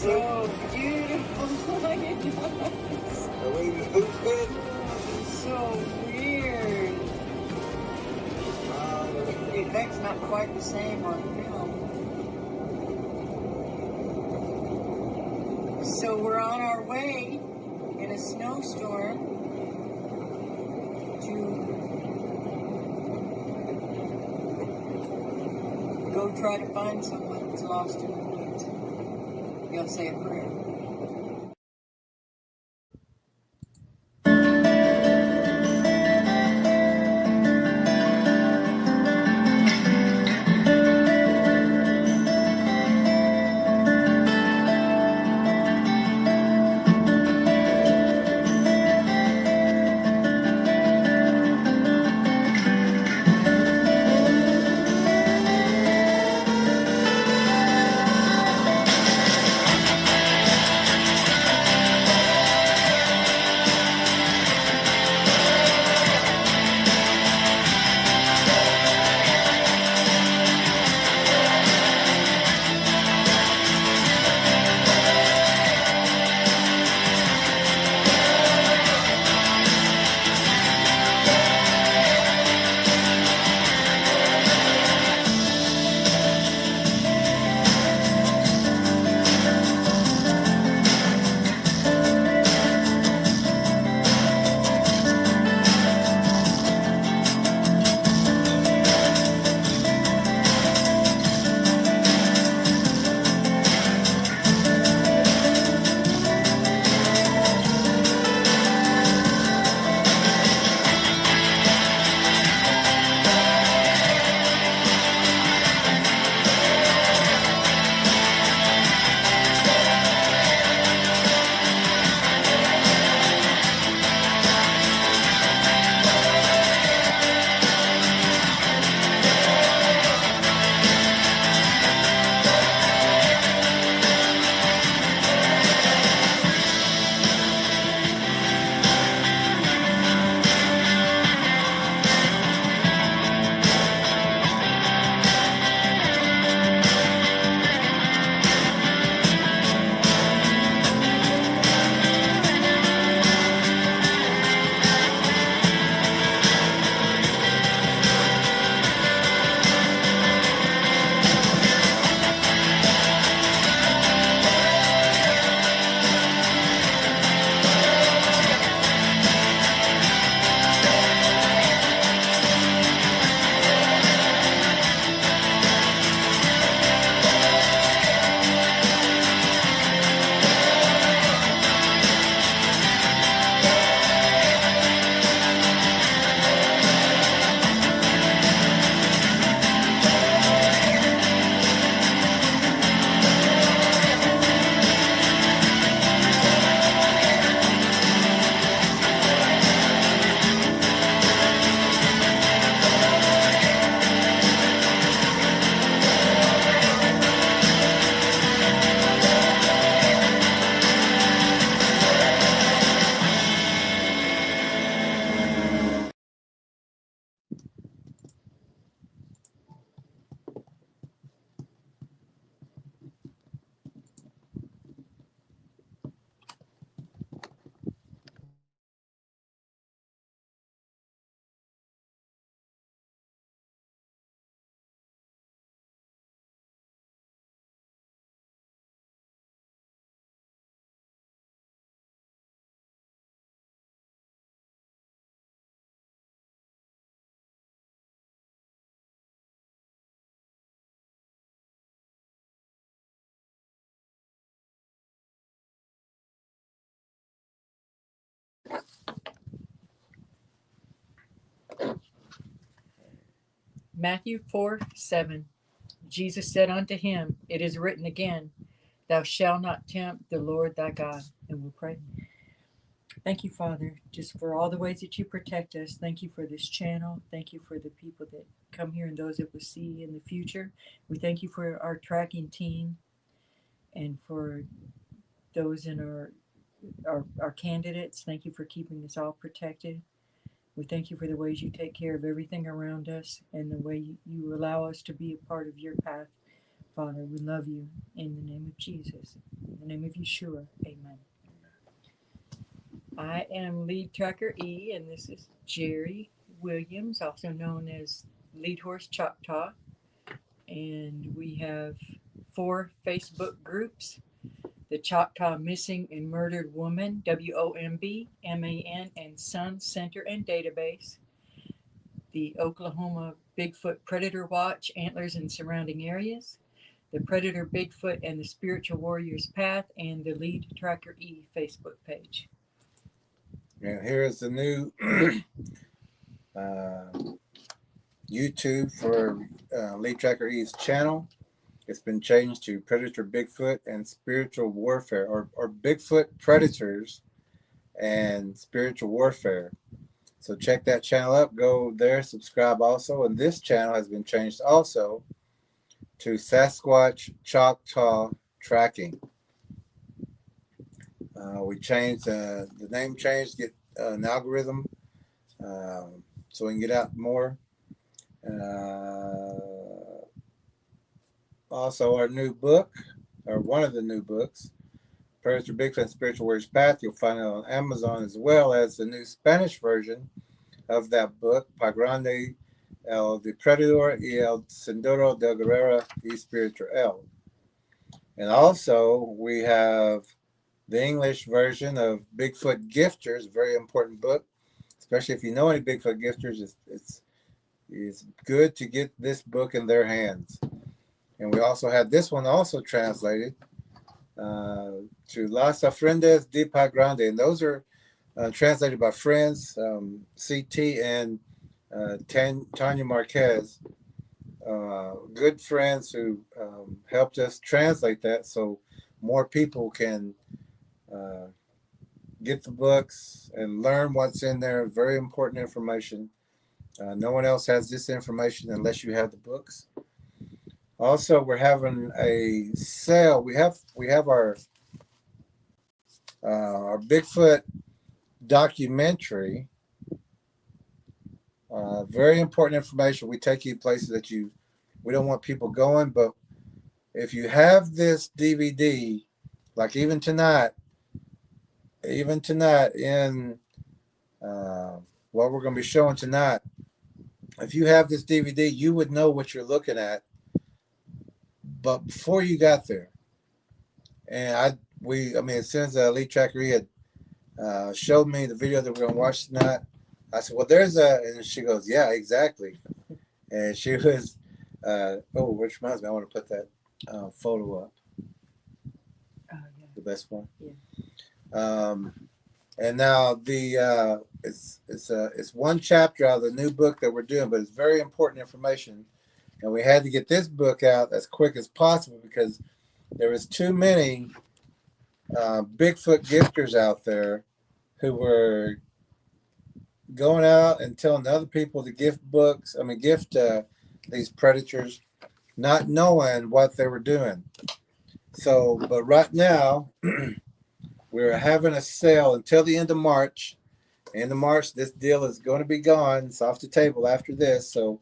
So beautiful. So weird. The effect's not quite the same on film. So we're on our way in a snowstorm to go try to find someone that's lost in the woods. You'll say a prayer. Matthew 4:7. Jesus said unto him, It is written again, Thou shalt not tempt the Lord thy God. And we'll pray. Thank you, Father, just for all the ways that you protect us. Thank you for this channel. Thank you for the people that come here and those that we'll see in the future. We thank you for our tracking team and for those in our candidates. Thank you for keeping us all protected. We thank you for the ways you take care of everything around us and the way you allow us to be a part of your path Father, we love you in the name of Jesus. In the name of Yeshua. Amen. I am Lead Tracker E, and this is Jerry Williams, also known as Lead Horse Choctaw. And we have 4 Facebook groups: the Choctaw Missing and Murdered Woman, WOMB, MAN, and Son Center and Database; the Oklahoma Bigfoot Predator Watch, Antlers and Surrounding Areas; the Predator Bigfoot and the Spiritual Warrior's Path; and the Lead Tracker E Facebook page. And here's the new YouTube for Lead Tracker E's channel. It's been changed to Predator Bigfoot and Spiritual Warfare, or Bigfoot Predators and Spiritual Warfare. So check that channel up. Go there, subscribe also. And this channel has been changed also to Sasquatch Choctaw Tracking. We changed the name changed, get an algorithm so we can get out more. Also, our new book, or one of the new books, Predator Bigfoot and Spiritual Warrior's Path, you'll find it on Amazon, as well as the new Spanish version of that book, Pie Grande, El Depredador y el Sendero del Guerrero y Espiritual. And also, we have the English version of Bigfoot Gifters, a very important book, especially if you know any Bigfoot Gifters. It's good to get this book in their hands. And we also had this one also translated to Las Ofrendas De Pie Grande. And those are translated by friends, CT and Tanya Marquez, good friends who helped us translate that so more people can get the books and learn what's in there. Very important information. No one else has this information unless you have the books. Also, we're having a sale. We have our Bigfoot documentary. Very important information. We take you places that we don't want people going, but if you have this DVD, like even tonight in what we're going to be showing tonight, if you have this DVD, you would know what you're looking at. But before you got there, and as soon as Lead Tracker had showed me the video that we're going to watch tonight, I said, well, and she goes, yeah, exactly. And she was, which reminds me, I want to put that photo up. Oh, yeah. The best one. Yeah. And now it's one chapter out of the new book that we're doing, but it's very important information. And we had to get this book out as quick as possible because there was too many Bigfoot gifters out there who were going out and telling other people to gift these predators, not knowing what they were doing. So, but right now, we're having a sale until the end of March. End of March, this deal is going to be gone. It's off the table after this. So,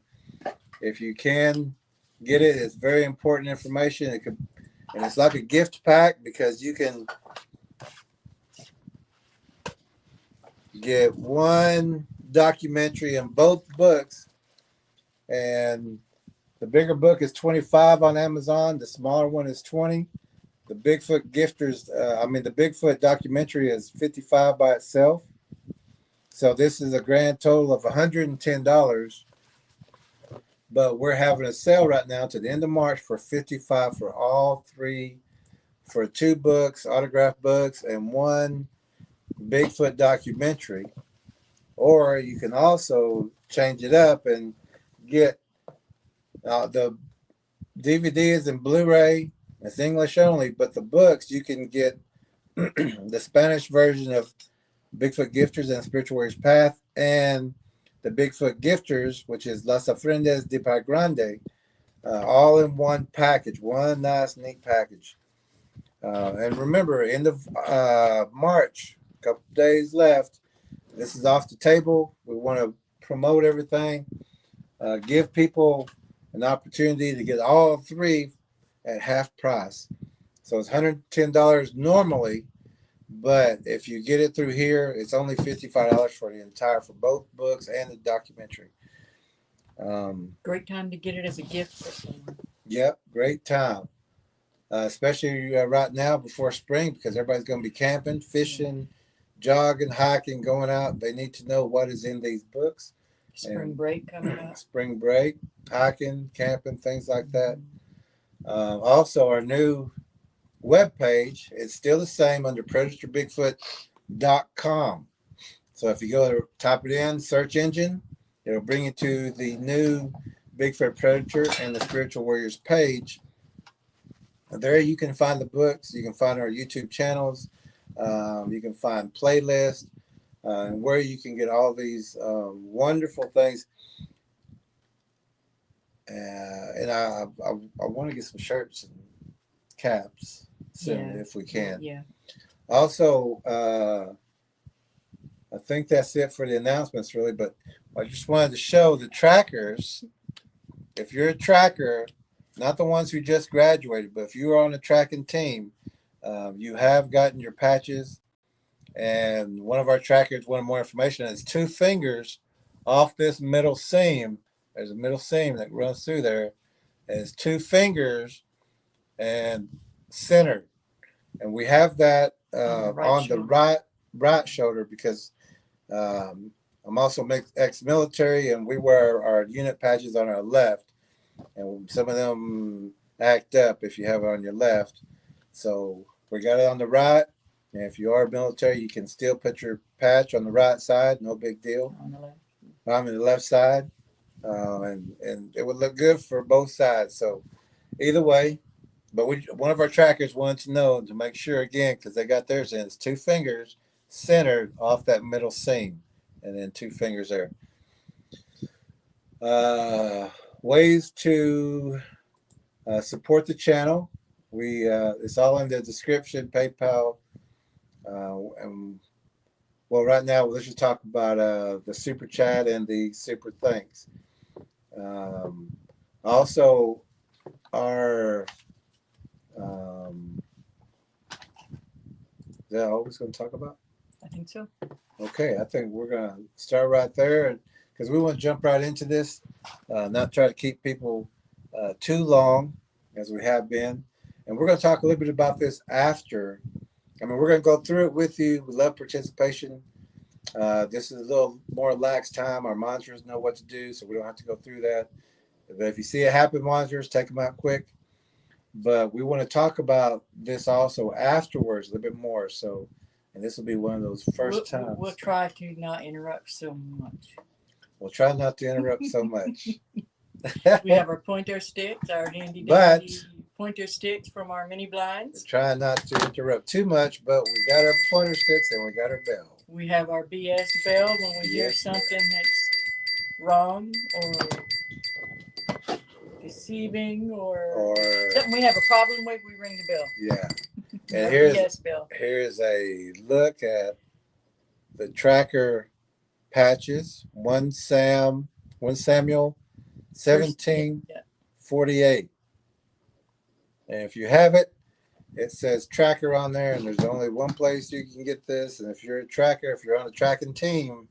if you can get it, it's very important information. And it's like a gift pack because you can get one documentary in both books. And the bigger book is $25 on Amazon. The smaller one is $20. The Bigfoot the Bigfoot documentary is $55 by itself. So this is a grand total of $110. But we're having a sale right now to the end of March for $55 for all three, for 2 books, autographed books, and 1 Bigfoot documentary. Or you can also change it up and get the DVDs and Blu-ray. It's English only, but the books you can get the Spanish version of Bigfoot Gifters and Spiritual Warrior's Path, and the Bigfoot Gifters, which is Las Ofrendas De Pie Grande, all in one package, one nice, neat package. And remember, end of March, a couple days left. This is off the table. We want to promote everything, give people an opportunity to get all 3 at half price. So it's $110 normally, but if you get it through here, it's only $55 for the entire, for both books and the documentary. Great time to get it as a gift for someone. Yep, great time. Especially right now before spring, because everybody's going to be camping, fishing, jogging, hiking, going out. They need to know what is in these books. Spring break coming up. Spring break, hiking, camping, things like that. Also, our new webpage, it's still the same under PredatorBigfoot.com. So if you go to type it in, search engine, it'll bring you to the new Bigfoot Predator and the Spiritual Warriors page. There you can find the books, you can find our YouTube channels, you can find playlists, and where you can get all these wonderful things. And I want to get some shirts and caps soon if we can. Yeah. Also, I think that's it for the announcements, really. But I just wanted to show the trackers. If you're a tracker, not the ones who just graduated, but if you are on a tracking team, you have gotten your patches. And one of our trackers wanted more information. It's 2 fingers off this middle seam. There's a middle seam that runs through there. And it's 2 fingers and centered. And we have that on the right shoulder because I'm also ex-military, and we wear our unit patches on our left. And some of them act up if you have it on your left. So we got it on the right. And if you are military, you can still put your patch on the right side. No big deal. On the left. I'm in the left side. And it would look good for both sides. So either way, but one of our trackers wanted to know to make sure again, because they got theirs in, it's 2 fingers centered off that middle seam, and then 2 fingers there. Ways to support the channel. It's all in the description, PayPal, and well, right now let's just talk about the super chat and the super thanks. Also, our is that all we're going to talk about? I think so. Okay, I think we're going to start right there because we want to jump right into this, not try to keep people too long as we have been. And we're going to talk a little bit about this after. I mean, we're going to go through it with you. We love participation. This is a little more lax time. Our monitors know what to do, so we don't have to go through that. But if you see it happen, monitors, take them out quick. But we want to talk about this also afterwards a little bit more. So, and this will be one of those first times. We'll try to not interrupt so much. We'll try not to interrupt so much. We have our pointer sticks, our handy dandy pointer sticks from our mini blinds. We're trying not to interrupt too much, but we got our pointer sticks and we got our bell. We have our BS bell when we hear something that's wrong or deceiving or something we have a problem with, we ring the bell. Yeah. And here's a look at the tracker patches. 1 Samuel 17:48. And if you have it, it says tracker on there, and there's only one place you can get this. And if you're a tracker, if you're on a tracking team,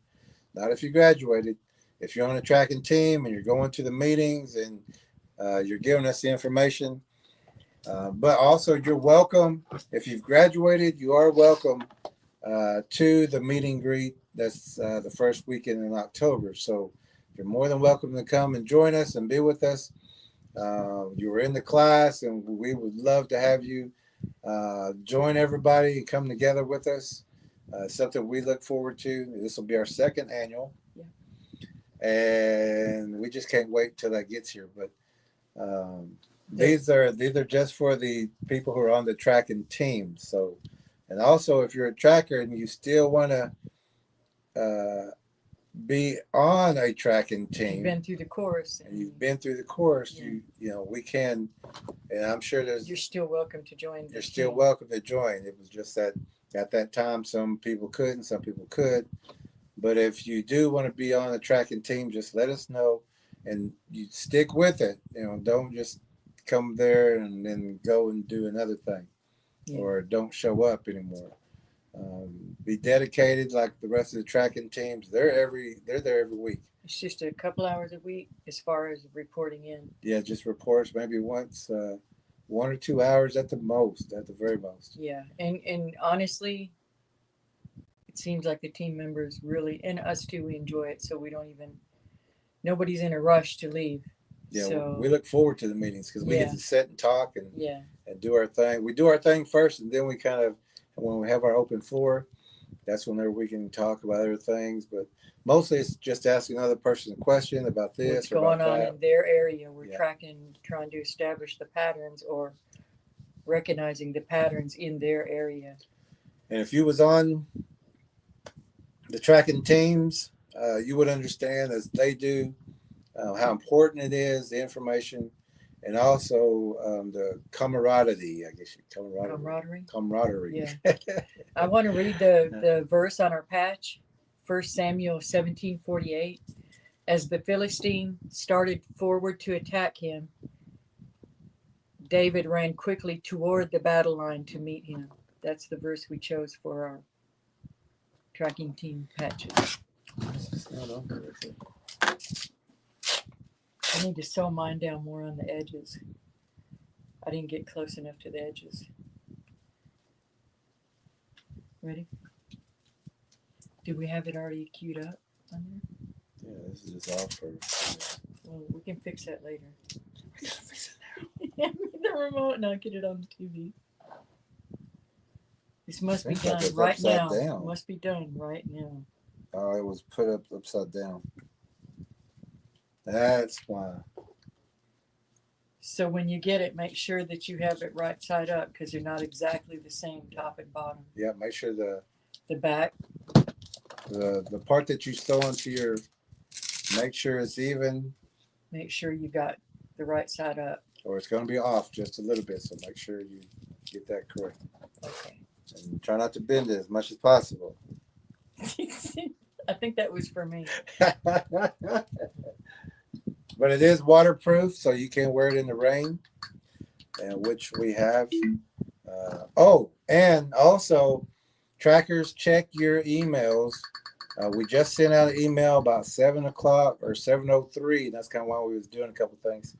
not if you graduated, if you're on a tracking team and you're going to the meetings and you're giving us the information, but also you're welcome. If you've graduated, you are welcome to the meet and greet. That's the first weekend in October. So you're more than welcome to come and join us and be with us. You were in the class, and we would love to have you join everybody and come together with us. Something we look forward to. This will be our 2nd annual. Yeah. And we just can't wait till that gets here. But these are just for the people who are on the tracking team. So, and also if you're a tracker and you still want to be on a tracking team, you've been through the course, you know we can, and I'm sure you're still welcome to join. You're still welcome to join. It was just that at that time some people couldn't, some people could. But if you do want to be on a tracking team, just let us know, and you stick with it. You know, don't just come there and then go and do another thing, or don't show up anymore. Be dedicated like the rest of the tracking teams. They're there every week. It's just a couple hours a week as far as reporting in. Yeah, just reports maybe once, 1 or 2 hours at the most, at the very most. Yeah, and honestly, it seems like the team members really, and us too, we enjoy it. So we don't even, nobody's in a rush to leave. Yeah, so, we look forward to the meetings because we get to sit and talk and do our thing. We do our thing first, and then we kind of, when we have our open floor, that's whenever we can talk about other things. But mostly it's just asking another person a question about this what's or going about on that. in their area. We're tracking, trying to establish the patterns or recognizing the patterns in their area. And if you was on the tracking teams, you would understand, as they do, how important it is, the information, and also the camaraderie, I guess. Camaraderie. Yeah. I want to read the verse on our patch, 1 Samuel 17:48. As the Philistine started forward to attack him, David ran quickly toward the battle line to meet him. That's the verse we chose for our tracking team patches. I need to sew mine down more on the edges. I didn't get close enough to the edges. Ready? Do we have it already queued up on there? Yeah, this is just all for. Well, we can fix that later. We gotta fix it now. Hand me the remote and I'll get it on the TV. This must be done right now. Down. Must be done right now. Oh, it was put up upside down. That's why. So when you get it, make sure that you have it right side up because they're not exactly the same top and bottom. Yeah, make sure the back, the part that you sew into your, make sure it's even. Make sure you got the right side up. Or it's going to be off just a little bit, so make sure you get that correct. Okay. And try not to bend it as much as possible. I think that was for me. But it is waterproof, so you can wear it in the rain, and which we have. And also, trackers, check your emails. We just sent out an email about 7 o'clock or 7:03. That's kind of why we was doing a couple things.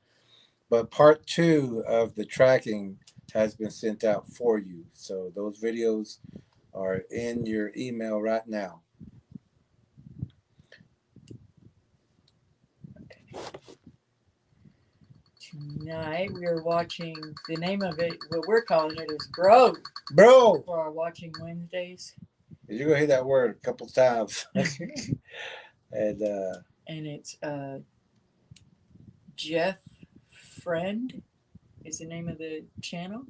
But part 2 of the tracking has been sent out for you. So those videos are in your email right now. Tonight we are watching, the name of it, what we're calling it is Bro. For our Watching Wednesdays. You're going to hear that word a couple times. And it's Jeff Friend is the name of the channel.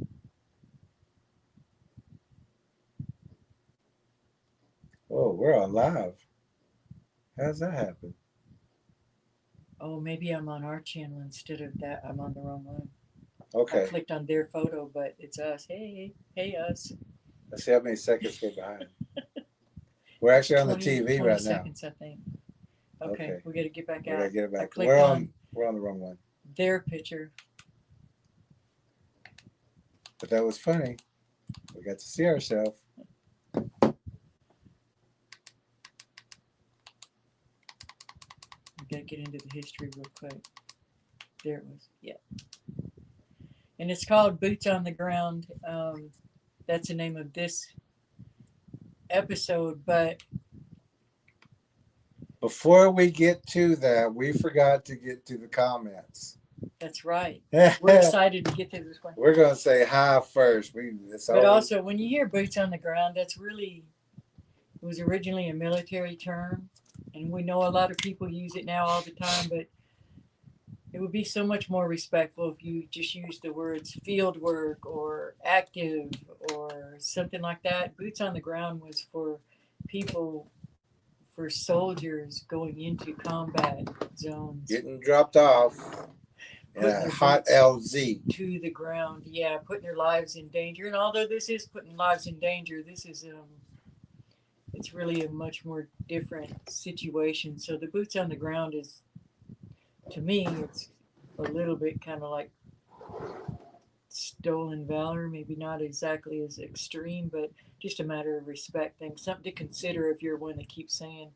Oh, we're on live. How's that happen? Oh, maybe I'm on our channel instead of that. I'm on the wrong one. Okay. I clicked on their photo, but it's us. Hey, us. Let's see how many seconds we're behind. We're actually on the TV right now. 20 seconds, I think. Okay. We got to get back out. We got to get it back. We're on the wrong one. Their picture. But that was funny. We got to see ourselves. Gotta get into the history real quick. There it was. Yeah. And it's called Boots on the Ground. That's the name of this episode. But before we get to that, we forgot to get to the comments. That's right. We're excited to get to this one. We're going to say hi first. But also, when you hear boots on the ground, that's really, it was originally a military term. And we know a lot of people use it now all the time, but it would be so much more respectful if you just use the words field work or active or something like that. Boots on the ground was for people, for soldiers going into combat zones. Getting dropped off in a hot LZ. To the ground, yeah, putting their lives in danger. And although this is putting lives in danger, this is it's really a much more different situation. So the boots on the ground is, to me, it's a little bit kind of like stolen valor, maybe not exactly as extreme, but just a matter of respect thing. Something to consider if you're one that keeps saying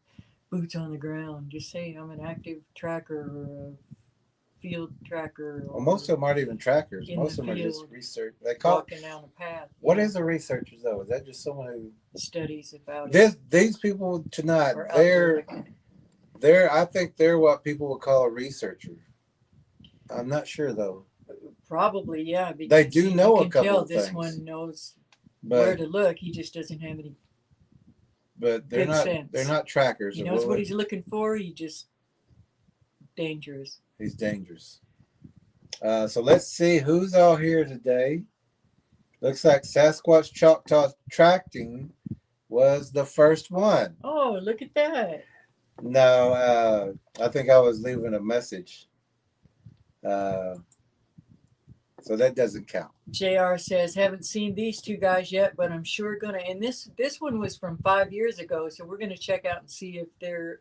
boots on the ground. Just say I'm an active tracker or a field tracker. Well, most of them aren't even trackers. In Most the of them are just field, research. They call walking down a path. what is a researcher though? Is that just someone who studies about these people tonight? or out there looking? They're I think they're what people would call a researcher. I'm not sure though. Probably, yeah. Because They do know you a can couple tell of this things, one knows where but to look. He just doesn't have any they're good not sense. they're not trackers. He knows what he's looking for. He just dangerous. He's dangerous. So let's see who's all here today. Looks like Sasquatch Choctaw Tracting was the first one. Oh, look at that. No, I think I was leaving a message. So that doesn't count. JR says, haven't seen these two guys yet, but I'm sure gonna. And this one was from 5 years ago, so we're gonna check out and see if they're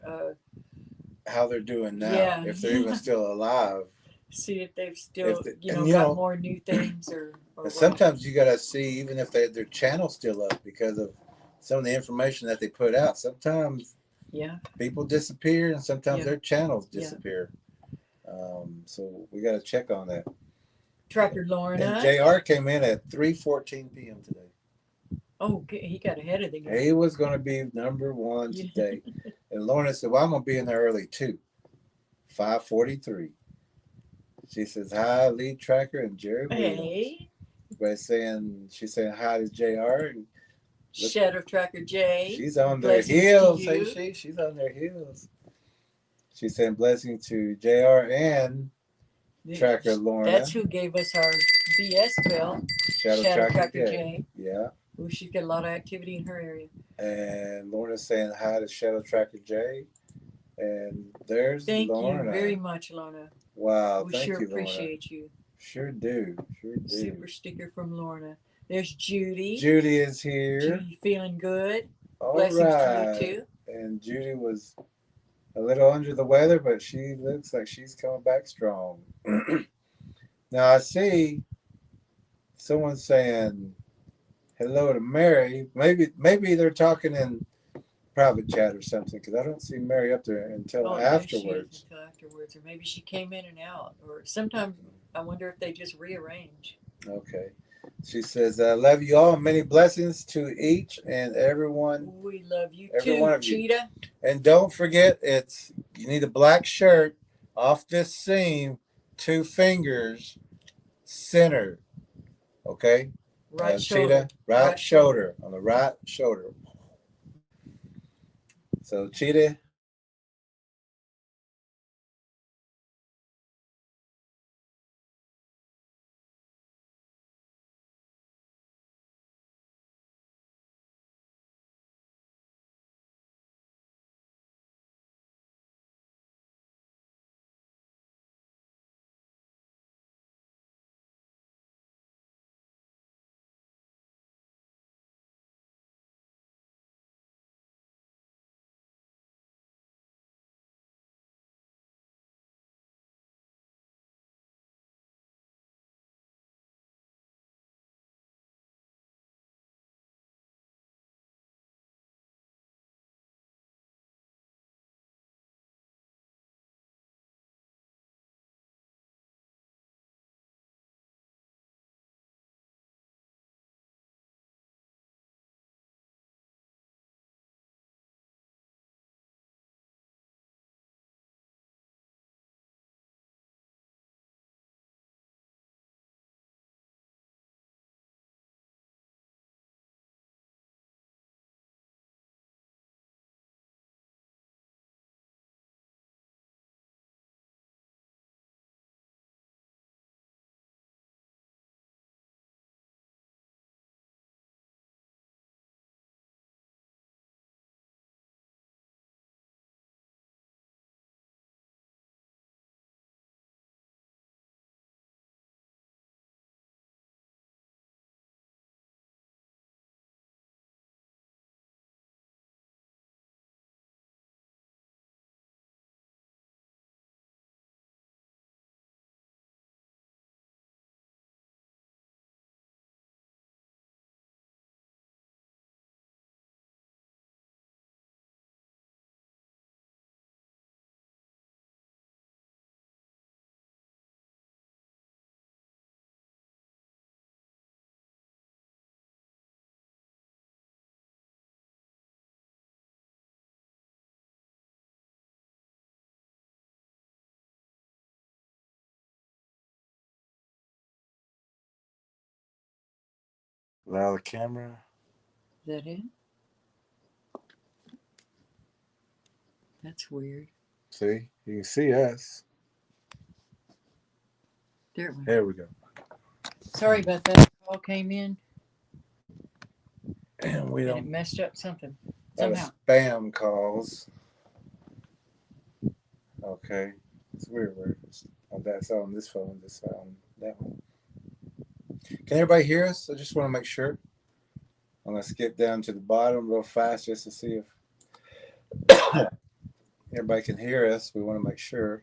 how they're doing now, yeah, if they're even still alive. See if they've still and, got more new things or sometimes you gotta see even if their channel's still up because of some of the information that they put out. Sometimes people disappear and sometimes their channels disappear. So we gotta check on that. Tracker Lorna. And JR came in at 3:14 p.m. today. Oh, he got ahead of the game. He was going to be number one today. And Lorna said, well, I'm going to be in there early too. 5:43. She says, hi, Lead Tracker and Jerry Williams. She's saying hi to JR. And Shadow Tracker J. She's on their heels. She's on their heels. She's saying blessing to JR and Tracker Lorna. That's who gave us our BS bell. Shadow Tracker J. Yeah. Ooh, she's got a lot of activity in her area. And Lorna's saying hi to Shadow Tracker J. And there's Lorna. Thank you very much, Lorna. Wow, we thank sure you, Lorna. Appreciate you. Sure do. Super sticker from Lorna. There's Judy. Judy is here. Judy feeling good. All Blessings right. to you too. And Judy was a little under the weather, but she looks like she's coming back strong. Now I see someone saying hello to Mary. Maybe they're talking in private chat or something because I don't see Mary up there until afterwards. Until afterwards, or maybe she came in and out, or sometimes I wonder if they just rearrange. Okay. She says, I love you all. Many blessings to each and everyone. We love you every too, one of you. Cheetah. And don't forget, you need a black shirt off this seam, 2 fingers, center. Okay? Right shoulder. Cheetah, right shoulder. On the right shoulder. So, Cheetah, Allow the camera. Is that it? That's weird. See, you can see us. There it went. There we go. Sorry about that. Call came in And we and it don't. messed up something. That was Somehow. spam calls. Okay, it's weird. That's on this phone. This on that one. Can everybody hear us? I just want to make sure. I'm gonna skip down to the bottom real fast just to see if everybody can hear us. We want to make sure.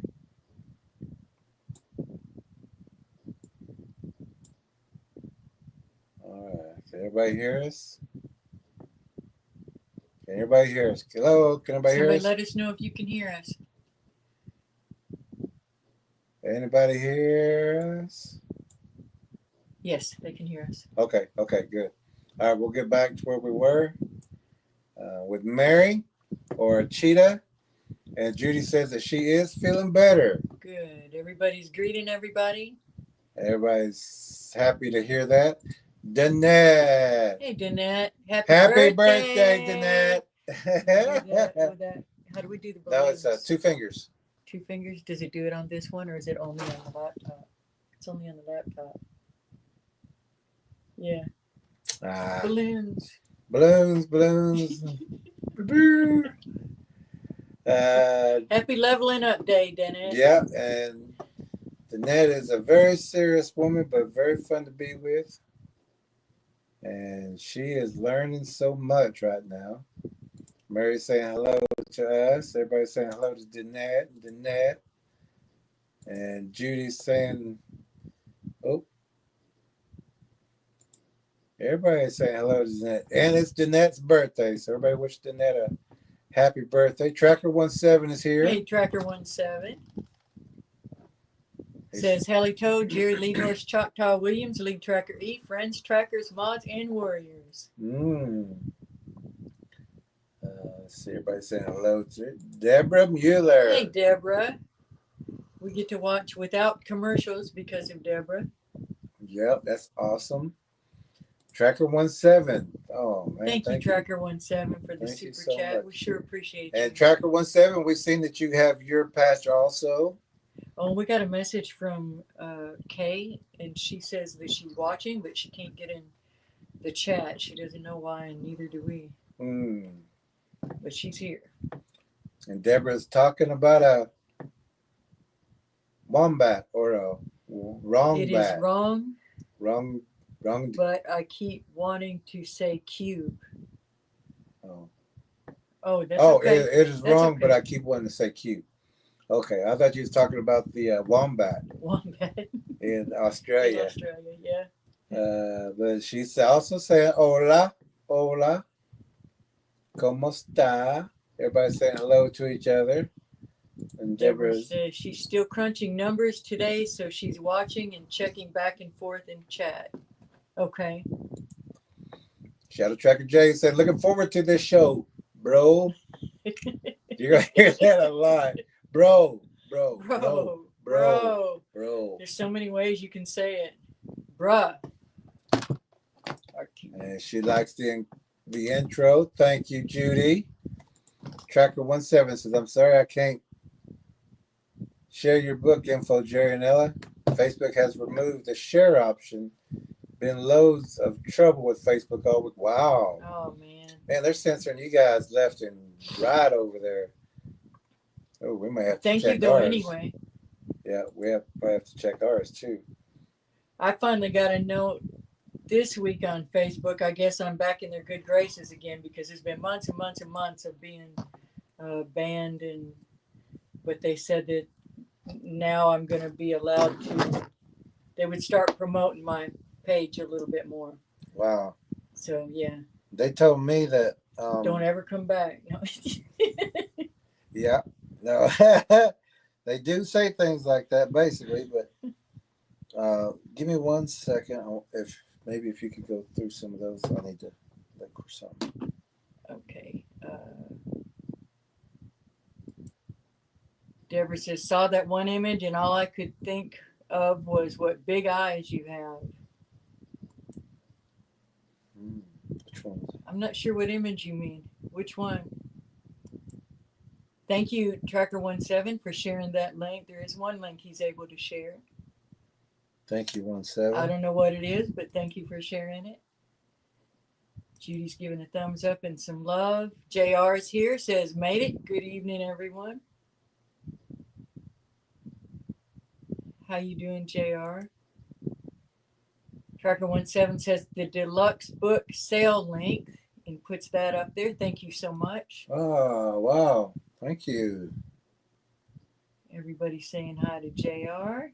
All right. Can everybody hear us? Can everybody hear us? Hello? Can everybody hear Somebody us? let us know if you can hear us. Anybody hear us? Yes, they can hear us. Okay, good. All right, we'll get back to where we were with Mary or Cheetah. And Judy says that she is feeling better. Good. Everybody's greeting everybody. Everybody's happy to hear that. Danette. Hey, Danette. Happy birthday, Danette. How do we do the No, balloons? it's 2 fingers. 2 fingers. Does it do it on this one or is it only on the laptop? It's only on the laptop. Yeah. Balloons. Balloons. Happy leveling up day, Danette. Yeah, and Danette is a very serious woman, but very fun to be with. And she is learning so much right now. Mary's saying hello to us. Everybody's saying hello to Danette. And Judy's saying, oh, everybody's saying hello to Danette. And it's Danette's birthday, so everybody wish Danette a happy birthday. Tracker17 is here. Hey, Tracker17. Says, Hallie Toad, Jerry Lee Norse, Choctaw Williams, League Tracker E, Friends, Trackers, Mods, and Warriors. Let's see, everybody saying hello to Deborah Mueller. Hey, Deborah. We get to watch without commercials because of Deborah. Yep, that's awesome. Tracker17. Oh, man. Thank you, Tracker17, for the Thank you super so chat. much. We sure appreciate you. And Tracker17, we've seen that you have your patch also. Oh, we got a message from Kay, and she says that she's watching, but she can't get in the chat. She doesn't know why, and neither do we. But she's here. And Deborah's talking about a wombat or a wrong It bat. is wrong. Wrong. But I keep wanting to say cube. Oh, that's okay. It is That's wrong, okay. but I keep wanting to say cute. Okay, I thought you was talking about the wombat. Wombat. In Australia. In Australia, yeah. But she's also saying hola, ¿cómo está? Everybody's saying hello to each other. And Deborah says she's still crunching numbers today, so she's watching and checking back and forth in chat. Okay. Shadow Tracker J said, looking forward to this show, bro. You're going to hear that a lot. Bro. There's so many ways you can say it. Bruh. And she likes the intro. Thank you, Judy. Tracker17 says, I'm sorry I can't share your book info, Jerry and Ella. Facebook has removed the share option. Been loads of trouble with Facebook all week. Wow. Oh, man. Man, they're censoring you guys left and right over there. Oh, we might have to check Thank you, though, ours. anyway. Yeah, we probably have to check ours, too. I finally got a note this week on Facebook. I guess I'm back in their good graces again because it's been months and months and months of being banned. But they said that now I'm going to be allowed to, they would start promoting my page a little bit more. Wow. So, yeah. They told me that. Don't ever come back. No. Yeah. No. They do say things like that, basically, but give me 1 second. If you could go through some of those, I need to look for something. Okay. Deborah says, saw that one image and all I could think of was what big eyes you have. Which one? I'm not sure what image you mean. Which one? Thank you, Tracker17, for sharing that link. There is one link he's able to share. Thank you, I 17. don't know what it is, but thank you for sharing it. Judy's giving a thumbs up and some love. JR is here, says, made it. Good evening, everyone. How you doing, JR? Tracker17 says the deluxe book sale link and puts that up there. Thank you so much. Oh, wow. Thank you. Everybody saying hi to JR.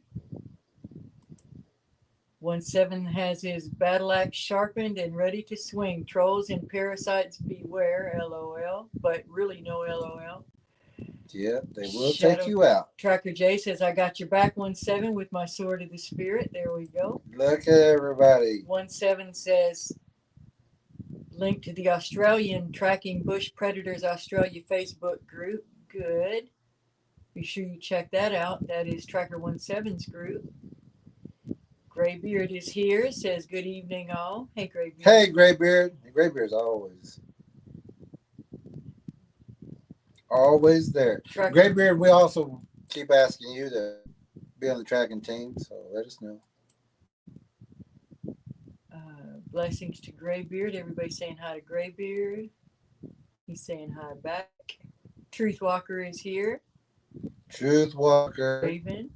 17 has his battle axe sharpened and ready to swing. Trolls and parasites beware, LOL. But really no LOL. Yeah, they will Shadow take you out. Tracker J says, I got your back, 17, with my sword of the spirit. There we go. Look at everybody. 17 says, link to the Australian Tracking Bush Predators Australia Facebook group. Good. Be sure you check that out. That is Tracker17's group. Graybeard is here. Says, good evening, all. Hey, Graybeard. Hey, Graybeard. Graybeard's always there. Graybeard, we also keep asking you to be on the tracking team, so let us know. Blessings to Graybeard. Everybody saying hi to Graybeard. He's saying hi back. Truthwalker is here. Truthwalker. Raven.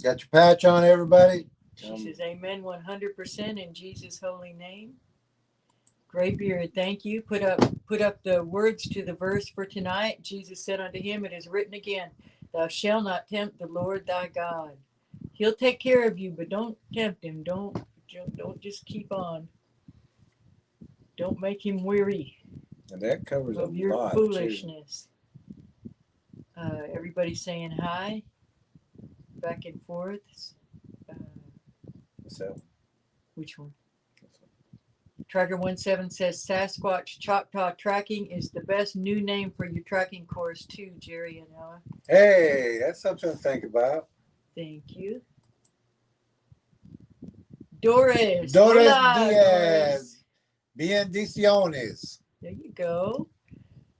Got your patch on, everybody? She says, amen 100% in Jesus' holy name. Graybeard, thank you. Put up the words to the verse for tonight. Jesus said unto him, it is written again, thou shalt not tempt the Lord thy God. He'll take care of you, but don't tempt him. Don't just keep on. Don't make him weary. And that covers of your lot, foolishness. Everybody saying hi, back and forth. So, which one? Tracker17 says Sasquatch Choctaw Tracking is the best new name for your tracking course too, Jerry and Ella. Hey, that's something to think about. Thank you. Doris Diaz. Bendiciones. There you go.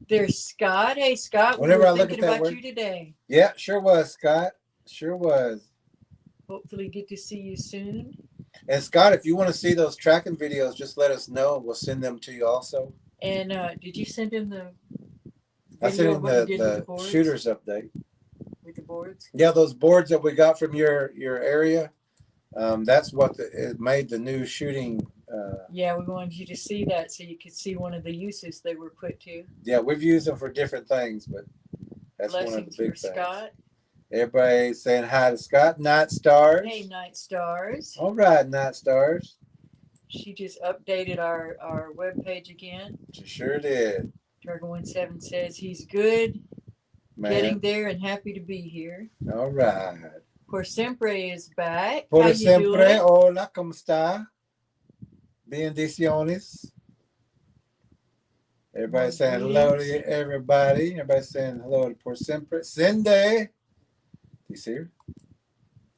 There's Scott. Hey, Scott. Whenever we I were look thinking at that about word. you today. Yeah, sure was, Scott. Sure was. Hopefully get to see you soon. And Scott, if you want to see those tracking videos, just let us know. We'll send them to you also. And did you send him the I sent him the shooter's update. With the boards? Yeah, those boards that we got from your area. That's what it made the new shooting. Yeah, we wanted you to see that so you could see one of the uses they were put to. Yeah, we've used them for different things, but that's Blessings one of the big for things. Scott. Everybody saying hi to Scott. Night Stars. Hey, Night Stars. All right, Night Stars. She just updated our webpage again. She sure did. Targa17 says he's good, getting there and happy to be here. All right. Por Siempre is back. Por How you Siempre, doing? hola, ¿cómo está? Bendiciones. Everybody saying hello to everybody. Everybody saying hello to Por Siempre. Cindy. You see her?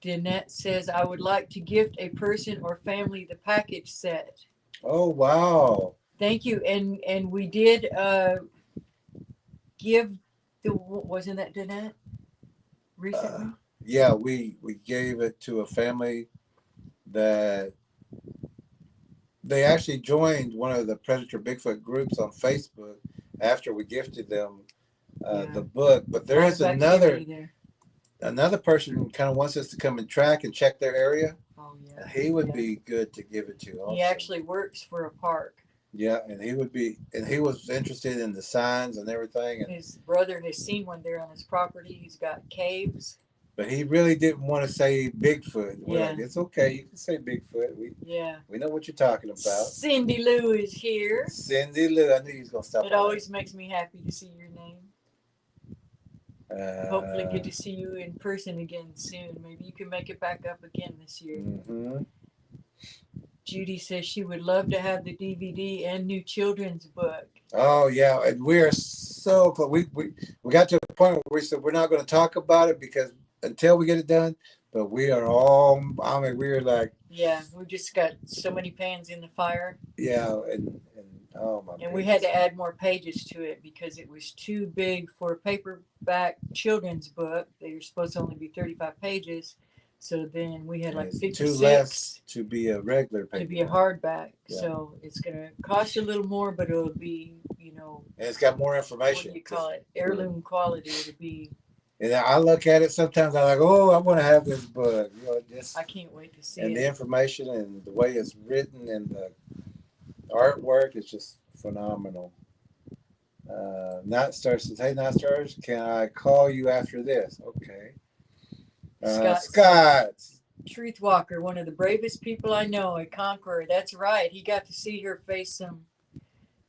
Danette says, I would like to gift a person or family the package set. Oh, wow. Thank you. And we did give wasn't that Danette recently? Yeah, we gave it to a family that they actually joined one of the Predator Bigfoot groups on Facebook after we gifted them the book. But there is another person kind of wants us to come and track and check their area. Oh yeah. He would be good to give it to also. He actually works for a park. Yeah, and he was interested in the signs and everything. And his brother has seen one there on his property. He's got caves. But he really didn't want to say Bigfoot. We're yeah. Like, it's okay. You can say Bigfoot. We know what you're talking about. Cindy Lou is here. Cindy Lou. I knew he was going to stop. It always makes me happy to see your name. Hopefully get to see you in person again soon. Maybe you can make it back up again this year. Mm-hmm. Judy says she would love to have the DVD and new children's book. Oh, yeah. And we are so close. We got to a point where we said we're not going to talk about it because until we get it done. But we are all, I mean, we're like, Yeah, we just got so many pans in the fire. yeah, and oh my And we had to goodness. add more pages to it because it was too big for a paperback children's book. They were supposed to only be 35 pages. So then we had And like it's 56 too less to be a regular paper. to be a hardback. Yeah. So it's going to cost a little more, but it'll be, And it's got more what information. do you call it? Heirloom quality. It'll be, And I look at it sometimes, I'm like, oh, I want to have this book. You know, just, I can't wait to see and it. the information and the way it's written and the artwork is just phenomenal. Night Star says, hey, Night Stars, can I call you after this? Okay. Scott. Truth Walker, one of the bravest people I know, a conqueror. That's right. He got to see her face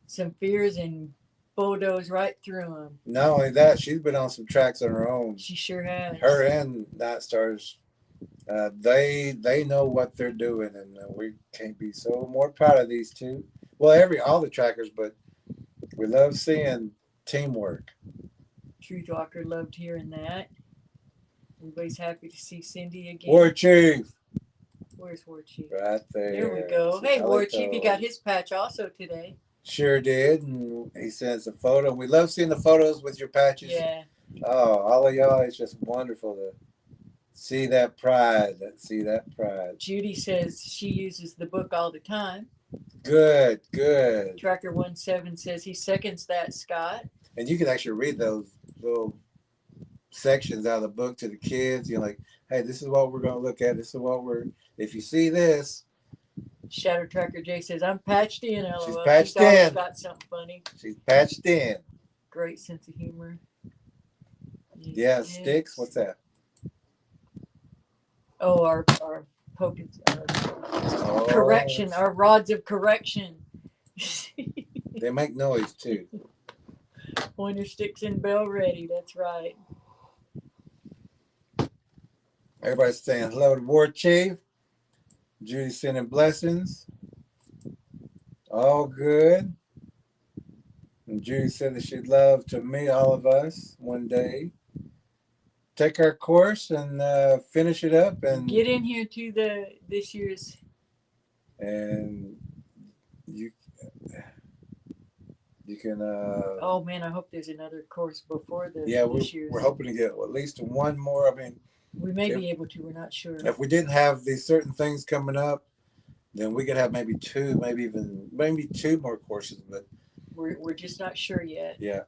some fears and bulldoze right through them. Not only that, she's been on some tracks on her own. She sure has. Her and Night Stars, they know what they're doing, and we can't be so more proud of these two. Well, all the trackers, but we love seeing teamwork. Truth Walker loved hearing that. Everybody's happy to see Cindy again. War Chief. Where's War Chief? Right there. There we go. Hey, War Chief, he got his patch also today. Sure did, and he sends a photo. We love seeing the photos with your patches. Yeah. Oh, all of y'all, it's just wonderful to see that pride. Judy says she uses the book all the time. Good. Tracker 17 says he seconds that, Scott. And you can actually read those little sections out of the book to the kids. You're like, hey, this is what we're going to look at. This is what if you see this. Shadow Tracker J says, I'm patched in, LOL. She's patched always in. got something funny. She's patched in. Great sense of humor. Yeah, Sticks. What's that? Oh, our correction, our rods of correction. They make noise too. Pointer sticks and bell ready. That's right. Everybody's saying hello to War Chief. Judy sending blessings. All good. And Judy said that she'd love to meet all of us one day. Take our course and finish it up and get in here to this year's. And you can. Oh man, I hope there's another course before this year's. We're hoping to get at least one more. I mean, we may be able to. We're not sure. If we didn't have these certain things coming up, then we could have maybe two more courses. But we're just not sure yet. Yeah.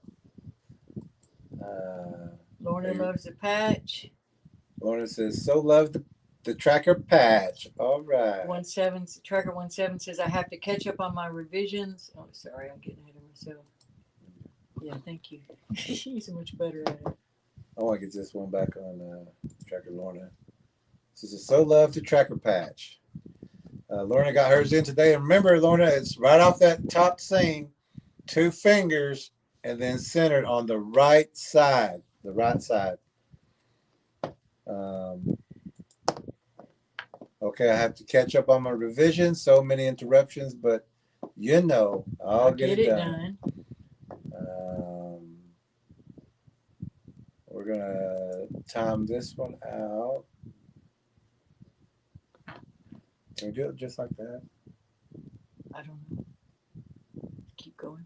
Lorna loves the patch. Lorna says, so love the tracker patch. All right. Tracker 17 says, I have to catch up on my revisions. Oh, sorry, I'm getting ahead of myself. Yeah, thank you. She's much better at it. I want to get this one back on Tracker Lorna. She says, so love the tracker patch. Lorna got hers in today. And remember, Lorna, it's right off that top seam, 2 fingers, and then centered on the right side. The right side. Okay, I have to catch up on my revision. So many interruptions, but I'll get it done. We're gonna time this one out. Can we do it just like that? I don't know. Keep going.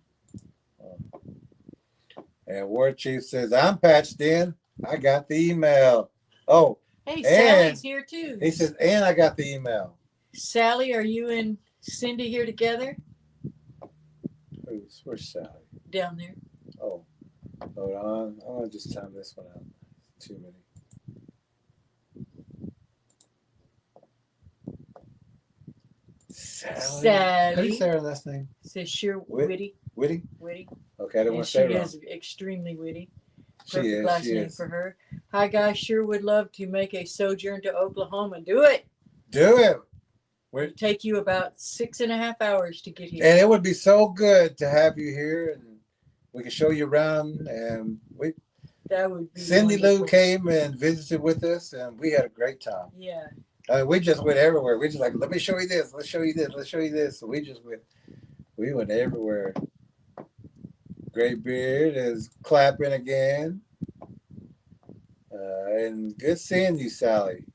And War Chief says, I'm patched in. I got the email. Oh, hey, Sally's here too. He says, and I got the email. Sally, are you and Cindy here together? Where's Sally? Down there. Oh, hold on. I'm going to just time this one out. Too many. Sally. How do you say her last name? Says sure, Witty. Witty? Witty. Okay, I don't want to say it wrong. She is extremely witty. She is. Last name for her. Hi guys, sure would love to make a sojourn to Oklahoma. Do it. Do it. It'll take you about 6.5 hours to get here. And it would be so good to have you here, and we can show you around. And that would be Cindy wonderful. Lou came and visited with us, and we had a great time. Yeah. We just went everywhere. We just like, let me show you this. Let's show you this. Let's show you this. So we went everywhere. Great Beard is clapping again. And good seeing you, Sally.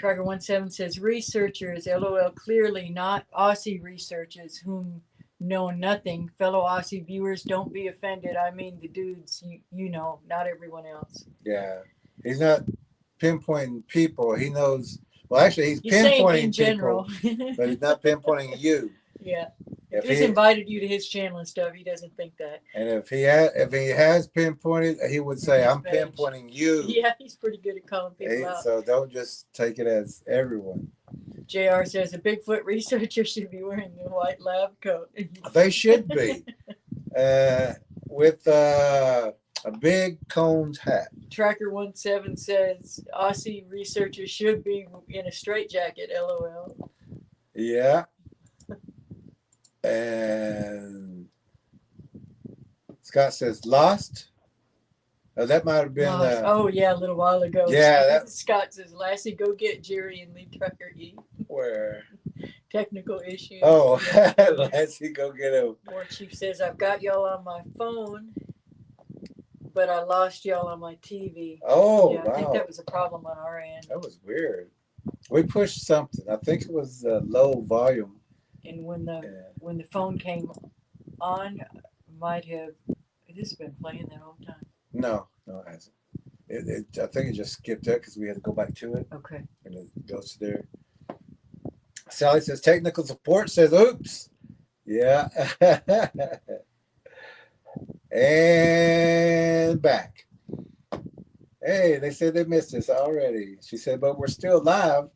Tracker 17 says researchers, LOL, clearly not Aussie researchers whom know nothing. Fellow Aussie viewers, don't be offended. I mean the dudes you know, not everyone else. Yeah. He's not pinpointing people. He knows. Well, actually, he's saying pinpointing in general. people, but he's not pinpointing you. Yeah. If He's invited you to his channel and stuff, he doesn't think that. And if he has pinpointed, he would say, "I'm pinpointing you." Yeah, he's pretty good at calling people out. So don't just take it as everyone. JR says a Bigfoot researcher should be wearing a white lab coat. They should be, with a big cones hat. Tracker 17 says Aussie researchers should be in a straitjacket. LOL. Yeah. And Scott says lost. Oh, that might have been. Oh yeah, a little while ago. Yeah. Scott says, Lassie, go get Jerry and leave Trucker E. Where? Technical issues. Oh, Lassie, go get him. War Chief says, I've got y'all on my phone, but I lost y'all on my TV. Oh, yeah, wow. I think that was a problem on our end. That was weird. We pushed something. I think it was low volume. And when the phone came on, might have this has been playing that whole time. No, it hasn't. I think it just skipped up because we had to go back to it. Okay. And it goes to there. Sally says technical support says oops. Yeah. And back. Hey, they said they missed us already. She said, but we're still live.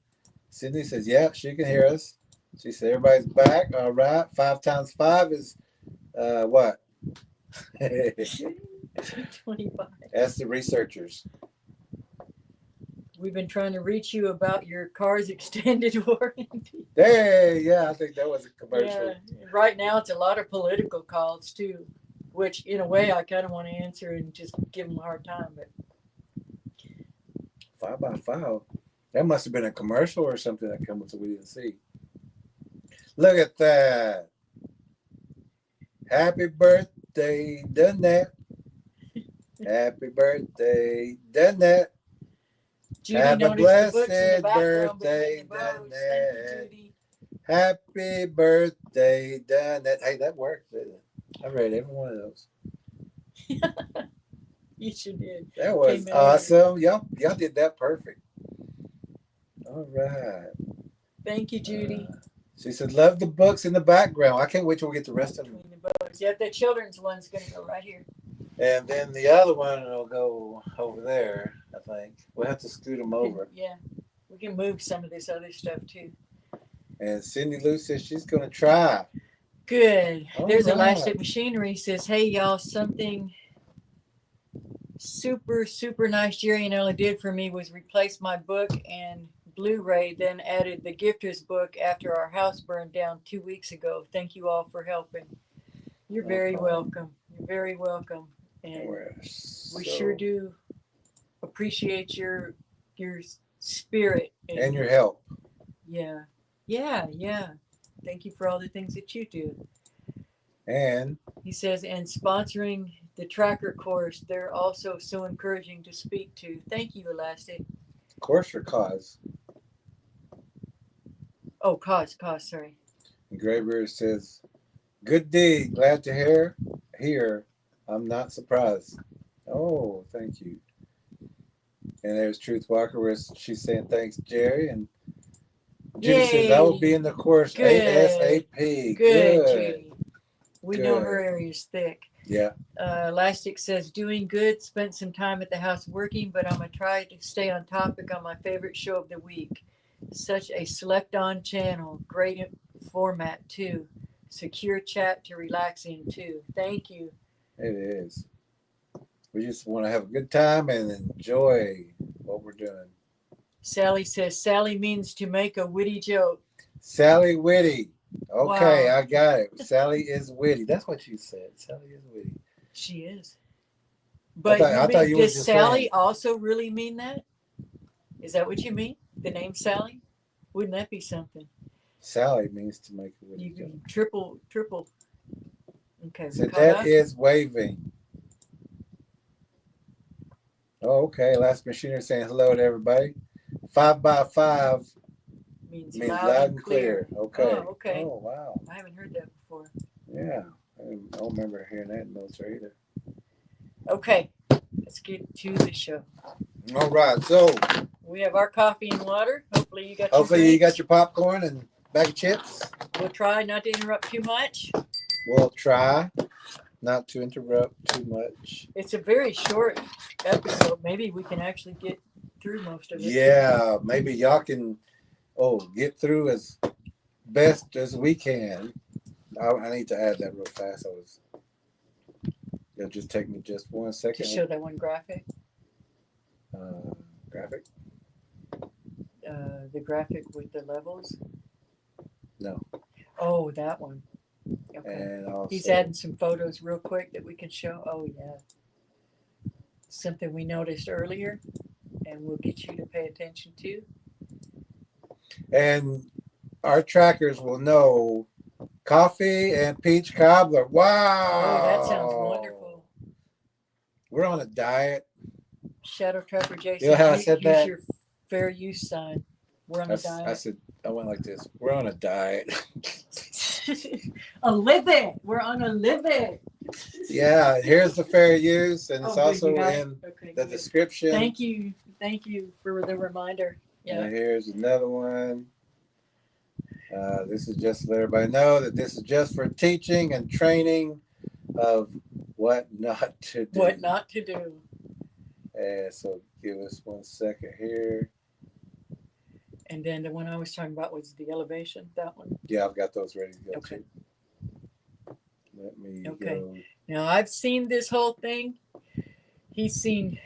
Sydney says, yeah, she can hear us. She said, everybody's back. All right. 5 times 5 is what? 25. That's the researchers. We've been trying to reach you about your car's extended warranty. Hey, yeah, I think that was a commercial. Yeah. Right now, it's a lot of political calls, too, which, in a way, I kind of want to answer and just give them a hard time. But 5 by 5. That must have been a commercial or something that came up that we didn't see. Look at that. Happy birthday, done that. Happy birthday, done that. Judy have a blessed birthday, done that. Happy birthday, done that. Hey, that worked, didn't it? I read every one of those. You sure did. That was awesome. Y'all did that perfect. All right. Thank you, Judy. She said, love the books in the background. I can't wait till we get the rest of them. Yeah, the children's one's going to go right here. And then the other one will go over there, I think. We'll have to scoot them over. Yeah. We can move some of this other stuff, too. And Cindy Lou says she's going to try. Good. All There's right. Elastic Machinery says, hey, y'all, something super, super nice Jerry and Ella did for me was replace my book and Blu-ray, then added the gifter's book after our house burned down 2 weeks ago. Thank you all for helping. You're very welcome. You're very welcome. And we sure do appreciate your spirit. And your help. Yeah. Yeah. Thank you for all the things that you do. And he says, and sponsoring the tracker course, they're also so encouraging to speak to. Thank you, Elastic. Course or cause? Oh, cause, sorry. And Graybeard says, good deed. Glad to hear. I'm not surprised. Oh, thank you. And there's Truth Walker where she's saying thanks, Jerry. And Judy says, I will be in the course ASAP. Good, Judy. We know her area is thick. Yeah. Elastic says, doing good. Spent some time at the house working, but I'm going to try to stay on topic on my favorite show of the week. Such a slept-on channel. Great format, too. Secure chat to relax in, too. Thank you. It is. We just want to have a good time and enjoy what we're doing. Sally says, Sally means to make a witty joke. Sally Witty. Okay, wow. I got it. Sally is witty. That's what you said. Sally is witty. She is. But I thought does Sally also really mean that? Is that what you mean? The name Sally? Wouldn't that be something? Sally means to make a witty joke. Triple. Okay. So that is waving. Oh, okay. Last Machinery saying hello to everybody. 5x5 Means means loud and clear. Okay. Oh, okay. Oh, wow. I haven't heard that before. Yeah. I don't remember hearing that in notes either. Okay, let's get to the show. All right. So We have our coffee and water. Hopefully you got hopefully your you got drinks. your popcorn and bag of chips. We'll try not to interrupt too much. We'll try not to interrupt too much. It's a very short episode. Maybe we can actually get through most of it. Yeah, maybe y'all can get through as best as we can. I need to add that real fast. It'll just take me just 1 second. To show that one graphic. Graphic? The graphic with the levels. No. Oh, that one. Okay. And also, He's adding some photos real quick that we can show. Oh, yeah. Something we noticed earlier, and we'll get you to pay attention to. and our trackers will know coffee and peach cobbler. Wow. Oh, that sounds wonderful. We're on a diet. Shadow Trapper Jason, You know how I said here's that? your fair use sign. We're on a diet. I said, I went like this. We're on a diet. A live We're on a live Yeah, here's the fair use, and it's Oh, also you got in it? Okay, the good. description. Thank you for the reminder. Yeah. And here's another one. This is just to let everybody know that this is just for teaching and training of what not to do. What not to do. And so give us 1 second here. And then the one I was talking about was the elevation. That one. Yeah, I've got those ready to go Okay. too. Let me Okay. go. Now I've seen this whole thing. He's seen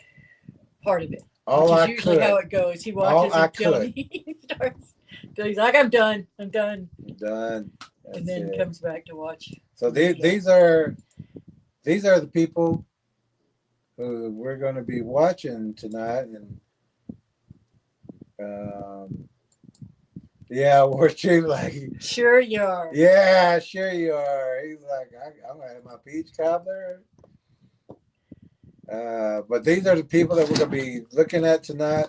part of it. All which is I usually could. how it goes. He watches All I until could. he starts. Till he's like, I'm done. Done. And That's then it. comes back to watch. So these are the people who we're going to be watching tonight, and yeah, we're truly like, Sure you are. yeah, sure you are. He's like, I'm gonna have my peach cobbler. But these are the people that we're gonna be looking at tonight.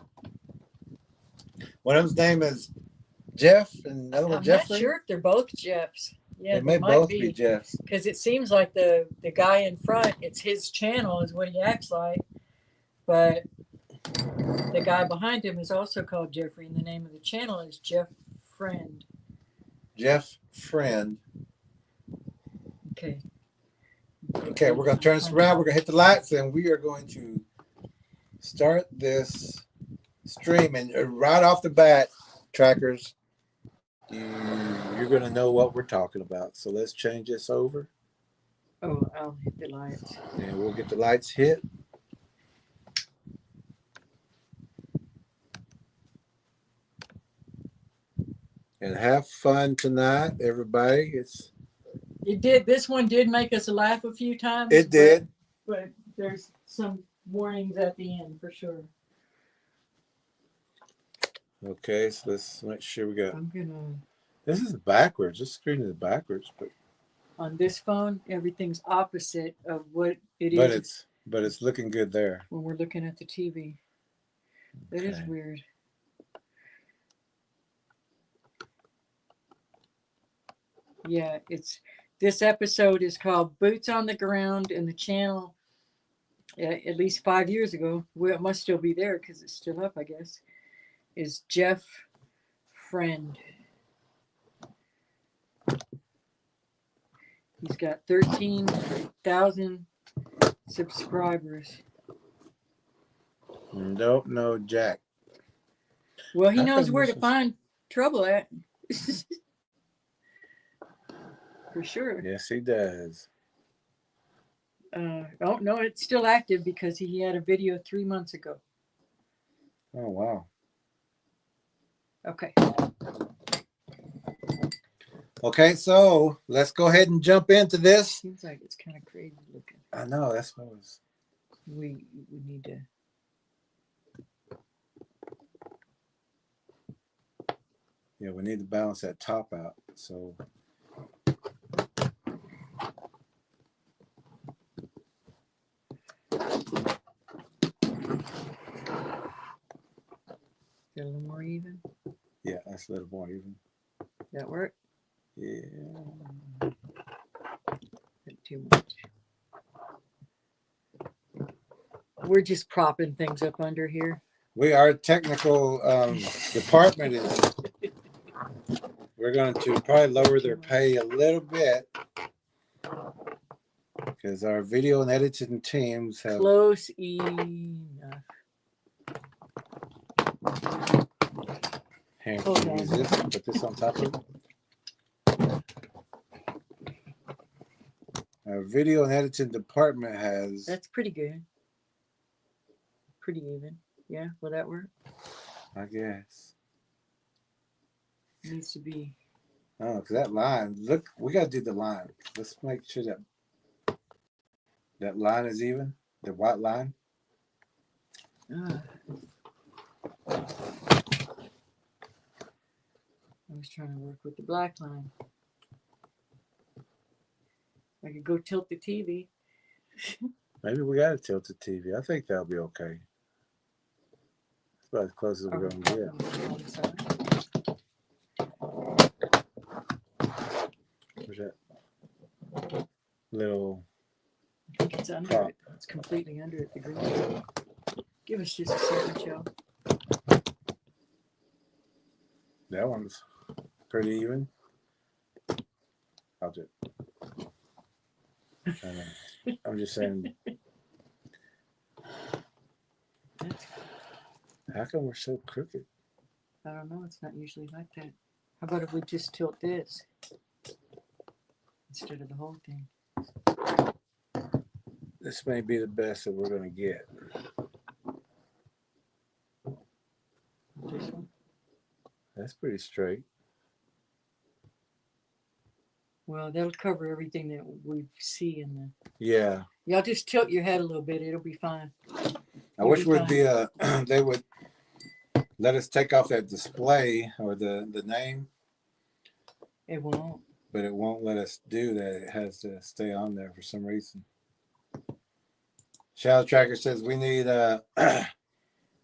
One of them's name is Jeff, and another one I'm Jeffrey. not sure if they're both Jeffs. Yeah, They may might both be Jeffs. because it seems like the guy in front, it's his channel is what he acts like, but the guy behind him is also called Jeffrey, and the name of the channel is Jeff Friend. Jeff Friend. Okay. Okay, we're going to turn this around. We're going to hit the lights, and we are going to start this stream. And right off the bat, trackers, you're going to know what we're talking about. So let's change this over. Oh, I'll hit the lights. And we'll get the lights hit. And have fun tonight, everybody. It did. This one did make us laugh a few times. It did. But there's some warnings at the end for sure. Okay, so let's make sure we got. I'm gonna. This is backwards. This screen is backwards, but On this phone, everything's opposite of what it is. But it's looking good there. When we're looking at the TV. That is Okay. weird. Yeah, this episode is called Boots on the Ground, and the channel, at least 5 years ago, well, it must still be there because it's still up, I guess, is Jeff Friend. He's got 13,000 subscribers. Don't know Jack. Well, he How knows come where this to is- find trouble at. For sure. Yes, he does. Oh, no, it's still active because he had a video 3 months ago. Oh, wow. Okay. Okay, so let's go ahead and jump into this. Seems like it's kind of crazy looking. I know, that's what I was. We need to. Yeah, we need to balance that top out. So. Got a little more even? Yeah, that's a little more even. That work? Yeah. Not too much. We're just propping things up under here. Our technical department is. We're going to probably lower their pay a little bit because our video and editing teams have. Close enough. Here, use this. Put this on top of it. Our video and editing department has. That's pretty good. Pretty even. Yeah, will that work? I guess. Needs to be. Oh, because that line. Look, we got to do the line. Let's make sure that line is even. The white line. I was trying to work with the black line. I could go tilt the TV. Maybe we got to tilt the TV. I think that'll be okay. That's about as close as we're going to get. Where's that little? I think it's under it. It's completely under it. The green. Give us just a second, Joe. That one's pretty even. I'll do it. I'm just saying. How come we're so crooked? I don't know. It's not usually like that. How about if we just tilt this instead of the whole thing? This may be the best that we're going to get. This one? That's pretty straight. Well, that'll cover everything that we see in the. Yeah. Y'all just tilt your head a little bit. It'll be fine. I wish would be they would let us take off that display or the name. It won't. But it won't let us do that. It has to stay on there for some reason. Shadow Tracker says we need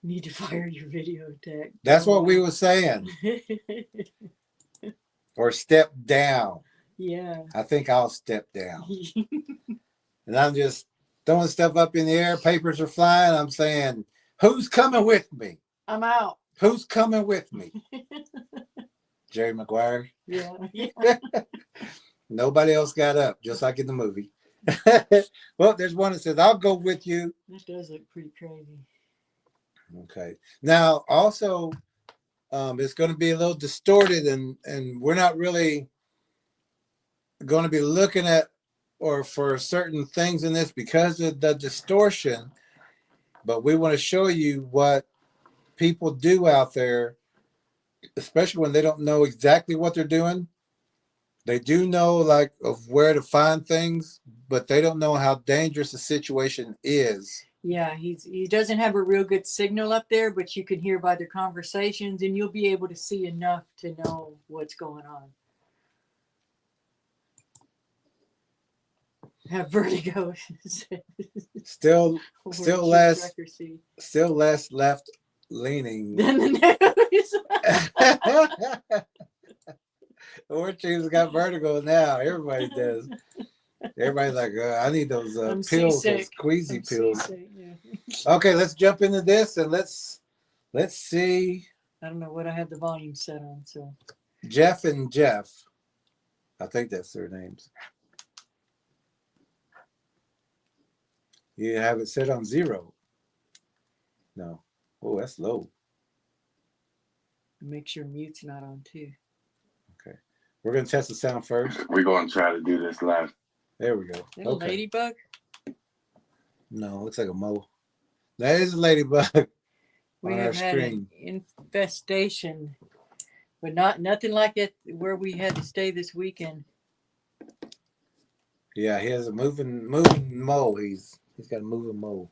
need to fire your video tech. That's what we were saying. Or step down. Yeah. I think I'll step down. And I'm just throwing stuff up in the air. Papers are flying. I'm saying, who's coming with me? I'm out. Who's coming with me? Jerry Maguire. Yeah. Nobody else got up, just like in the movie. Well, there's one that says, I'll go with you. That does look pretty crazy. Okay. Now, also, it's going to be a little distorted, and we're not really going to be looking at or for certain things in this because of the distortion. But we want to show you what people do out there, especially when they don't know exactly what they're doing. They do know like of where to find things, but they don't know how dangerous the situation is. Yeah, he doesn't have a real good signal up there, but you can hear by their conversations, and you'll be able to see enough to know what's going on. Have vertigo. Still less left leaning. Than the news. Orange Juice got vertigo now. Everybody does. Everybody's like, I need those pills, those squeezy pills. Yeah. Okay, let's jump into this and let's see. I don't know what I had the volume set on, so. Jeff and Jeff. I think that's their names. You have it set on 0. No. Oh, that's low. Make sure mute's not on too. Okay. We're going to test the sound first. We're going to try to do this live. There we go. Little ladybug? No, looks like a mole. That is a ladybug. We have had an infestation, but nothing like it where we had to stay this weekend. Yeah, he has a moving mole. He's got a moving mole.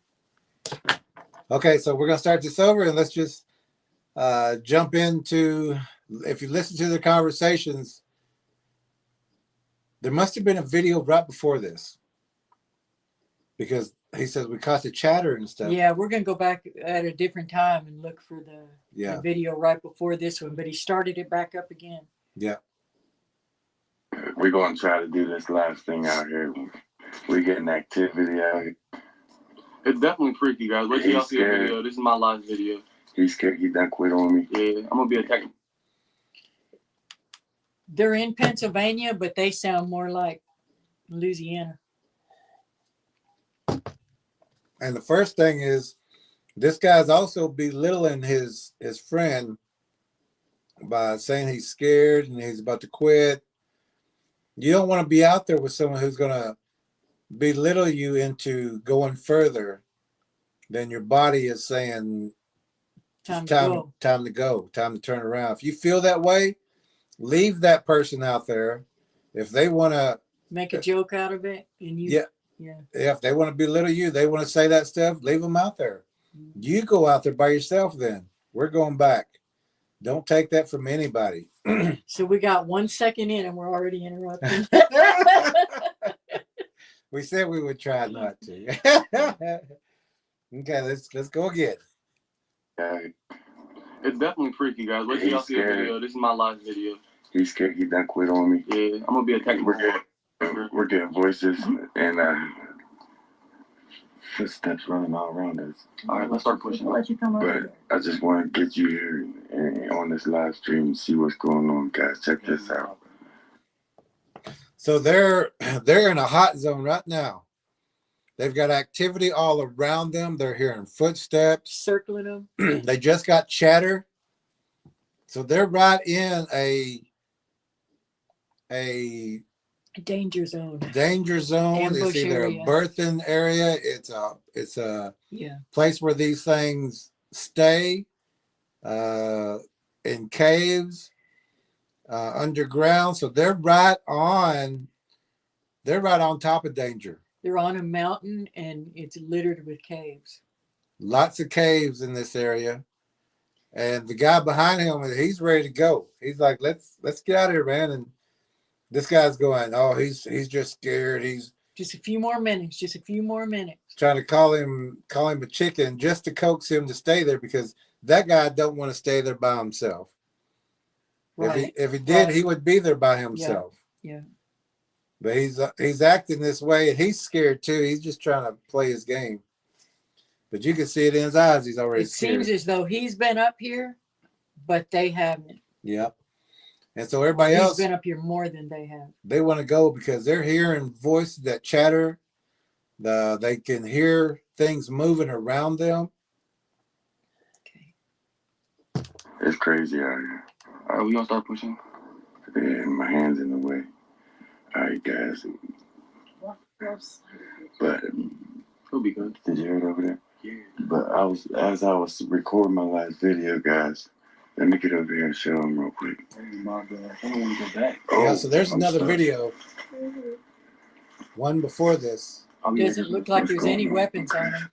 Okay, so we're going to start this over and let's just jump into, if you listen to the conversations, there must have been a video right before this. because he says we caught the chatter and stuff. Yeah, we're going to go back at a different time and look for the video right before this one, but he started it back up again. Yeah. We're going to try to do this last thing out here. We're getting activity out here. It's definitely freaky, guys. Wait till y'all see a video. This is my last video. He's scared he done quit on me. Yeah, I'm going to be attacking. They're in Pennsylvania, but they sound more like Louisiana. And the first thing is, this guy's also belittling his friend by saying he's scared and he's about to quit. You don't want to be out there with someone who's going to belittle you into going further than your body is saying Time to go, time to turn around. If you feel that way, leave that person out there. If they want to make a joke out of it, and you, yeah, if they want to belittle you, they want to say that stuff, leave them out there. You go out there by yourself. Then we're going back. Don't take that from anybody. So we got 1 second in, and we're already interrupting. We said we would try not to. Okay, let's go again. It's definitely freaky, guys. Wait till y'all see a video. This is my last video. He's scared he done quit on me. Yeah, I'm going to be attacking. We're getting voices and footsteps running all around us. All right, let's start pushing. But I just want to get you here and on this live stream and see what's going on, guys. Check this out. So they're in a hot zone right now. They've got activity all around them. They're hearing footsteps circling them. They just got chatter. So they're right in a danger zone. Danger zone. Ambush it's either area. A birthing area. It's a place where these things stay. In caves, underground. So they're right on top of danger. They're on a mountain and it's littered with caves. Lots of caves in this area. And the guy behind him, he's ready to go. He's like, let's get out of here, man. And this guy's going, oh, he's just scared. He's just a few more minutes. Just a few more minutes. Trying to call him a chicken just to coax him to stay there, because that guy don't want to stay there by himself. Right. If he did, he would be there by himself. Yeah. But he's acting this way, and he's scared too. He's just trying to play his game. But you can see it in his eyes. He's already scared. It seems as though he's been up here, but they haven't. Yep. And so everybody else has been up here more than they have. They want to go because they're hearing voices that chatter. They can hear things moving around them. Okay. It's crazy out here. All right, we gonna start pushing. Yeah, my hand's in the way. All right, guys. But it'll be good. Did you hear it over there? Yeah. But as I was recording my last video, guys. Let me get over here and show them real quick. Oh my God! I don't want to go back. Yeah, so there's another video. One before this. Doesn't look like there's any weapons on him.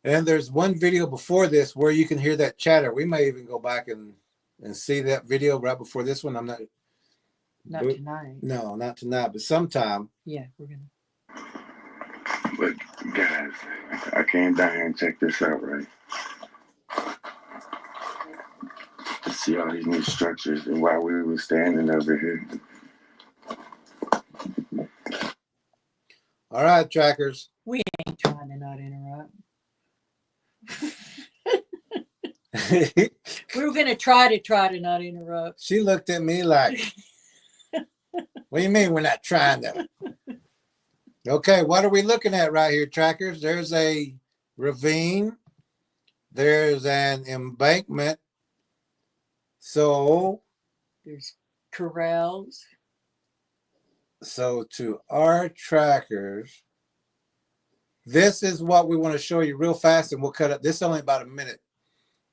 And there's one video before this where you can hear that chatter. We may even go back and see that video right before this one. I'm not. Not tonight. No, not tonight, but sometime. Yeah, we're gonna. But guys, I came down here and checked this out, right? To see all these new structures, and while we were standing over here. All right, trackers. We ain't trying to not interrupt. We were gonna try to not interrupt. She looked at me like, what do you mean we're not trying to? Okay, what are we looking at right here, trackers? There's a ravine. There's an embankment. So there's corrals. So to our trackers, this is what we want to show you real fast, and we'll cut it. This is only about a minute.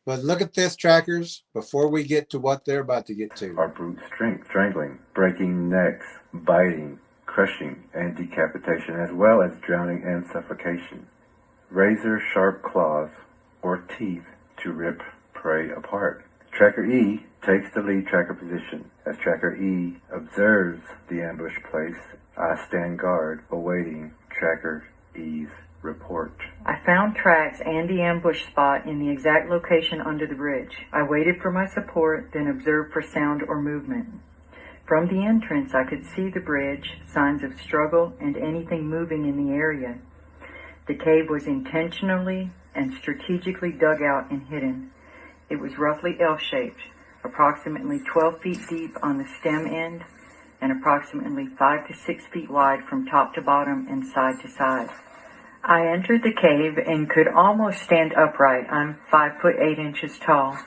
But look at this, trackers, before we get to what they're about to get to. Are brute strength, strangling, breaking necks, biting, crushing, and decapitation, as well as drowning and suffocation. Razor-sharp claws or teeth to rip prey apart. Tracker E takes the lead tracker position. As Tracker E observes the ambush place, I stand guard, awaiting Tracker E's found tracks and the ambush spot in the exact location under the bridge. I waited for my support, then observed for sound or movement. From the entrance, I could see the bridge, signs of struggle, and anything moving in the area. The cave was intentionally and strategically dug out and hidden. It was roughly L-shaped, approximately 12 feet deep on the stem end, and approximately 5 to 6 feet wide from top to bottom and side to side. I entered the cave and could almost stand upright. I'm 5'8" tall.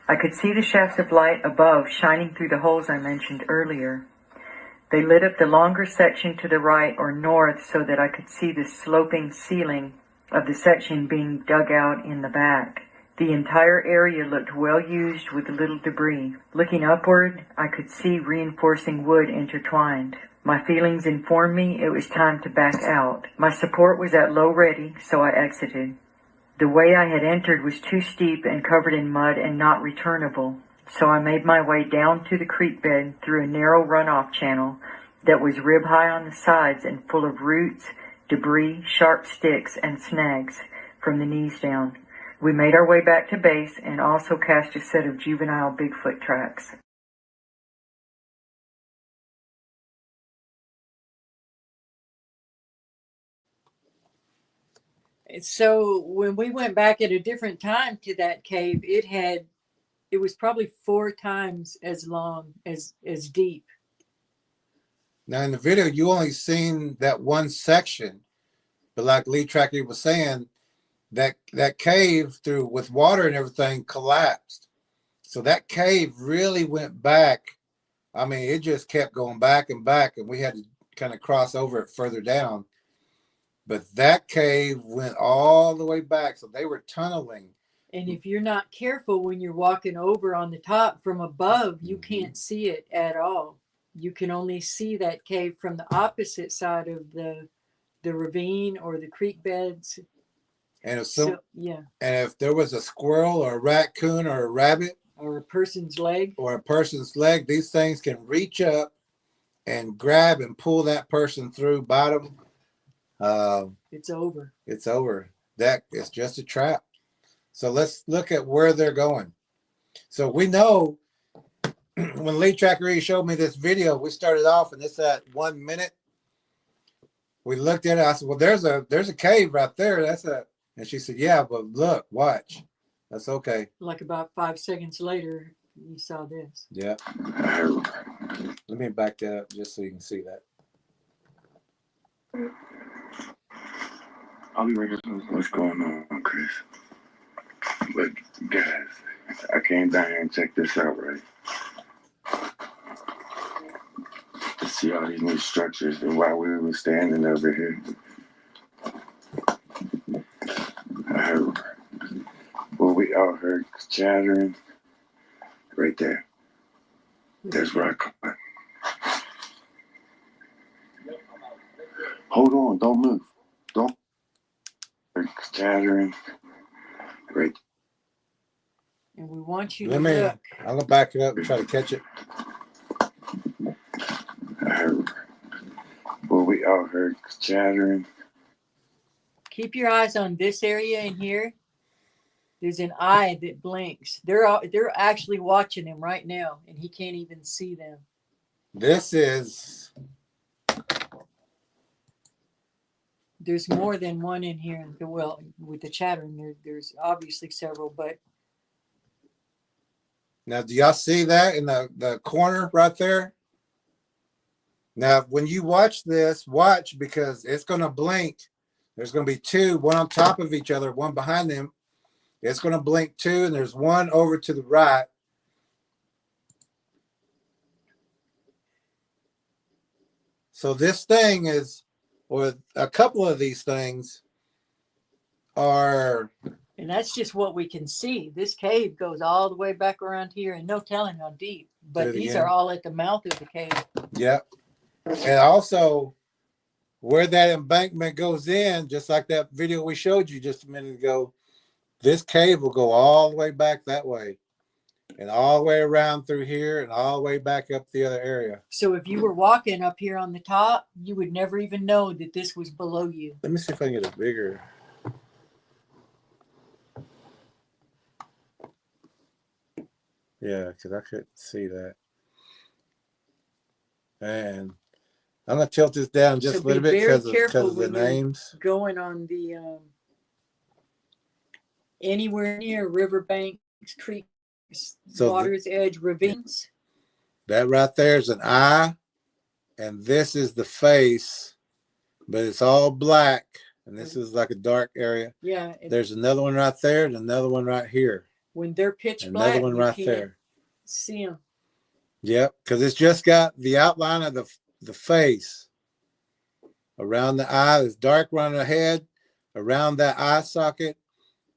I could see the shafts of light above shining through the holes I mentioned earlier. They lit up the longer section to the right or north so that I could see the sloping ceiling of the section being dug out in the back. The entire area looked well used with little debris. Looking upward, I could see reinforcing wood intertwined. My feelings informed me it was time to back out. My support was at low ready, so I exited. The way I had entered was too steep and covered in mud and not returnable, so I made my way down to the creek bed through a narrow runoff channel that was rib-high on the sides and full of roots, debris, sharp sticks, and snags from the knees down. We made our way back to base and also cast a set of juvenile Bigfoot tracks. So when we went back at a different time to that cave, it was probably 4 times as long as deep. Now in the video, you only seen that one section, but like Lee Tracker was saying, that cave through with water and everything collapsed. So that cave really went back. I mean, it just kept going back and back, and we had to kind of cross over it further down. But that cave went all the way back, so they were tunneling. And if you're not careful when you're walking over on the top from above, you can't see it at all. You can only see that cave from the opposite side of the ravine or the creek beds. And if there was a squirrel or a raccoon or a rabbit or a person's leg, these things can reach up and grab and pull that person through bottom. It's over. It's over. That is just a trap. So let's look at where they're going. So we know when Lee Tracker showed me this video, we started off and it's at 1 minute. We looked at it. I said, well, there's a cave right there. And she said, yeah, but look, watch. That's okay. Like about 5 seconds later, you saw this. Yeah. Let me back that up just so you can see that. I'll be right here. What's going on, Chris? But guys, I came down here and checked this out, right? To see all these new structures, and while we were standing over here, I heard, well, we all heard chattering right there. There's rock. Hold on, don't move. Don't. Chattering right. And we want you to look. I'm gonna back it up and try to catch it. I heard. Well, we all heard chattering. Keep your eyes on this area in here. There's an eye that blinks. They're actually watching him right now, and he can't even see them. This is. There's more than one in here. Well, with the chattering, there's obviously several, but. Now, do y'all see that in the corner right there? Now, when you watch this, watch because it's going to blink. There's going to be 2, one on top of each other, one behind them. It's going to blink 2, and there's one over to the right. So this thing is, or a couple of these things are. And that's just what we can see. This cave goes all the way back around here, and no telling how deep. But these are all at the mouth of the cave. Yep. And also, where that embankment goes in, just like that video we showed you just a minute ago, this cave will go all the way back that way. And all the way around through here and all the way back up the other area. So if you were walking up here on the top, you would never even know that this was below you. Let me see if I can get a bigger. Yeah, because I couldn't see that. And I'm gonna tilt this down just So a little be bit very because careful of the when you're names. going on the anywhere near riverbanks, creeks, So water's edge, ravines. that right there is an eye, and this is the face, but it's all black, and this is like a dark area. Yeah. There's another one right there and another one right here. When they're pitch Another black, one you right can't there. see them. Yep, because it's just got the outline of the face. Around the eye, there's dark around the head, around that eye socket,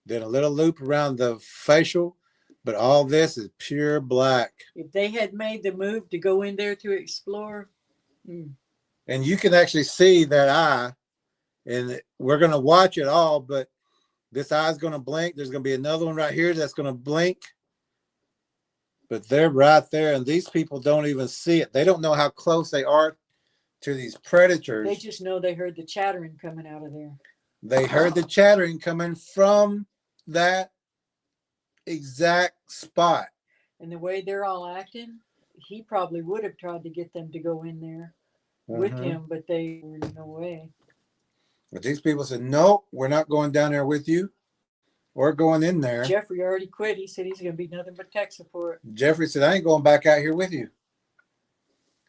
then a little loop around the facial, but all this is pure black. If they had made the move to go in there to explore, And you can actually see that eye, and we're going to watch it all, but this eye is going to blink. There's going to be another one right here that's going to blink, but they're right there, and these people don't even see it. They don't know how close they are to these predators. they just know they heard the chattering coming out of there. They heard the chattering coming from that exact spot. And the way they're all acting, he probably would have tried to get them to go in there with him, but they were no way. But these people said, no, we're not going down there with you or going in there. Jeffrey already quit. He said he's going to be nothing but tech support. Jeffrey said, I ain't going back out here with you.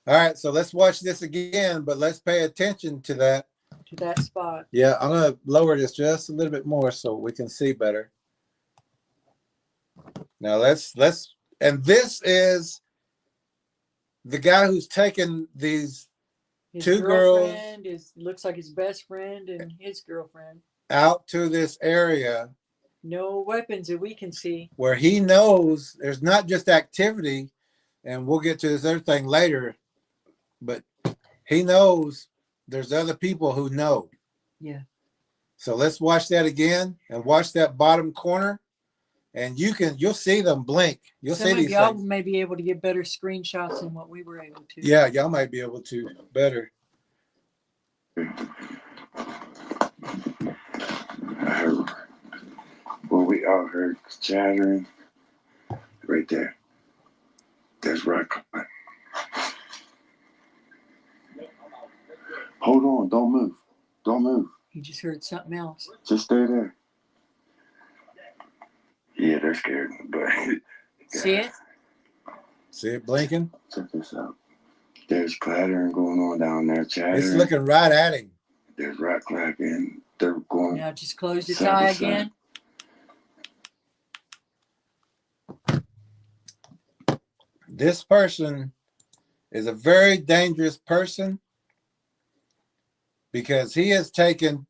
All right, so let's watch this again, but let's pay attention to that. To that spot. Yeah, I'm going to lower this just a little bit more so we can see better. Now and this is the guy who's taken these His two girls looks like his best friend and his girlfriend. out to this area No weapons that we can see. where he knows there's not just activity, and we'll get to this other thing later, but he knows there's other people who know. Yeah. So let's watch that again and watch that bottom corner, and you'll see them blink. You'll Some see of these y'all things. may be able to get better screenshots than what we were able to. Yeah, y'all might be able to better. We all heard chattering right there. There's rock. Hold on, don't move. Don't move. He just heard something else. Just stay there. Yeah, they're scared, but See it? See it blinking? check this out. There's clattering going on down there, chattering. It's looking right at him. There's rock clapping. They're going. Now just close his side to eye side. again. This person is a very dangerous person because he doesn't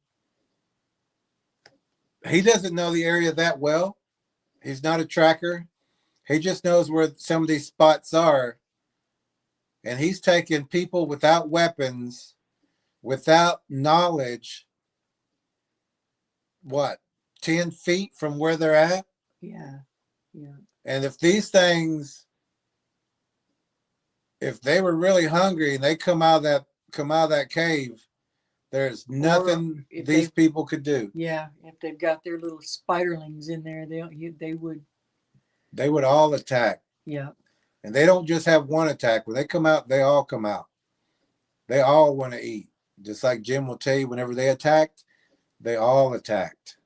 know the area that well. He's not a tracker. He just knows where some of these spots are. And he's taken people without weapons, without knowledge, 10 feet from where they're at? Yeah. Yeah. And if these things, if they were really hungry and they come out of that cave, there's nothing these people could do. Yeah. If they've got their little spiderlings in there, they would. They would all attack. Yeah. And they don't just have one attack. When they come out, they all come out. They all want to eat. Just like Jim will tell you, whenever they attacked, they all attacked.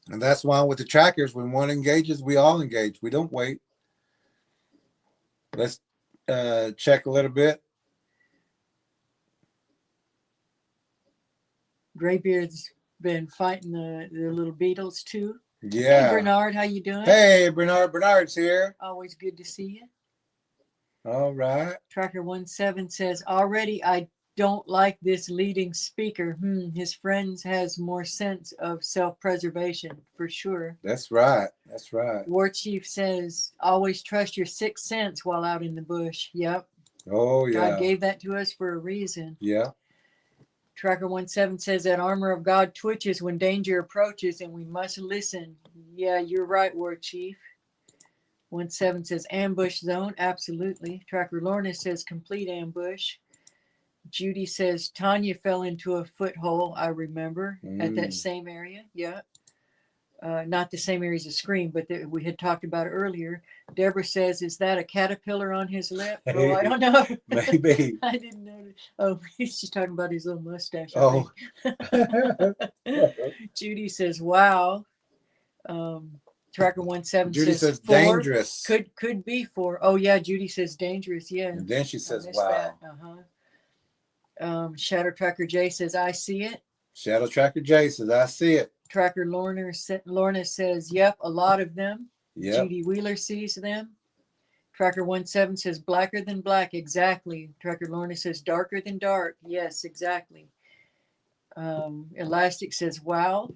And that's why with the trackers, when one engages, we all engage. We don't wait. Let's check a little bit. Graybeard's been fighting the little beetles too. Yeah. Hey, Bernard, how you doing? Hey, Bernard. Bernard's here. Always good to see you. All right. Tracker 17 says, already I don't like this leading speaker. His friends has more sense of self-preservation, for sure. That's right. That's right. War Chief says, always trust your sixth sense while out in the bush. Yep. Oh, yeah. God gave that to us for a reason. Yeah. Tracker 17 says that armor of God twitches when danger approaches and we must listen. Yeah, you're right, War Chief. 17 says ambush zone. Absolutely. Tracker Lorna says complete ambush. Judy says Tanya fell into a foothole, I remember, at that same area. Yeah. not the same area as the screen, but we had talked about it earlier. Deborah says, "Is that a caterpillar on his lip?" Oh, I don't know. Maybe. I didn't notice. Oh, she's talking about his little mustache. Oh. Judy says, "Wow." Tracker 17 Judy says says 4. dangerous. Could be 4. Oh yeah, Judy says dangerous. Yeah. And then she I says, missed wow. that. Shadow Tracker J says, "I see it." Shadow Tracker J says, I see it. Tracker Lorna says, "Yep, a lot of them." Yep. Judy Wheeler sees them. Tracker 17 says, "Blacker than black." Exactly. Tracker Lorna says, "Darker than dark." Yes, exactly. Elastic says, "Wow."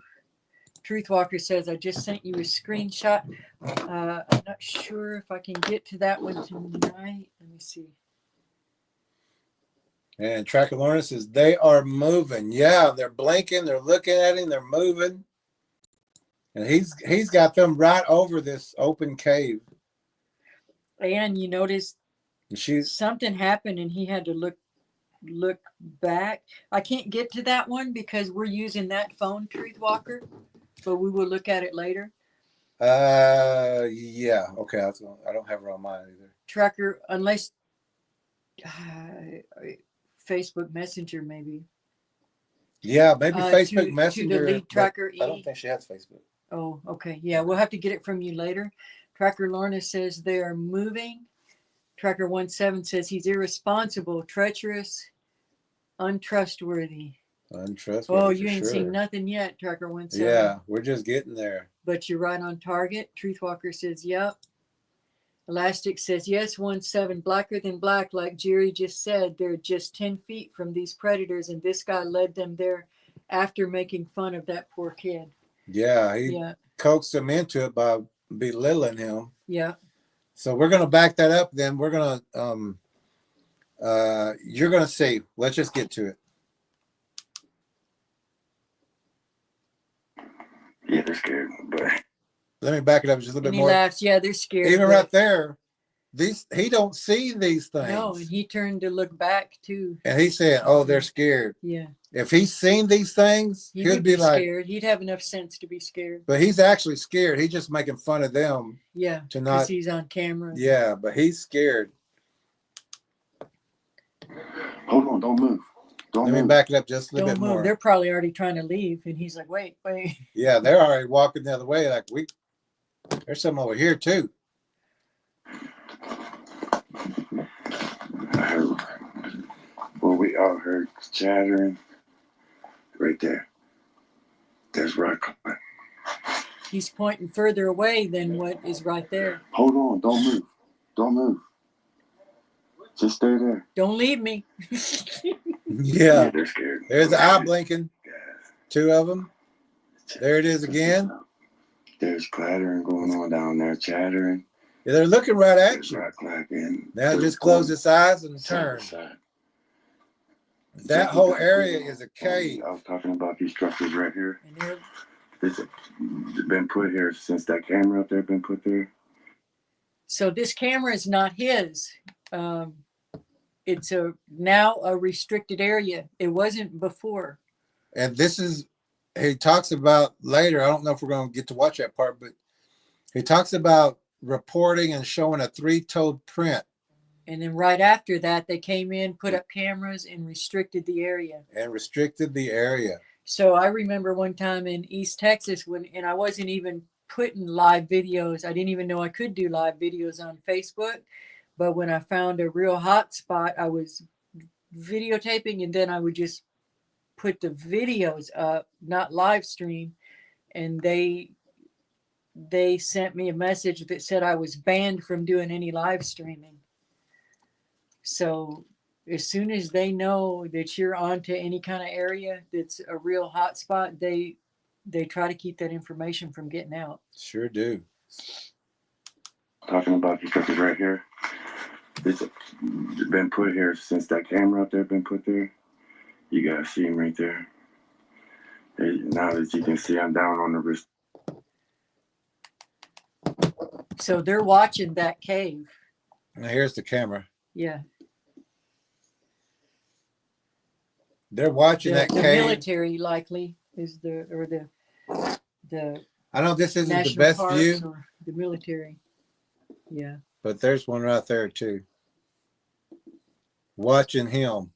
Truthwalker says, "I just sent you a screenshot." I'm not sure if I can get to that one tonight. Let me see. And Tracker Lorna says, they are moving. Yeah, they're blinking. They're looking at him. They're moving. And he's got them right over this open cave. And you notice And something happened and he had to look back. I can't get to that one because we're using that phone, Truthwalker, but we will look at it later. Yeah. Okay. I don't have her on mine either. Tracker, unless Facebook Messenger, maybe. Yeah, maybe Facebook Messenger. To the lead Tracker E. I don't think she has Facebook. Oh, okay. Yeah, we'll have to get it from you later. Tracker Lorna says they are moving. Tracker 17 says he's irresponsible, treacherous, untrustworthy. Untrustworthy. Oh, you ain't seen nothing yet, Tracker 17. Yeah, we're just getting there. But you're right on target. Truthwalker says, yep. Elastic says, yes, 17, blacker than black, like Jerry just said. They're just 10 feet from these predators, and this guy led them there after making fun of that poor kid. Yeah, he coaxed him into it by belittling him. Yeah. So we're going to back that up then. We're going to, you're going to see. Let's just get to it. Yeah, they're scared, but let me back it up just a little bit more. He laughs. Yeah, they're scared. Even right there, he don't see these things. No, and he turned to look back too. And he's saying, "Oh, they're scared." Yeah. If he's seen these things, he'd be like scared. He'd have enough sense to be scared. But he's actually scared. He's just making fun of them. Yeah. To not. He's on camera. Yeah, but he's scared. Hold on, don't move. Let me back it up just a little bit more. They're probably already trying to leave, and he's like, "Wait." Yeah, they're already walking the other way. Like there's some over here too. I heard. Well, we all heard chattering right there. There's rock. He's pointing further away than what is right there. Hold on, don't move. Don't move. Just stay there. Don't leave me. Yeah, they're scared. There's the eye blinking. Two of them. There it is again. There's clattering going on down there, chattering. Yeah, they're looking right at you. Now just close his eyes and turn. That whole area is a cave. I was talking about these structures right here. This has been put here since that camera up there been put there. So this camera is not his. It's now a restricted area. It wasn't before. And this is, he talks about later, I don't know if we're going to get to watch that part, but he talks about reporting and showing a 3-toed print. And then right after that, they came in, put up cameras, and restricted the area. So I remember one time in East Texas and I wasn't even putting live videos. I didn't even know I could do live videos on Facebook. But when I found a real hot spot, I was videotaping, and then I would just put the videos up, not live stream. And they sent me a message that said I was banned from doing any live streaming. So as soon as they know that you're onto any kind of area that's a real hot spot, they try to keep that information from getting out. Sure do. Talking about these structures right here. It's been put here since that camera up there been put there. You guys see him right there. Now as you can see, I'm down on the wrist. So they're watching that cave. Now here's the camera. Yeah. They're watching that the cave. Military likely is the I know this isn't the national best parks view, or the military. Yeah. but there's one right there too. Watching him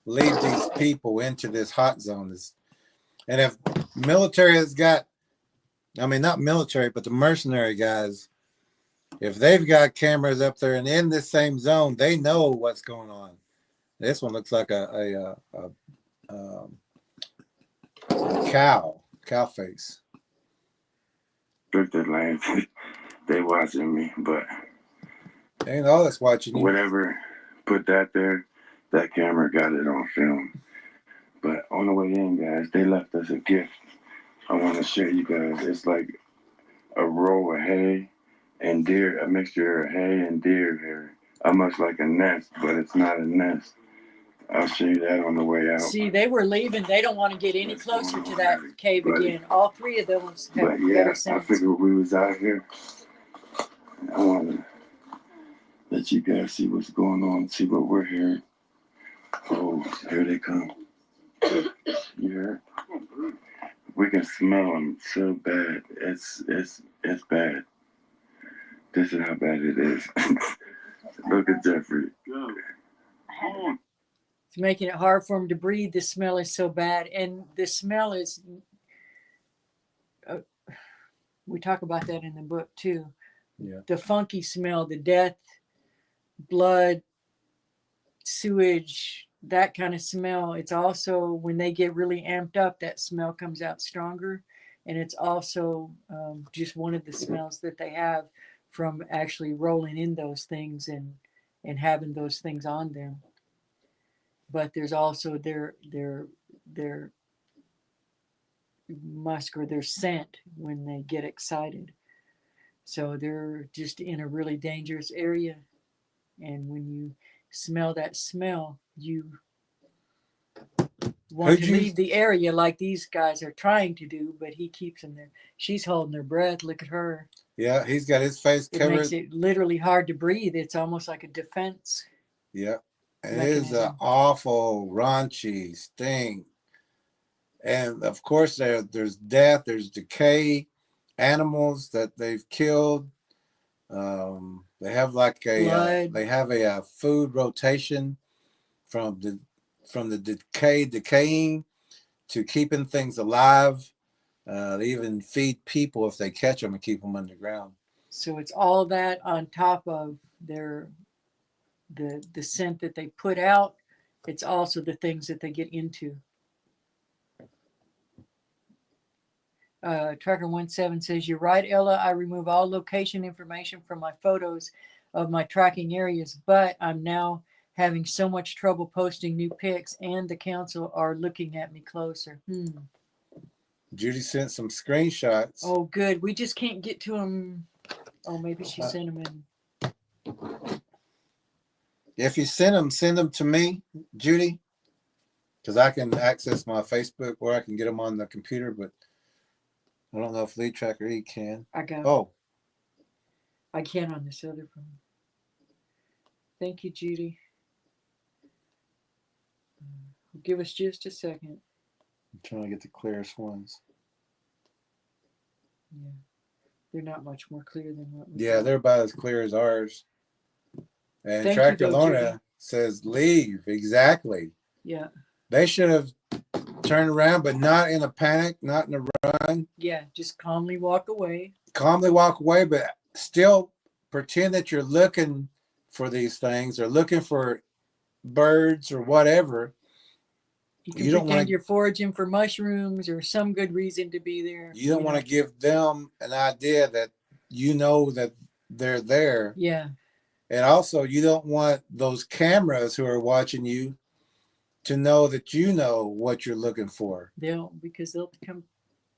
lead these people into this hot zone. And if military has got, I mean, not military, but the mercenary guys, if they've got cameras up there and in this same zone, they know what's going on. This one looks like a cow face. Drifted lanes. They watching me, but Ain't all that's watching you. whatever put that there, that camera got it on film. But on the way in, guys, they left us a gift. I want to show you guys. It's like a row of hay and deer, a mixture of hay and deer hair. Almost like a nest, but it's not a nest. I'll show you that on the way out. See, they were leaving. They don't want to get any closer to that cave again. All three of those have But yeah, better I sense. figured we was out here. I want to let you guys see what's going on, see what we're hearing. Oh, here they come. You heard? We can smell them so bad. It's bad. This is how bad it is. Look at Jeffrey. It's making it hard for them to breathe. The smell is so bad. And the smell is, we talk about that in the book too. Yeah. The funky smell, the death, blood, sewage, that kind of smell. It's also when they get really amped up, that smell comes out stronger. And it's also just one of the smells that they have from actually rolling in those things and having those things on them. But there's also their musk or their scent when they get excited. So they're just in a really dangerous area. And when you smell that smell, you want to leave the area like these guys are trying to do, but he keeps them there. She's holding her breath. Look at her. Yeah, he's got his face covered. It makes it literally hard to breathe. It's almost like a defense. Yeah. And it mechanism. is an awful, raunchy stink. And of course, there's death, there's decay, animals that they've killed. They have like a food rotation from the decaying to keeping things alive. They even feed people if they catch them and keep them underground. So it's all that on top of the scent that they put out. It's also the things that they get into. Tracker 17 says, "You're right, Ella. I remove all location information from my photos of my tracking areas, but I'm now having so much trouble posting new pics, and the council are looking at me closer." Judy sent some screenshots. Oh, good. We just can't get to them. Oh, maybe she sent them in. If you send them to me, Judy, because I can access my Facebook or I can get them on the computer, but I don't know if Lead Tracker E can. I got it. Oh. I can on this other phone. Thank you, Judy. Give us just a second. I'm trying to get the clearest ones. Yeah. They're not much more clear than what we they're about as clear as ours. And Thank Tractor you, though, Lorna Judy. says leave. Exactly. Yeah. They should have turned around, but not in a panic, not in a run. Yeah, just calmly walk away. Calmly walk away, but still pretend that you're looking for these things or looking for birds or whatever. You don't pretend you're foraging for mushrooms or some good reason to be there. You don't want to give them an idea that you know that they're there. Yeah. And also, you don't want those cameras who are watching you to know that you know what you're looking for. Because they'll come.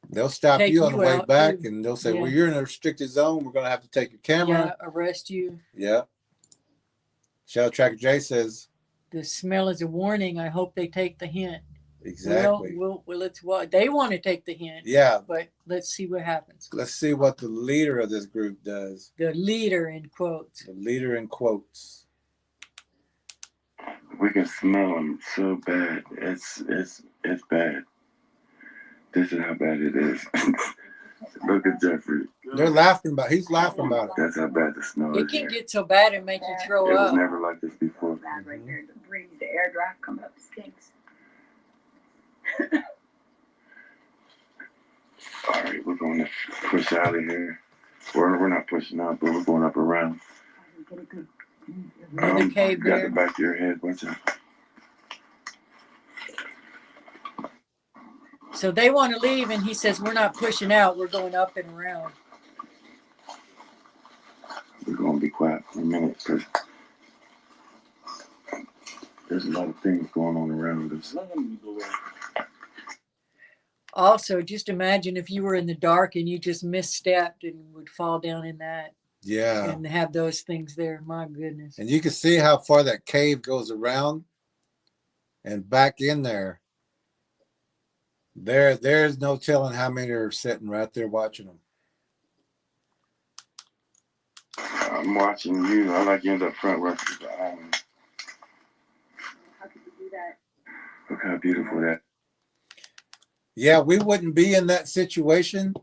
They'll stop you on the way back and they'll say, well, you're in a restricted zone. We're going to have to take your camera. Yeah, arrest you. Yeah. Shadow Tracker J says, the smell is a warning. I hope they take the hint. Exactly. Well, it's what they want to take the hint. Yeah. But let's see what happens. Let's see what the leader of this group does. The leader in quotes. The leader in quotes. We can smell them so bad. It's bad. This is how bad it is. Look at Jeffrey. They're laughing about. He's laughing about it. That's how bad the smell It is can here. get so bad it make you throw It was up. never like this before. Bad right there. The breeze, the air draft coming up stinks. All right, we're going to push out of here. We're not pushing out, but we're going up around. Another cave got there. the back of your head. What's that? So they want to leave, and he says, we're not pushing out. We're going up and around. We're going to be quiet for a minute because there's a lot of things going on around us. Also, just imagine if you were in the dark and you just misstepped and would fall down in that Yeah. and have those things there. My goodness. And you can see how far that cave goes around and back in there. There's no telling how many are sitting right there watching them. I'm watching you. I like you in up front where the island. How could you do that? Look how beautiful that. Yeah, we wouldn't be in that situation.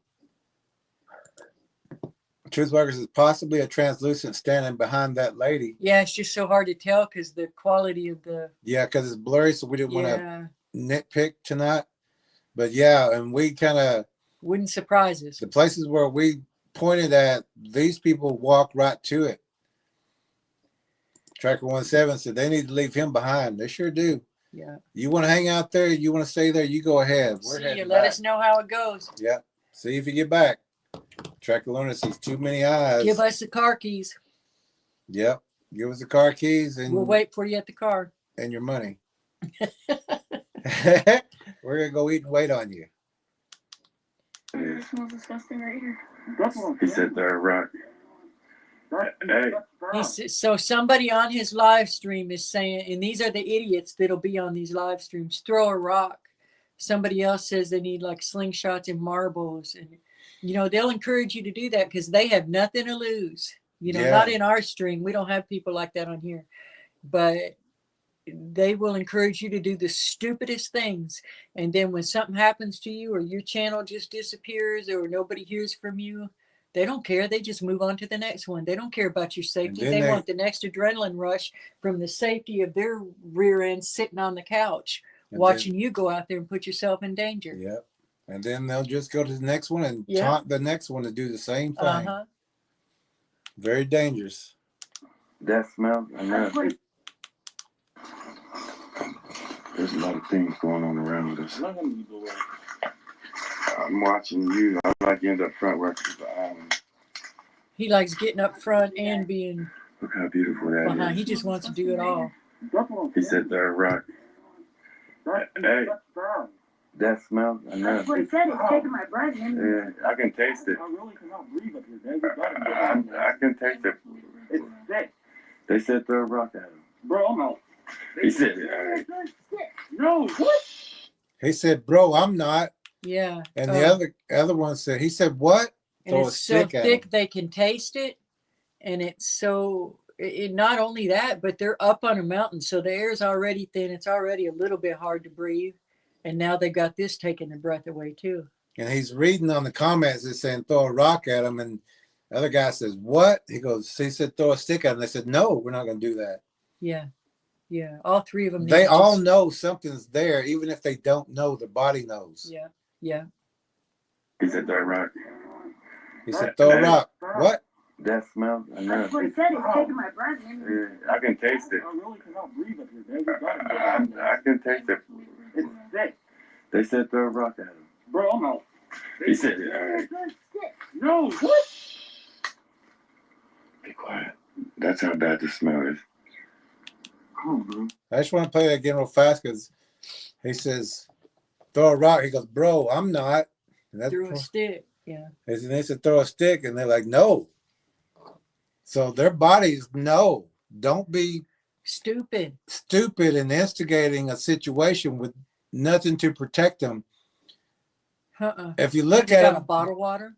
Truthworkers is possibly a translucent standing behind that lady. Yeah, it's just so hard to tell because the quality of the Yeah, because it's blurry, so we didn't want to yeah nitpick tonight. But yeah, and we kind of, wouldn't surprise us. the places where we pointed at, these people walk right to it. Tracker 17 said they need to leave him behind. They sure do. Yeah. You want to hang out there? You want to stay there? You go ahead. We're See you. heading Let back. us know how it goes. Yep. See if you get back. Tracker Luna says too many eyes. Give us the car keys. Yep. Give us the car keys and We'll wait for you at the car. and your money. We're gonna go eat and wait on you. It smells disgusting right here. He said third rock. Hey, So somebody on his live stream is saying, and these are the idiots that'll be on these live streams, throw a rock. Somebody else says they need like slingshots and marbles. And, you know, they'll encourage you to do that because they have nothing to lose. You know, Yeah. not in our stream. We don't have people like that on here. But they will encourage you to do the stupidest things. And then when something happens to you or your channel just disappears or nobody hears from you, they don't care. They just move on to the next one. They don't care about your safety. then They they- want the next adrenaline rush from the safety of their rear end sitting on the couch, And watching you go out there and put yourself in danger. Yep. And then they'll just go to the next one and Yeah. taunt the next one to do the same thing. Uh-huh. Very dangerous. that smell. I know. There's a lot of things going on around us. I'm watching you. I like you in up front where the island. He likes getting up front and being Look how beautiful that behind. is. He just wants to do it all. He said third rock. Hey, that smell. I know. That's what he said. It's taking my breath in. Yeah, I can taste it. I really cannot breathe up here, Dave. I can taste it. It's thick. They said throw a rock at him. Bro, I'm out. He said, all right. No, what? He said, "Bro, I'm not." Yeah. And the other one said, "He said what?" And Throw a it's so stick at thick him. they can taste it. And it's so, not only that, but they're up on a mountain. So the air's already thin. It's already a little bit hard to breathe. And now they got this taking the breath away too. And he's reading on the comments. It's saying throw a rock at him, and the other guy says, "What?" He goes, "He said throw a stick at him." They said, "No, we're not going to do that." Yeah. Yeah. All three of them. They all know something's there, even if they don't know. The body knows. Yeah. Yeah. He said throw a rock. He said, "Throw a rock." What? That smell. I know. That's what he said. It's taking my breath in. Yeah, I can taste it. I really cannot breathe up here, Dave. I can taste it. It's thick. They said throw a rock at him. Bro, I'm out. He said, all right. No, what? Be quiet. That's how bad the smell is. I just want to play that again real fast because he says, "Throw a rock." He goes, "Bro, I'm not." And that's Through a stick. Yeah. and they said, "Throw a stick," and they're like, "No." So their bodies know. Don't be Stupid. stupid and instigating a situation with nothing to protect them. If you look Got at a them, bottle of water.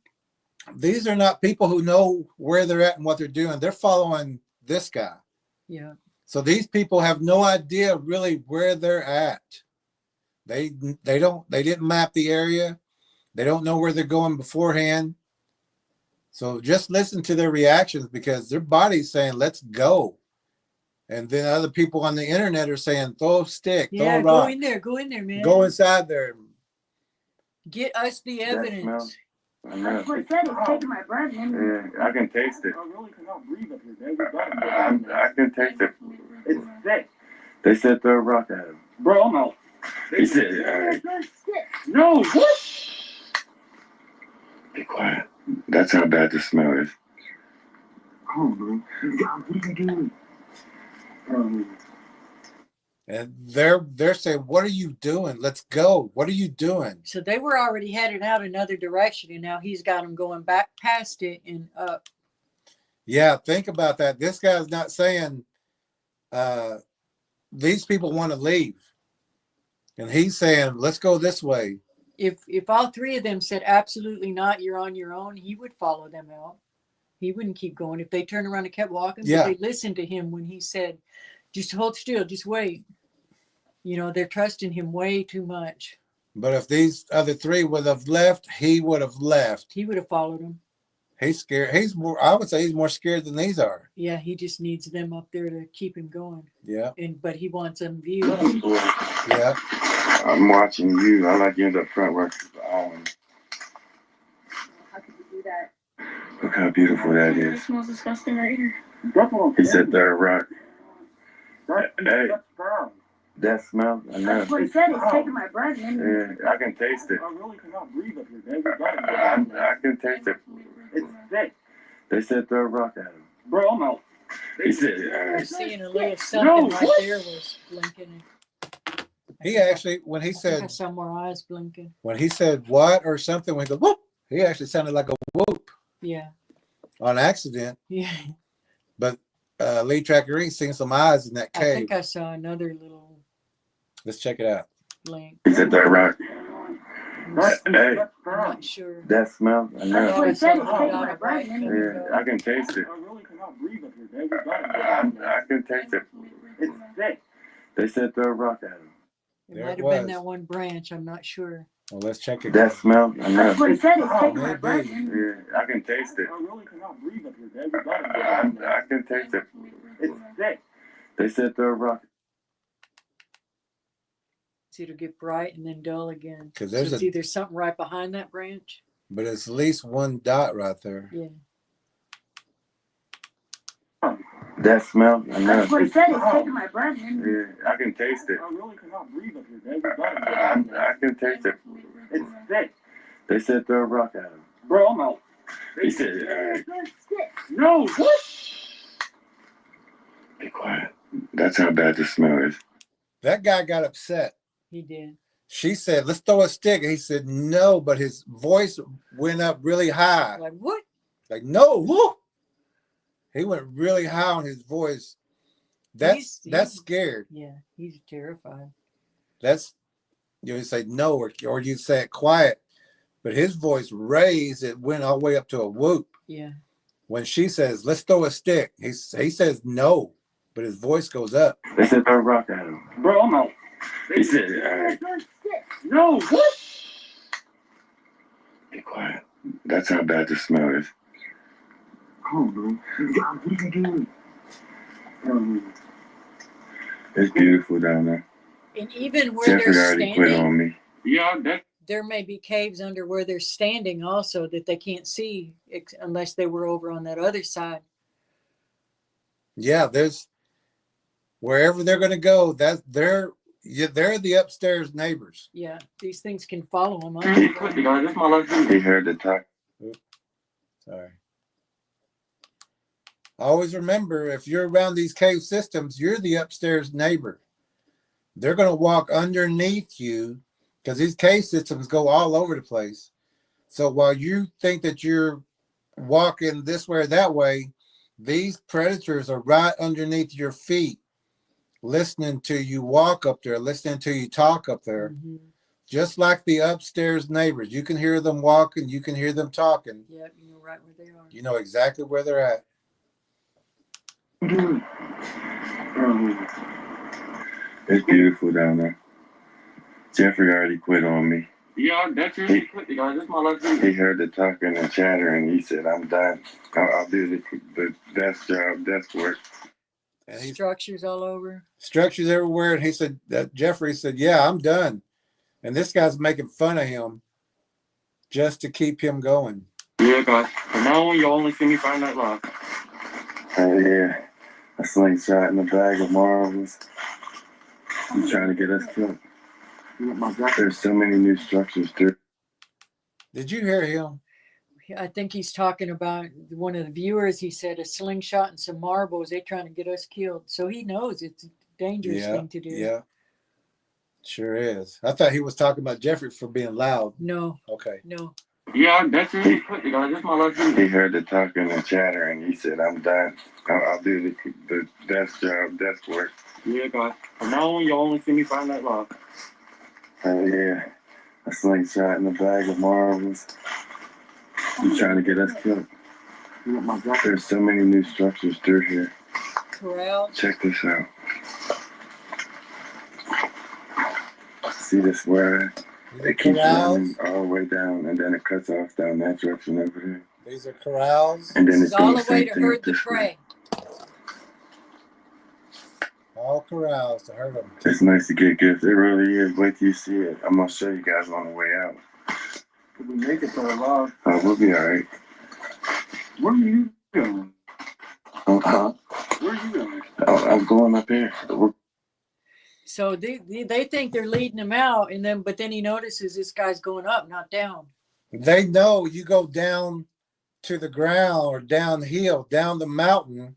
these are not people who know where they're at and what they're doing. They're following this guy. Yeah. So these people have no idea really where they're at. They didn't map the area. They don't know where they're going beforehand. So just listen to their reactions because their body's saying, let's go. And then other people on the internet are saying, throw a stick, throw a rock. Go in there, man. Go inside there. Get us the evidence. I know. That's what it said. It's taking my breath. Yeah, I can taste it. I really cannot breathe up here. I can taste it. It's thick. They said throw a rock at him. Bro, I'm out. He said, all right. No, what? Be quiet. That's how bad the smell is. Come on, bro. What are you doing? And they're saying, what are you doing? Let's go. What are you doing? So they were already headed out another direction, and now he's got them going back past it and up. Yeah, think about that. This guy's not saying these people want to leave. And he's saying, let's go this way. If all three of them said absolutely not, you're on your own, he would follow them out. He wouldn't keep going. If they turned around and kept walking, Yeah. but they listened to him when he said, just hold still, just wait. You know, they're trusting him way too much. But if these other three would have left, he would have left. He would have followed them. He's scared. He's more, I would say he's more scared than these are. Yeah, he just needs them up there to keep him going. Yeah. But he wants them viewed. Yeah. I'm watching you. I like you in the front work. How could you do that? Look how beautiful that It is. smells disgusting right here. He said throw a rock. Hey, That's brown. that smell, I know. That's what it said. It's taking my breath. Yeah, I can taste it. I really cannot breathe up here. I can taste it. It's thick. They said throw a rock at him. Bro, I'm out. He said, all I right. was seeing a little something right there was blinking. He actually, when he I think I said, saw more eyes blinking. when he said what or something, when he goes, whoop, he actually sounded like a whoop Yeah. on accident. Yeah. But Lee Trackery seen some eyes in that I cave. think I saw another little Let's check it out. blink. He said throw a rock. Hey, I'm not sure. that smell, I That's know. what it said. It's Oh, taking God, my breath. Yeah, I can taste it. I really cannot breathe up here. I can taste it. It's thick. They said throw a rock at him. It There might it have been was. that one branch. I'm not sure. Well, let's check it That out. smell, I know. That's what it said. It's taking my Maybe. breath. Yeah, I can taste it. I really cannot breathe up here. I can taste it. It's thick. They said throw a rock. See, it'll get bright and then dull again. 'Cause So there's it's a- either something right behind that branch. But it's at least one dot right there. Yeah. That smell, I know. That's what it said. It's taking my breath. Yeah, I can taste it. I really cannot breathe up here. I can taste it. It's thick. They said throw a rock at him. Bro, I'm out. He said, all right. No, what? Be quiet. That's how bad the smell is. That guy got upset. He did. She said, let's throw a stick. And he said, no, but his voice went up really high. Like, what? Like, no, woo. He went really high on his voice. That's He's- scared. Yeah, he's terrified. That's, you say no, or you say it quiet. But his voice raised, it went all the way up to a whoop. Yeah. When she says, let's throw a stick, he says no, but his voice goes up. They said throw a rock at him. Bro, I'm out. He said, all right. No, what? Be quiet. That's how bad the smell is. Come on, bro. What are you doing? It's beautiful down there. And even where Jeffrey they're already quit standing, on me. Yeah, that. there may be caves under where they're standing also that they can't see unless they were over on that other side. Yeah, there's wherever they're going to go. They're the upstairs neighbors. Yeah, these things can follow them. Quickly, guys. This is my last video. He heard the talk. Sorry. Always remember, if you're around these cave systems, you're the upstairs neighbor. They're going to walk underneath you because these cave systems go all over the place. So while you think that you're walking this way or that way, these predators are right underneath your feet, listening to you walk up there, listening to you talk up there. Mm-hmm. Just like the upstairs neighbors. You can hear them walking, you can hear them talking. Yeah, you know right where they are. You know exactly where they're at. It's beautiful down there. Jeffrey already quit on me. Yeah, that's really quick, guys. That's my last video. He heard the talking and chattering. He said, "I'm done. I'll do the desk job, desk work." And he Structures all over. structures everywhere. And he said that Jeffrey said, "Yeah, I'm done." And this guy's making fun of him just to keep him going. Yeah, guys. From now on, you'll only see me Friday Night Live. Oh yeah, a slingshot in a bag of marbles. He's trying to get us killed. There's so many new structures too. Did you hear him? I think he's talking about one of the viewers. He said a slingshot and some marbles. They're trying to get us killed. So he knows it's a dangerous thing to do. Yeah, sure is. I thought he was talking about Jeffrey for being loud. No. Okay. No. Yeah, that's really quick, guys. That's my last video. He heard the talking and chattering. He said, "I'm done. I'll do the desk job, desk work." Yeah, guys. From now on, you'll only see me Friday Night Live. Oh yeah, a slingshot in a bag of marbles. He's trying to get us killed. There's so many new structures through here. Corral. Check this out. See this wire? It keeps running all the way down, and then it cuts off down that direction over there. These are corrals. And then This it's is all doing the the way same to thing herd up the this way. prey. All corrals to hurt them. It's nice to get gifts. It really is. Wait till you see it. I'm gonna show you guys on the way out. If we make it so long. Oh, we'll be all right. Where are you going? Uh-huh. Where are you going? I'm going up here. So they think they're leading him out, and but then he notices this guy's going up, not down. They know you go down to the ground or downhill, down the mountain.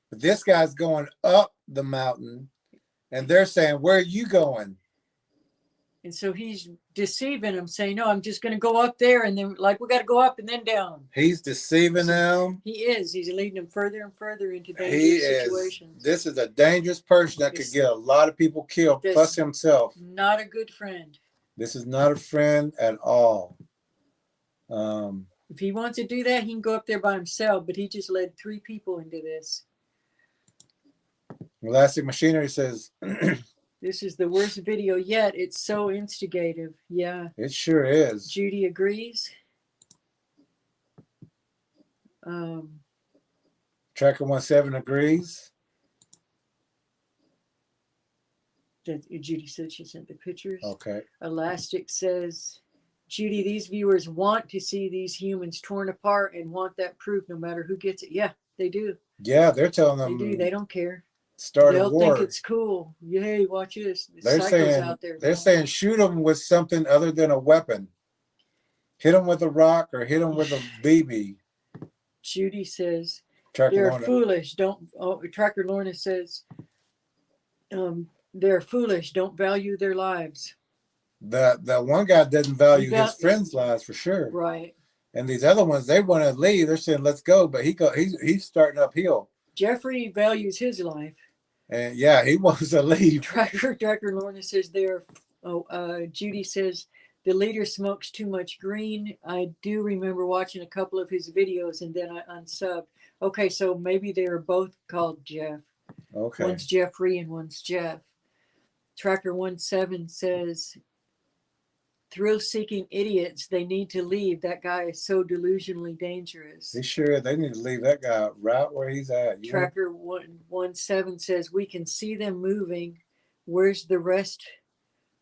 But this guy's going up the mountain, and they're saying, "Where are you going?" And so he's deceiving them, saying, "No, I'm just going to go up there," and then we got to go up and then down. He's deceiving them. He is. He's leading them further and further into dangerous He is. situations. This is a dangerous person that could get a lot of people killed, This- plus himself. Not a good friend. This is not a friend at all. If he wants to do that, he can go up there by himself, but he just led 3 people into this. Elastic Machinery says, This is the worst video yet. It's so instigative. Yeah. it sure is. Judy agrees. Tracker 17 agrees. Judy said she sent the pictures. Okay. Elastic says, Judy, these viewers want to see these humans torn apart and want that proof no matter who gets it. Yeah, they do. Yeah, they're telling They them do. They don't care. start a They'll war. think it's cool. Yay, watch this. The They're psychos saying out there. they're saying shoot them with something other than a weapon. Hit them with a rock or hit them with a BB. Judy says Tracker they're Lorna. foolish. Tracker Lorna says they're foolish. Don't value their lives. The one guy doesn't value You got- his friends' lives for sure. Right. And these other ones, they want to leave. They're saying, "Let's go," but he's starting uphill. Jeffrey values his life. And yeah, he wants to leave. Tracker Lorna says Judy says the leader smokes too much green. I do remember watching a couple of his videos and then I unsubbed. Okay, so maybe they are both called Jeff. Okay. One's Jeffrey and one's Jeff. Tracker 17 says thrill-seeking idiots, they need to leave. That guy is so delusionally dangerous. He sure they need to leave that guy right where he's at. You know? Tracker 17 says we can see them moving. Where's the rest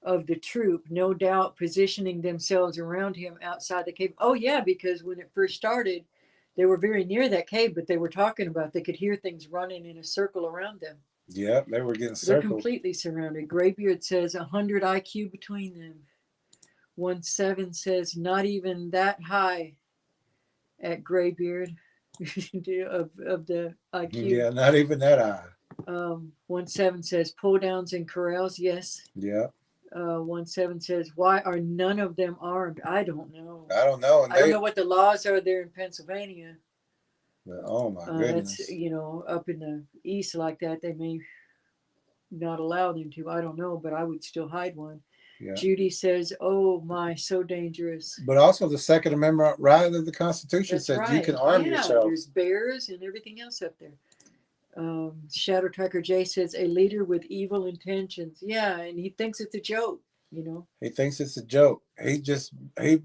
of the troop? No doubt positioning themselves around him outside the cave. Oh yeah, because when it first started, they were very near that cave, but they were talking about they could hear things running in a circle around them. Yeah, they were getting They're circled. completely surrounded. Graybeard says 100 IQ between them. 17 says not even that high at Graybeard of the IQ. Yeah, not even that high. 17 says pull downs and corrals. Yes. Yeah. 17 says why are none of them armed? I don't know. I don't know. And I don't know what the laws are there in Pennsylvania. Oh my goodness. It's, up in the east like that, they may not allow them to. I don't know, but I would still hide one. Yeah. Judy says, oh my, so dangerous. But also the Second Amendment right of the Constitution That's says right. you can arm yourself. There's bears and everything else up there. Shadow Tracker J says a leader with evil intentions. Yeah, and he thinks it's a joke. You know, He thinks it's a joke. He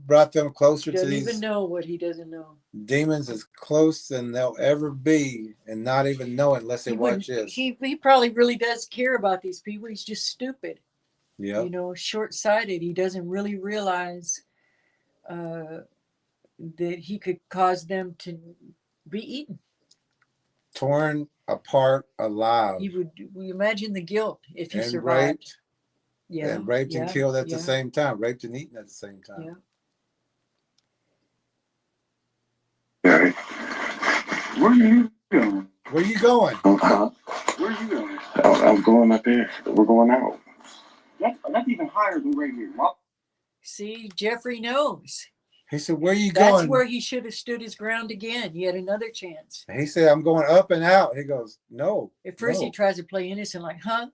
brought them closer to doesn't these even know what he doesn't know. demons as close than they'll ever be, and not even know it unless they watch this. He probably really does care about these people. He's just stupid. Yeah. You know, short-sighted. He doesn't really realize that he could cause them to be eaten. Torn apart alive. We imagine the guilt if he and survived. raped. Yeah. And raped and killed at the yeah. same time. Raped and eaten at the same time. Yeah. Gary, where are you going? Where you going? Where are you going? I'm going up there. We're going out. That's even higher than right here. What? See, Jeffrey knows. He said, where you That's going? where he should have stood his ground again. He had another chance. He said, I'm going up and out. He goes, no. At first, no. he tries to play innocent, like, huh?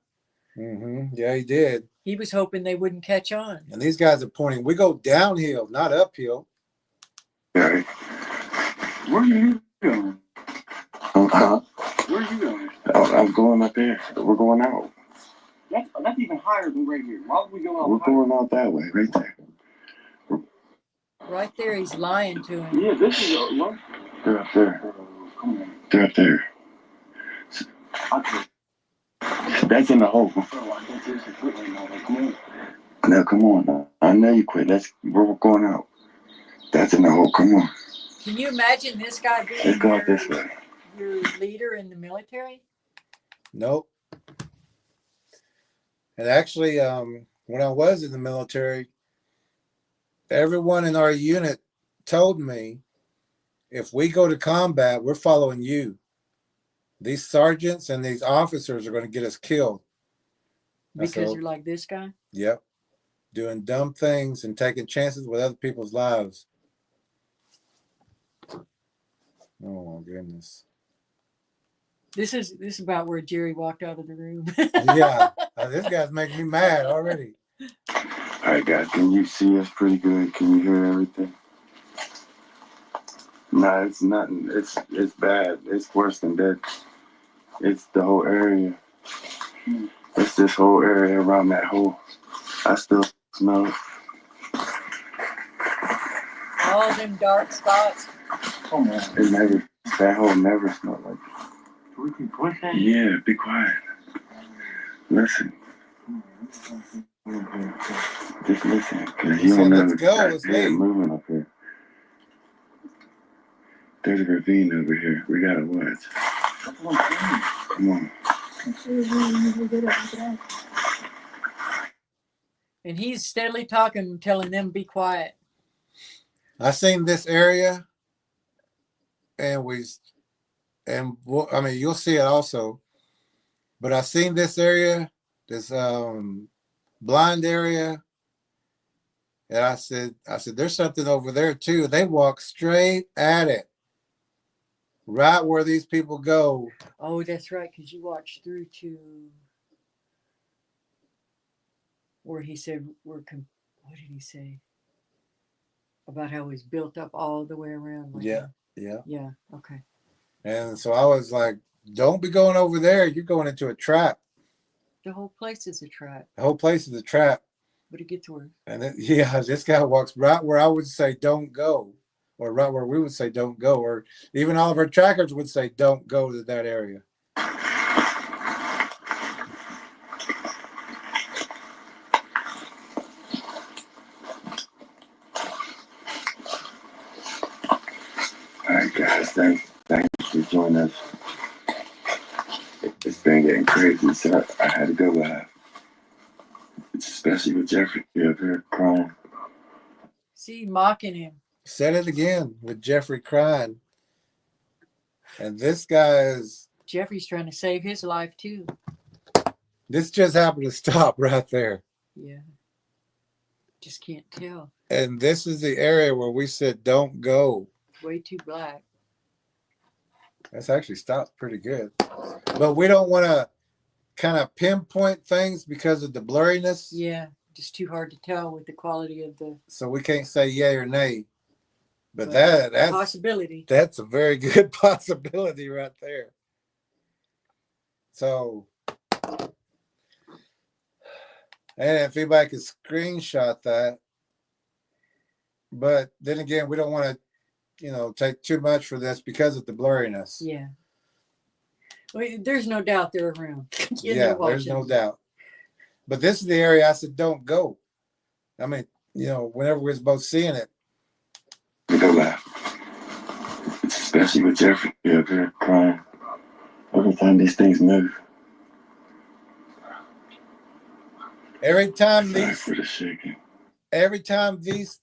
Mm-hmm. Yeah, he did. He was hoping they wouldn't catch on. And these guys are pointing, we go downhill, not uphill. Gary, where are you going? Where are you going? I'm going up there. We're going out. That's even higher than right here. Why would we go out? We're going out that way, right there. Right there, he's lying to him. Yeah, this is what? They're up there. They're up there. That's in the hole. Now, come on. I know you quit. We're going out. That's in the hole. Come on. Can you imagine this guy Let's being go out this way. your leader in the military? Nope. And actually, when I was in the military, everyone in our unit told me, if we go to combat, we're following you. These sergeants and these officers are going to get us killed. Because you're like this guy? Yep. Doing dumb things and taking chances with other people's lives. Oh my goodness. This is about where Jerry walked out of the room. Yeah. This guy's making me mad already. All right, guys. Can you see us pretty good? Can you hear everything? No, it's nothing. It's bad. It's worse than that. It's the whole area. It's this whole area around that hole. I still smell it. All them dark spots. Come on. That hole never smelled like this. We can push it? Yeah, be quiet. Listen. Just listen. Because you don't know the moving up here. There's a ravine over here. We gotta watch. Come on. And he's steadily talking, telling them be quiet. I seen this area, and I mean, you'll see it also. But I seen this area, this blind area, and I said, there's something over there too. They walk straight at it, right where these people go. Oh, that's right, because you watched through to where he said what did he say? About how it was built up all the way around. Like Yeah. Yeah, okay. And so I was like, don't be going over there. You're going into a trap. The whole place is a trap. The whole place is a trap. But it gets worse. And this guy walks right where I would say don't go, or right where we would say don't go, or even all of our trackers would say don't go to that area. All right, guys. Thanks for joining us. It's been getting crazy, so I had to go live. Especially with Jeffrey up here crying. See, mocking him. Said it again with Jeffrey crying. And this guy is... Jeffrey's trying to save his life too. This just happened to stop right there. Yeah. Just can't tell. And this is the area where we said don't go. Way too black. That's actually stopped pretty good. But we don't want to kind of pinpoint things because of the blurriness. Yeah, just too hard to tell with the quality of the... So we can't say yay or nay. But that's a possibility. That's a very good possibility right there. So And if anybody could screenshot that. But then again, we don't want to, take too much for this because of the blurriness. Yeah. Well, there's no doubt they're around. Yeah, there's no doubt. But this is the area I said don't go. I mean, whenever we're both seeing it. Go laugh. Especially with Jeffrey up here crying. Every time these things move. Every time these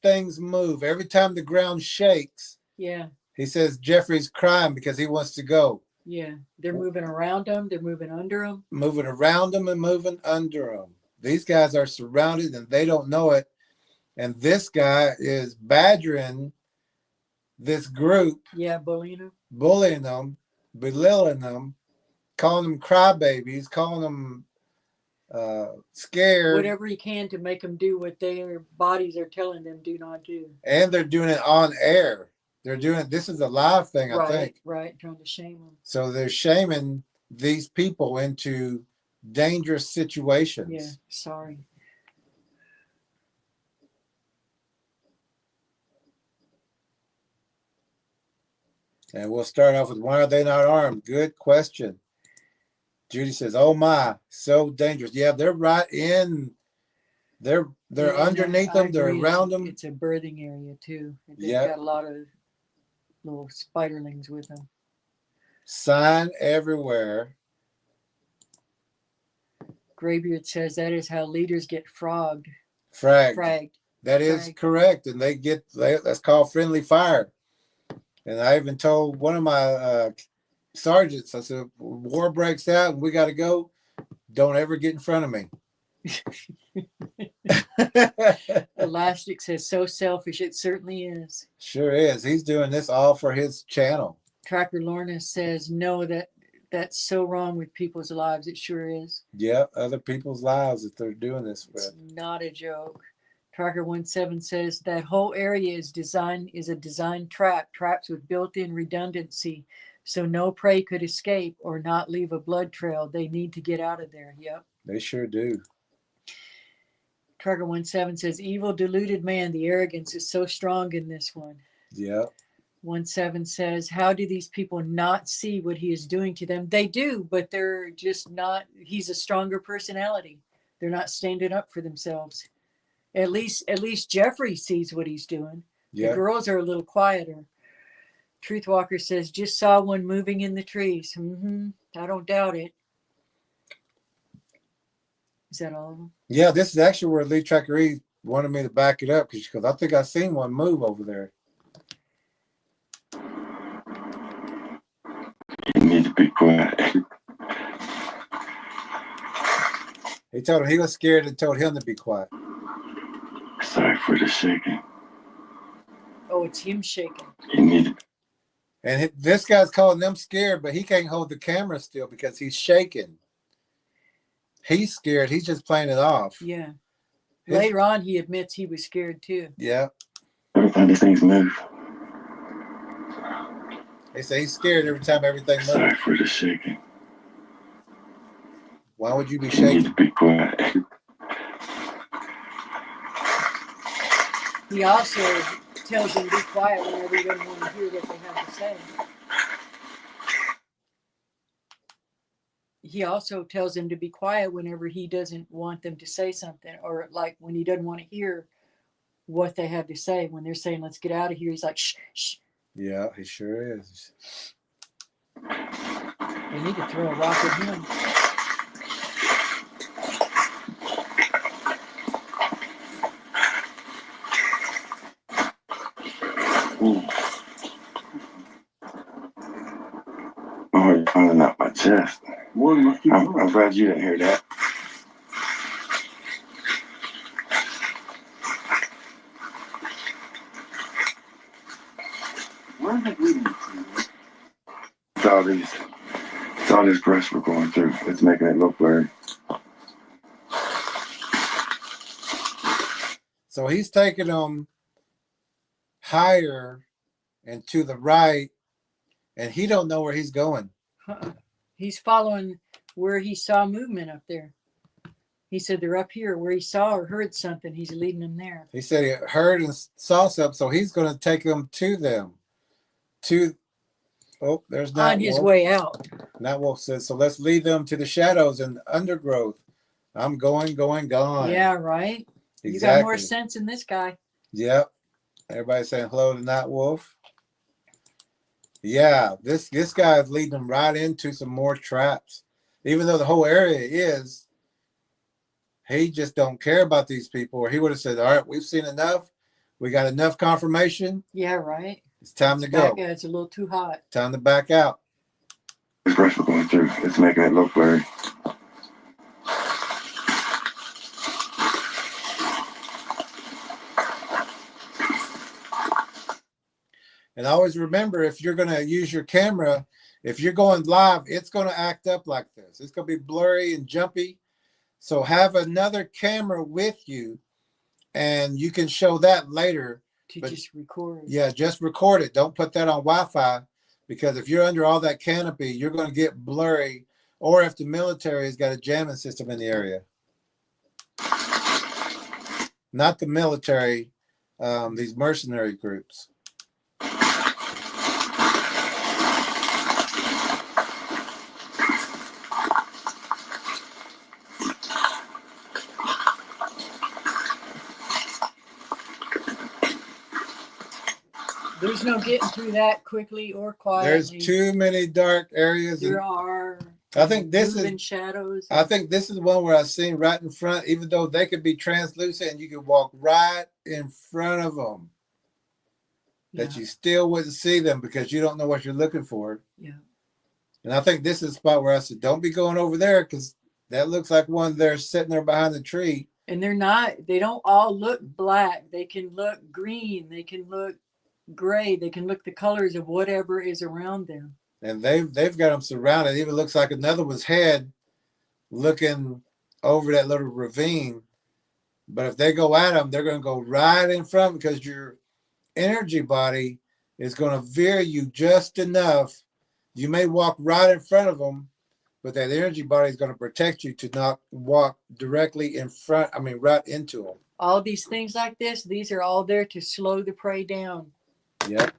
things move, every time the ground shakes, yeah, he says Jeffrey's crying because he wants to go. Yeah, they're moving around them. They're moving under them. Moving around them and moving under them. These guys are surrounded and they don't know it. And this guy is badgering this group. Yeah, bullying them, belittling them, calling them crybabies, calling them scared. Whatever he can to make them do what their bodies are telling them do not do. And they're doing it on air. They're doing it. This is a live thing, I think. Right, trying to shame them. So they're shaming these people into dangerous situations. Yeah, sorry. And we'll start off with, why are they not armed? Good question. Judy says, oh my, so dangerous. Yeah, they're right in, they're underneath them, they're around them. It's a birthing area too. They've got a lot of little spiderlings with them. Sign everywhere. Graybeard says that is how leaders get fragged. That is correct. And that's called friendly fire. And I even told one of my sergeants, I said, war breaks out and we got to go. Don't ever get in front of me. Elastic says, so selfish. It certainly is. Sure is. He's doing this all for his channel. Tracker Lorna says, no, that's so wrong with people's lives. It sure is. Yeah, other people's lives that they're doing this with. It's not a joke. Tracker 17 says that whole area is a designed traps with built-in redundancy, so no prey could escape or not leave a blood trail. They need to get out of there. Yep. They sure do. Tracker 17 says, evil deluded man, the arrogance is so strong in this one. Yeah. 17 says, how do these people not see what he is doing to them? They do, but they're just not, he's a stronger personality. They're not standing up for themselves. At least Jeffrey sees what he's doing. Yeah. The girls are a little quieter. Truthwalker says, just saw one moving in the trees. I don't doubt it. Is that all of them? Yeah, this is actually where Lee Tracker E wanted me to back it up because I think I've seen one move over there. You need to be quiet. He told him he was scared and told him to be quiet. Sorry for the shaking. Oh, it's him shaking. You need to. And this guy's calling them scared, but he can't hold the camera still because he's shaking. He's scared. He's just playing it off. Yeah. Later on, he admits he was scared too. Yeah. Every time these things move. They say he's scared every time everything moves. Sorry for the shaking. Why would you be shaking? You need to be quiet. He also tells them to be quiet whenever he doesn't want to hear what they have to say. He also tells them to be quiet whenever he doesn't want them to say something, or like when he doesn't want to hear what they have to say. When they're saying, let's get out of here, he's like, shh, shh. Yeah, he sure is. They need to throw a rock at him. Oh, you're falling out my chest. I'm glad you didn't hear that. It's all this brush we're going through. It's making it look blurry. So he's taking them higher and to the right, and he don't know where he's going. He's following where he saw movement up there. He said they're up here where he saw or heard something. He's leading them there. He said he heard and saw something, so he's going to take them to them. Oh, there's not on his way out. Not Wolf says, so let's lead them to the shadows and undergrowth. I'm going, gone. Yeah, right. Exactly. You got more sense than this guy. Yep. Everybody saying hello to Not Wolf. Yeah, this guy is leading them right into some more traps. Even though the whole area is, he just don't care about these people. Or he would have said, all right, we've seen enough. We got enough confirmation. Yeah, right. It's time to go. It's a little too hot. Time to back out. The brush we're going through, it's making it look blurry. And always remember, if you're going to use your camera, if you're going live, it's going to act up like this. It's going to be blurry and jumpy. So have another camera with you, and you can show that later. Just record. Yeah, just record it. Don't put that on Wi-Fi, because if you're under all that canopy, you're going to get blurry. Or if the military has got a jamming system in the area. Not the military, these mercenary groups. There's no getting through that quickly or quietly. There's too many dark areas. There are. I think this is shadows. I think this is one where I've seen right in front, even though they could be translucent and you could walk right in front of them. Yeah. That you still wouldn't see them because you don't know what you're looking for. Yeah. And I think this is the spot where I said, don't be going over there, because that looks like one there sitting there behind the tree. And they don't all look black. They can look green. They can look gray. They can look the colors of whatever is around them. And they've got them surrounded. It even looks like another one's head looking over that little ravine. But if they go at them, they're going to go right in front, because your energy body is going to veer you just enough. You may walk right in front of them, but that energy body is going to protect you to not walk directly right into them. All these things like this, these are all there to slow the prey down. Yep.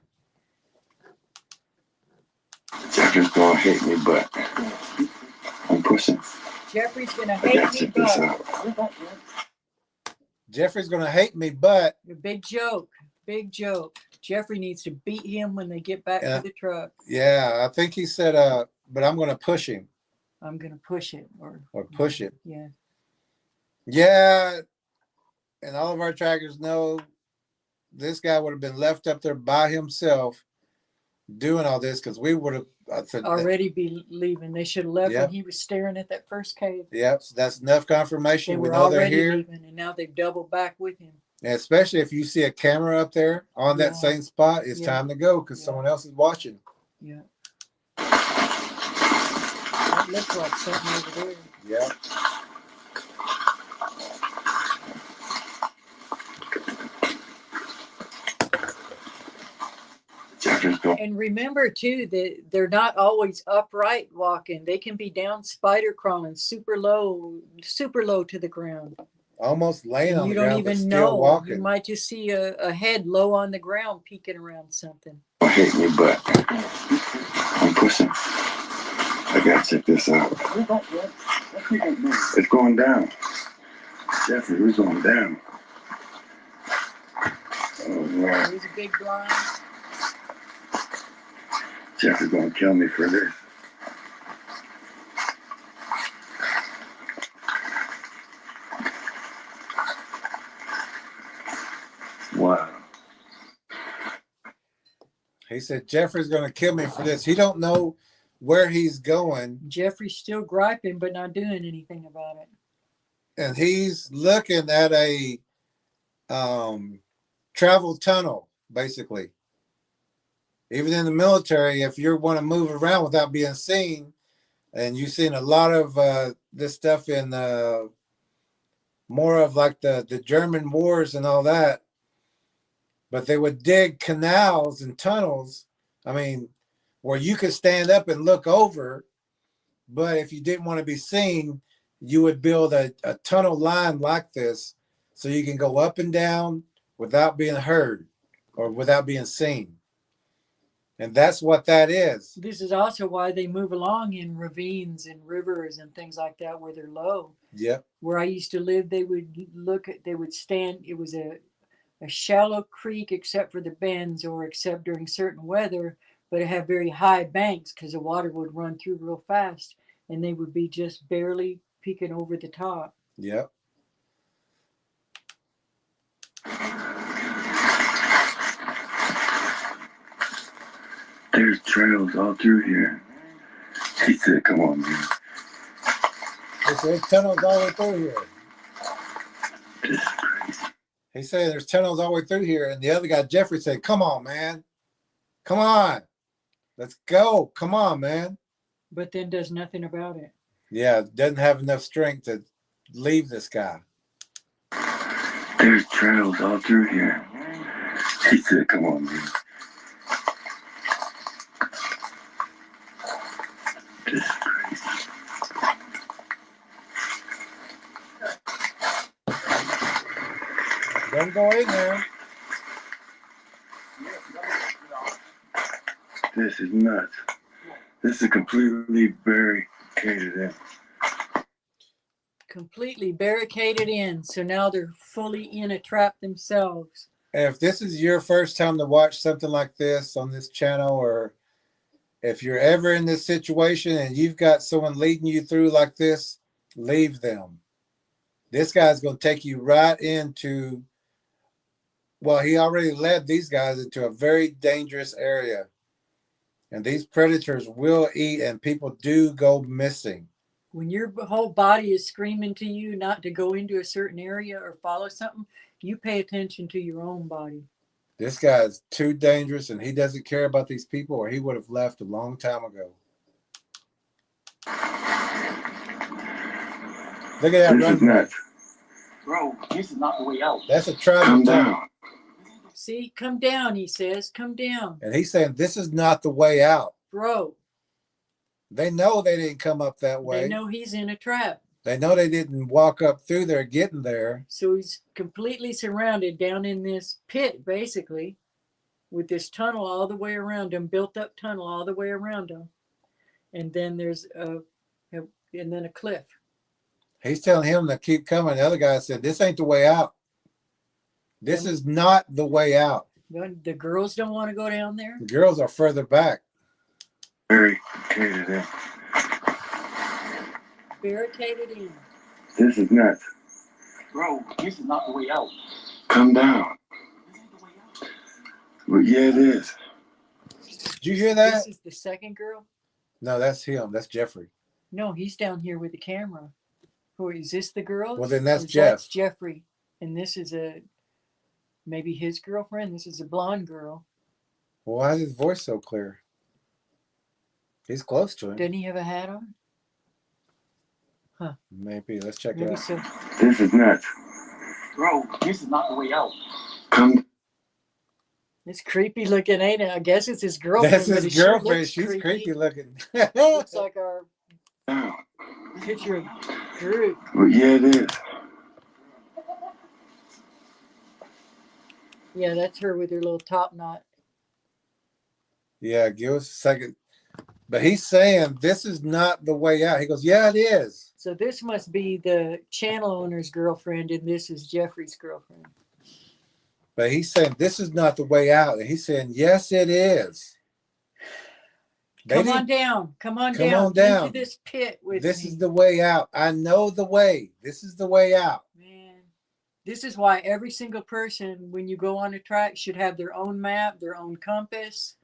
Jeffrey's gonna hate me, but I'm pushing. Jeffrey's gonna hate me, but Jeffrey's gonna hate me, but a big joke. Jeffrey needs to beat him when they get back to the truck. Yeah, I think he said, but I'm gonna push him. I'm gonna push it, or push it. Yeah. Yeah, and all of our trackers know this guy would have been left up there by himself doing all this, because we would have already be leaving. They should have left when he was staring at that first cave. Yep, so that's enough confirmation. We know they're here, leaving, and now they've doubled back with him. And especially if you see a camera up there on that same spot, it's time to go, because someone else is watching. Yeah. That looks like something over there. Yeah. And remember too that they're not always upright walking. They can be down spider crawling, super low to the ground. Almost laying on the ground. You don't even know. Walking. You might just see a head low on the ground peeking around something. Don't hate me, but I'm pushing. I gotta check this out. It's going down. Jeffrey, who's going down? Oh, wow. There's a big blind. Jeffrey's gonna kill me for this. Wow. He said Jeffrey's gonna kill me for this. He don't know where he's going. Jeffrey's still griping but not doing anything about it. And he's looking at a travel tunnel, basically. Even in the military, if you want to move around without being seen, and you've seen a lot of this stuff in more of like the German wars and all that, but they would dig canals and tunnels, where you could stand up and look over, but if you didn't want to be seen, you would build a tunnel line like this so you can go up and down without being heard or without being seen. And that's what that is. This is also why they move along in ravines and rivers and things like that where they're low. Yep. Where I used to live, they would stand, it was a shallow creek except for the bends or except during certain weather, but it had very high banks because the water would run through real fast and they would be just barely peeking over the top. Yep. There's trails all through here. He said, come on, man. There's tunnels all the way through here. This is crazy. He said there's tunnels all the way through here. And the other guy, Jeffrey, said, come on, man. Come on. Let's go. Come on, man. But then does nothing about it. Yeah, doesn't have enough strength to leave this guy. There's trails all through here. He said, come on, man. This is crazy. Don't go in there. This is nuts. This is completely barricaded in. Completely barricaded in. So now they're fully in a trap themselves. And if this is your first time to watch something like this on this channel, or if you're ever in this situation and you've got someone leading you through like this, leave them. This guy's going to take you right into, well, he already led these guys into a very dangerous area. And these predators will eat, and people do go missing. When your whole body is screaming to you not to go into a certain area or follow something, you pay attention to your own body. This guy is too dangerous, and he doesn't care about these people, or he would have left a long time ago. Look at that This is nuts. Bro, this is not the way out. That's a tribal Come tunnel. down. See, come down, he says. Come down. And he's saying this is not the way out. Bro, They know they didn't come up that way. they know he's in a trap. They know they didn't walk up through there getting there. So he's completely surrounded down in this pit, basically, with this tunnel all the way around him, built up tunnel all the way around him. And then there's and then a cliff. He's telling him to keep coming. The other guy said, this ain't the way out. This is not the way out. The girls don't want to go down there. The girls are further back. Barricaded in. Barricaded in. This is nuts. Bro, this is not the way out. Come down. Well, yeah, it is. Did you hear that? This is the second girl? No, that's him. That's Jeffrey. No, he's down here with the camera. Who is this the girl? Well, then that's Or Jeff. That's Jeffrey. And this is maybe his girlfriend. This is a blonde girl. Well, why is his voice so clear? He's close to him. Doesn't he have a hat on? Maybe. Let's check it Maybe out. so. This is nuts. Bro, this is not the way out. Come. It's creepy looking, ain't it? I guess it's his girlfriend. That's but his it sure girlfriend. looks She's creepy looking. Looks like our down. picture of Drew. Well, yeah, it is. Yeah, that's her with her little top knot. Yeah, give us a second. But he's saying this is not the way out. He goes, yeah, it is. So this must be the channel owner's girlfriend, and this is Jeffrey's girlfriend. But he's saying this is not the way out. And he's saying, yes, it is. Come on down. Come on Come down. on down. Into this pit with This me. is the way out. I know the way. This is the way out. Man, this is why every single person, when you go on a track, should have their own map, their own compass,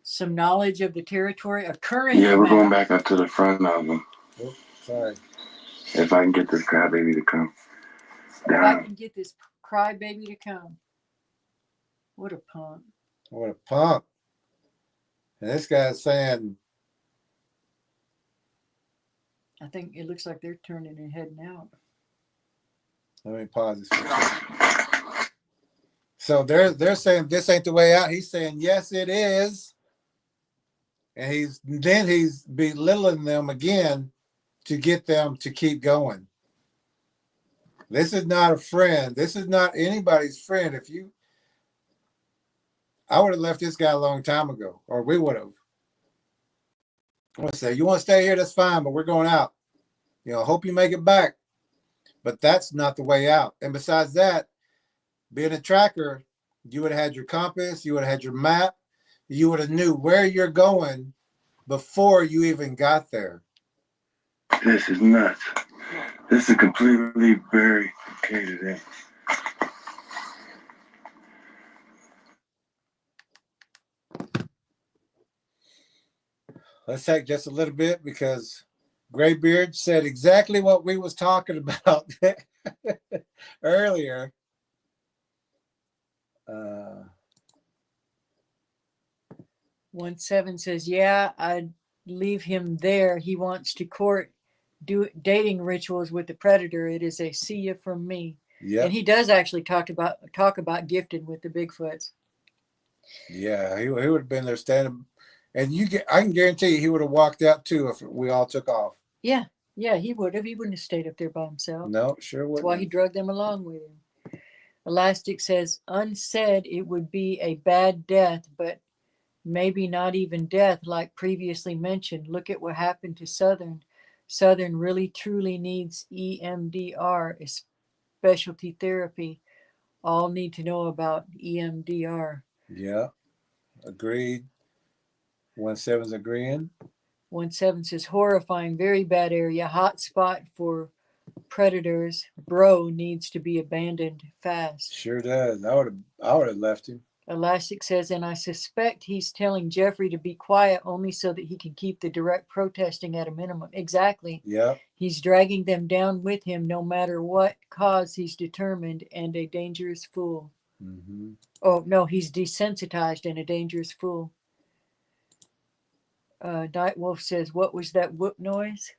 some knowledge of the territory, a current Yeah, we're map. going back up to the front of them. Oh, sorry. If I can get this crybaby to come If I down. can get this crybaby to come. What a punk. What a punk. And this guy's saying, I think it looks like they're turning and heading out. let me pause this. For a second. So they're saying this ain't the way out. He's saying, yes, it is. And he's belittling them again. to get them to keep going. This is not a friend. This is not anybody's friend. I would have left this guy a long time ago, or we would have. I would say, you want to stay here, that's fine, but we're going out. Hope you make it back. But that's not the way out. And besides that, being a tracker, you would have had your compass, you would have had your map, you would have knew where you're going before you even got there. This is nuts. This is completely barricaded in. Let's take just a little bit because Graybeard said exactly what we was talking about earlier. 1-7 says, yeah, I'd leave him there. He wants to court dating rituals with the predator. It is a see ya from me. Yeah. And he does actually talk about gifted with the Bigfoots. Yeah, he would have been there standing, and I can guarantee you he would have walked out too if we all took off. Yeah, he would have. He wouldn't have stayed up there by himself. No, sure wouldn't. That's why he drug them along with him. Elastic says, unsaid it would be a bad death, but maybe not even death like previously mentioned. Look at what happened to Southern. Southern really truly needs EMDR, specialty therapy. All need to know about EMDR. Yeah, agreed. 1-7's agreeing. 1-7 says, horrifying, very bad area, hot spot for predators. Bro needs to be abandoned fast. Sure does. I would have left him. Elastic says, and I suspect he's telling Jeffrey to be quiet only so that he can keep the direct protesting at a minimum. Exactly. Yeah. He's dragging them down with him no matter what cause. He's determined and a dangerous fool. Mm-hmm. Oh, no, he's desensitized and a dangerous fool. Night Wolf says, what was that whoop noise?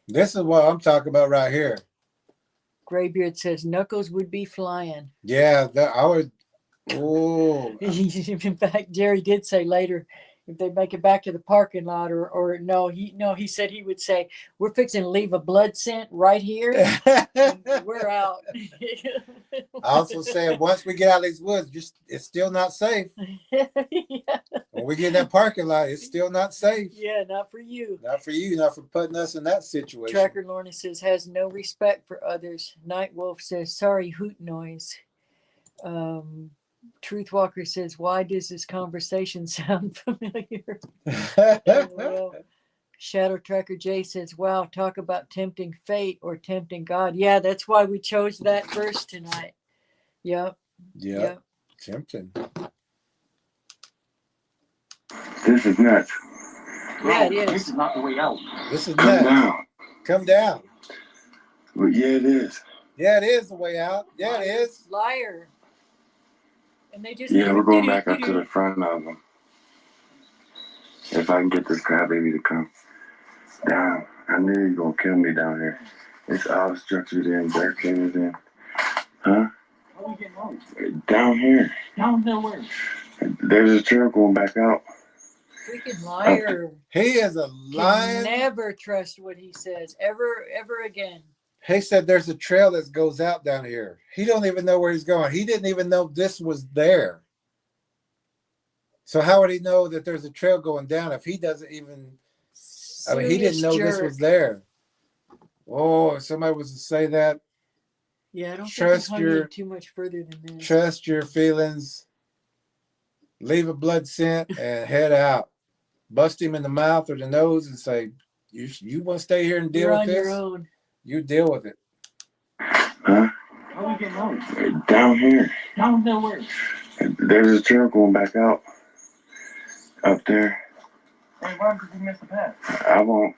This is what I'm talking about right here. Graybeard says, Knuckles would be flying. Yeah, I would. Oh. In fact, Jerry did say later, if they make it back to the parking lot, or he said he would say, we're fixing to leave a blood scent right here. We're out. I also said, once we get out of these woods, it's still not safe. Yeah. When we get in that parking lot, it's still not safe. Yeah, not for you. Not for you, not for putting us in that situation. Tracker Lorna says, has no respect for others. Night Wolf says, sorry, hoot noise. Truthwalker says, why does this conversation sound familiar? Shadow Tracker J says, wow, talk about tempting fate or tempting God. Yeah, that's why we chose that verse tonight. Yep. Tempting. This is nuts. Yeah, it is. This is not the way out. This is Come nuts. down. Come down. Well, yeah, it is. Yeah, it is the way out. Yeah, it is. Liar. And they just Yeah, we're going back up to the front of them. If I can get this crybaby to come down. I knew you were going to kill me down here. It's all structured in, barricaded in. Huh? How are we getting out? Down here. Down there where? There's a trail going back out. freaking liar. He is a lion. Never trust what he says ever again. He said there's a trail that goes out down here. He don't even know where he's going. He didn't even know this was there. So how would he know that there's a trail going down if he doesn't even, I mean, he didn't know this was there. Oh, if somebody was to say that. Yeah, I don't Trust think your, too much further than this. Trust your feelings. Leave a blood scent and head out. Bust him in the mouth or the nose and say, you want to stay here and deal You're with this? on your own. You deal with it. Huh? How are we getting out? Down here. Down there where? There's a trail going back out. Up there. Hey, why did we miss the path? I won't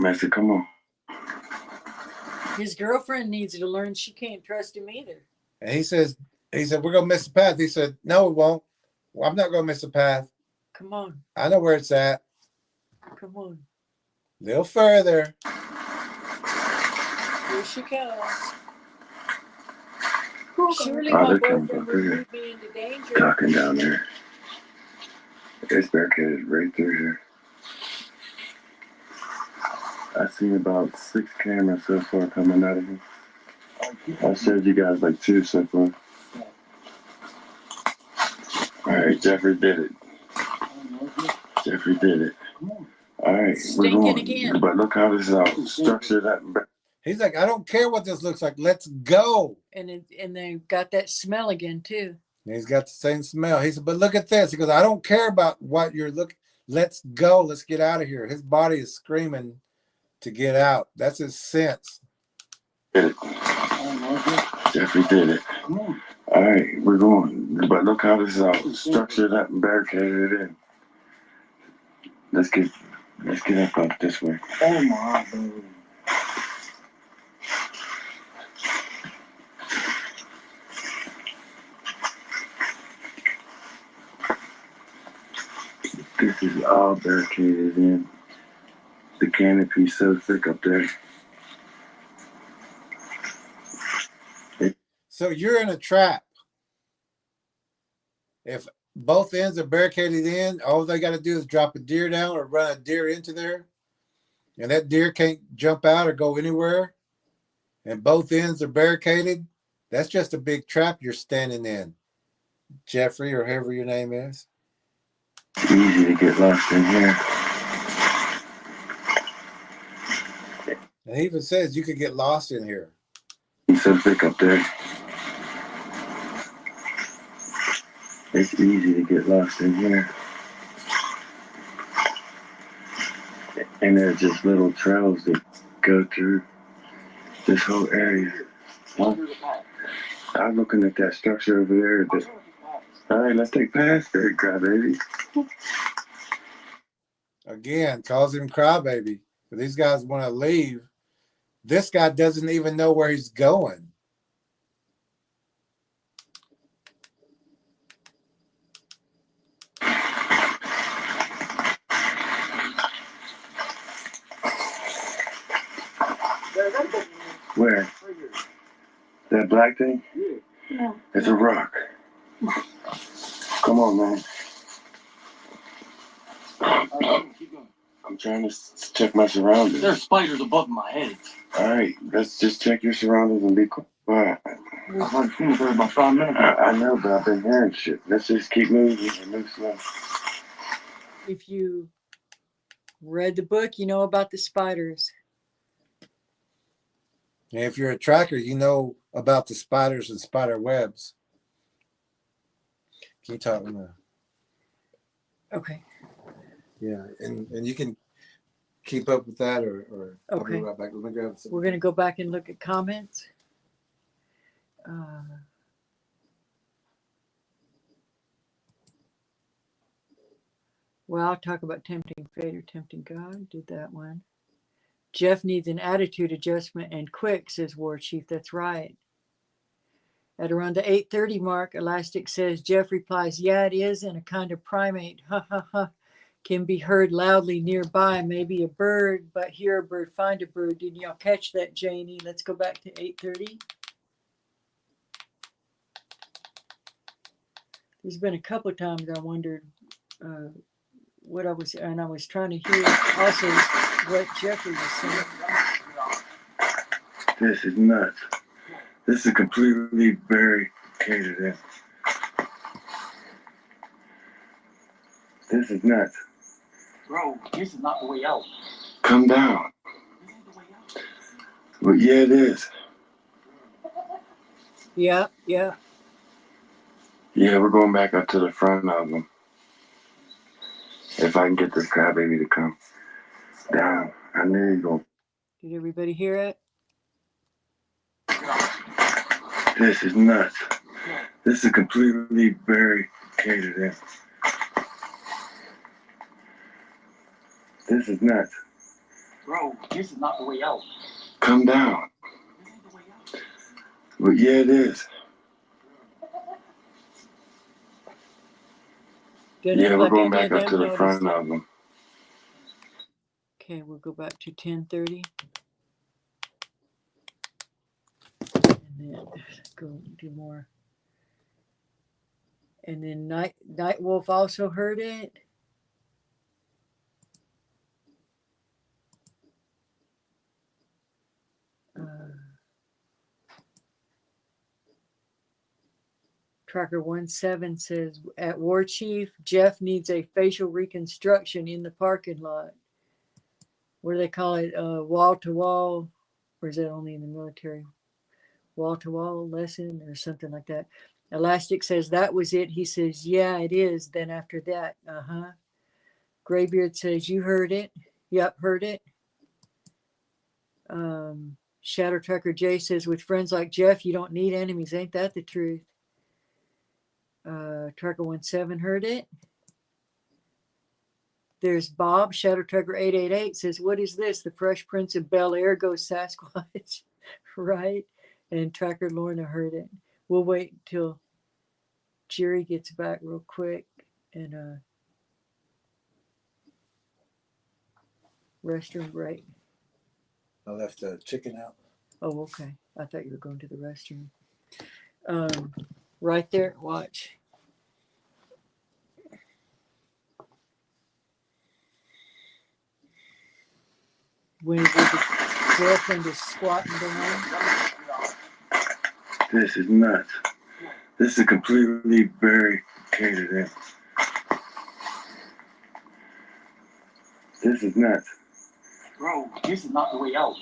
mess it. Come on. His girlfriend needs to learn she can't trust him either. And he said, we're going to miss the path. He said, no, we won't. Well, I'm not going to miss the path. Come on. I know where it's at. Come on. A little further. Here she comes. Surely Oh, my they're coming boyfriend up would here. move me into danger. Talking down there. It's barricaded right through here. I've seen about 6 cameras so far coming out of here. I showed you guys like 2 so far. Alright, Jeffrey did it. Jeffrey did it. Alright, we're Stinking going. again. But look how this is all structured up. He's like, I don't care what this looks like. Let's go. And they've got that smell again too. And he's got the same smell. He said, but look at this. He goes, I don't care about what you're looking. Let's go. Let's get out of here. His body is screaming to get out. That's his sense. Did it. Jeffrey did it. All right, we're going. But look how this is all structured up and barricaded in. Let's get up this way. Oh my God. This is all barricaded in. The canopy's so thick up there. So you're in a trap. If both ends are barricaded in, all they got to do is drop a deer down or run a deer into there. And that deer can't jump out or go anywhere. And both ends are barricaded. That's just a big trap you're standing in, Jeffrey, or whoever your name is. It's easy to get lost in here. And he even says you could get lost in here. It's so thick up there. It's easy to get lost in here. And there's just little trails that go through this whole area. I'm looking at that structure over there. All right, let's take past that, crybaby. Again, calls him crybaby. But these guys want to leave. This guy doesn't even know where he's going. Where? That black thing? Yeah. It's a rock. Come on, man. I'm trying to check my surroundings. There's spiders above my head. All right, let's just check your surroundings and be quiet. I've already seen it for about 5 minutes. I know, but I've been hearing shit. Let's just keep moving and move slow. If you read the book, you know about the spiders. And if you're a tracker, you know about the spiders and spider webs. Can you talk now? Okay. Yeah, and you can keep up with that, or I'll be Okay. right back. Let me grab some. We're going to go back and look at comments. Well, I'll talk about tempting fate or tempting God. Did that one. Jeff needs an attitude adjustment and quick, says War Chief. That's right. At around the 8:30 mark, Elastic says, Jeff replies, yeah, it is, and a kind of primate. Ha ha ha. Can be heard loudly nearby. Maybe a bird, but hear a bird, find a bird. Didn't y'all catch that, Janie? Let's go back to 8:30. There's been a couple of times I wondered what I was, and I was trying to hear also what Jeffrey was saying. This is nuts. This is completely barricaded in. This is nuts. Bro, this is not the way out. Come down. But yeah, it is. Yeah, yeah. Yeah, we're going back up to the front of them. If I can get this crybaby to come down. I knew you go. Did everybody hear it? This is nuts. This is completely barricaded in. This is nuts. Bro, this is not the way out. Come down. But yeah, it is. Didn't Yeah, look we're like going any back of up them to the noticed front it. of them. Okay, we'll go back to 10:30. And then go do more. And then Night Wolf also heard it. Tracker 17 says, at War Chief, Jeff needs a facial reconstruction in the parking lot. What do they call it? Wall to wall, or is that only in the military? Wall to wall lesson or something like that. Elastic says, that was it. He says, yeah, it is. Then after that, Graybeard says, you heard it. Yep, heard it. Shadow Trucker J says, with friends like Jeff, you don't need enemies. Ain't that the truth? Trucker 17 heard it. There's Bob. Shadow Trucker 888 says, what is this? The Fresh Prince of Bel-Air goes Sasquatch. Right? And Tracker Lorna heard it. We'll wait until Jerry gets back real quick. And restroom break. I left the chicken out. Oh, okay. I thought you were going to the restroom. Right there. Watch. When the girlfriend is squatting down. This is nuts. This is completely barricaded in. This is nuts. Bro, this is not the way out.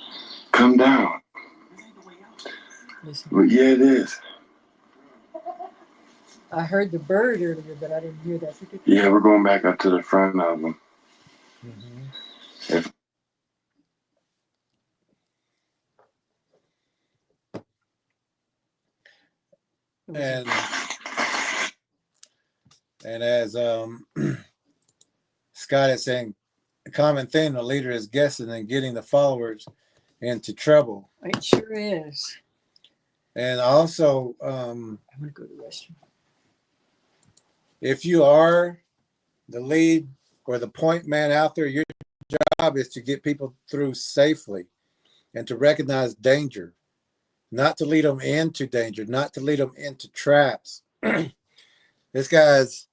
Come down. This ain't the way out. Listen. Well, yeah, it is. I heard the bird earlier, but I didn't hear that. Yeah, we're going back up to the front of them. If And as Scott is saying, a common theme the leader is guessing and getting the followers into trouble. It sure is. And also, I'm going to go to the restroom. if you are the lead or the point man out there, your job is to get people through safely and to recognize danger, not to lead them into danger, not to lead them into traps. This guy's,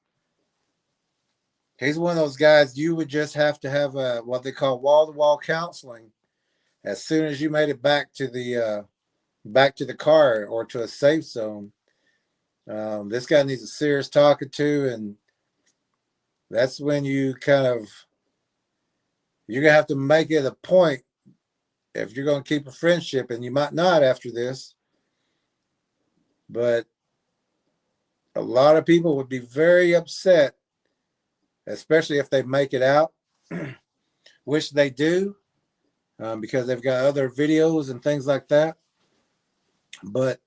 he's one of those guys you would just have to have a, what they call wall-to-wall counseling as soon as you made it back to the car or to a safe zone. This guy needs a serious talking to, and that's when you you're gonna have to make it a point if you're gonna keep a friendship, and you might not after this, but a lot of people would be very upset, especially if they make it out, which they do, because they've got other videos and things like that. But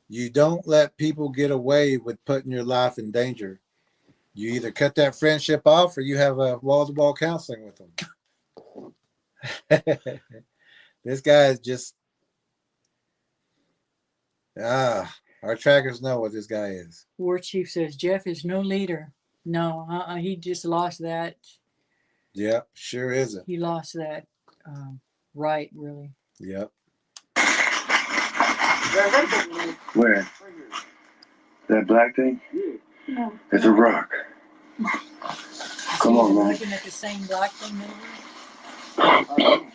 you don't let people get away with putting your life in danger. You either cut that friendship off or you have a wall-to-wall counseling with them. This guy is just, our trackers know what this guy is. War Chief says, Jeff is no leader. No, he just lost that. Yep, sure isn't. He lost that right, really. Yep. where? That black thing? No. It's a rock. Come on, man. Looking at the same black thing maybe?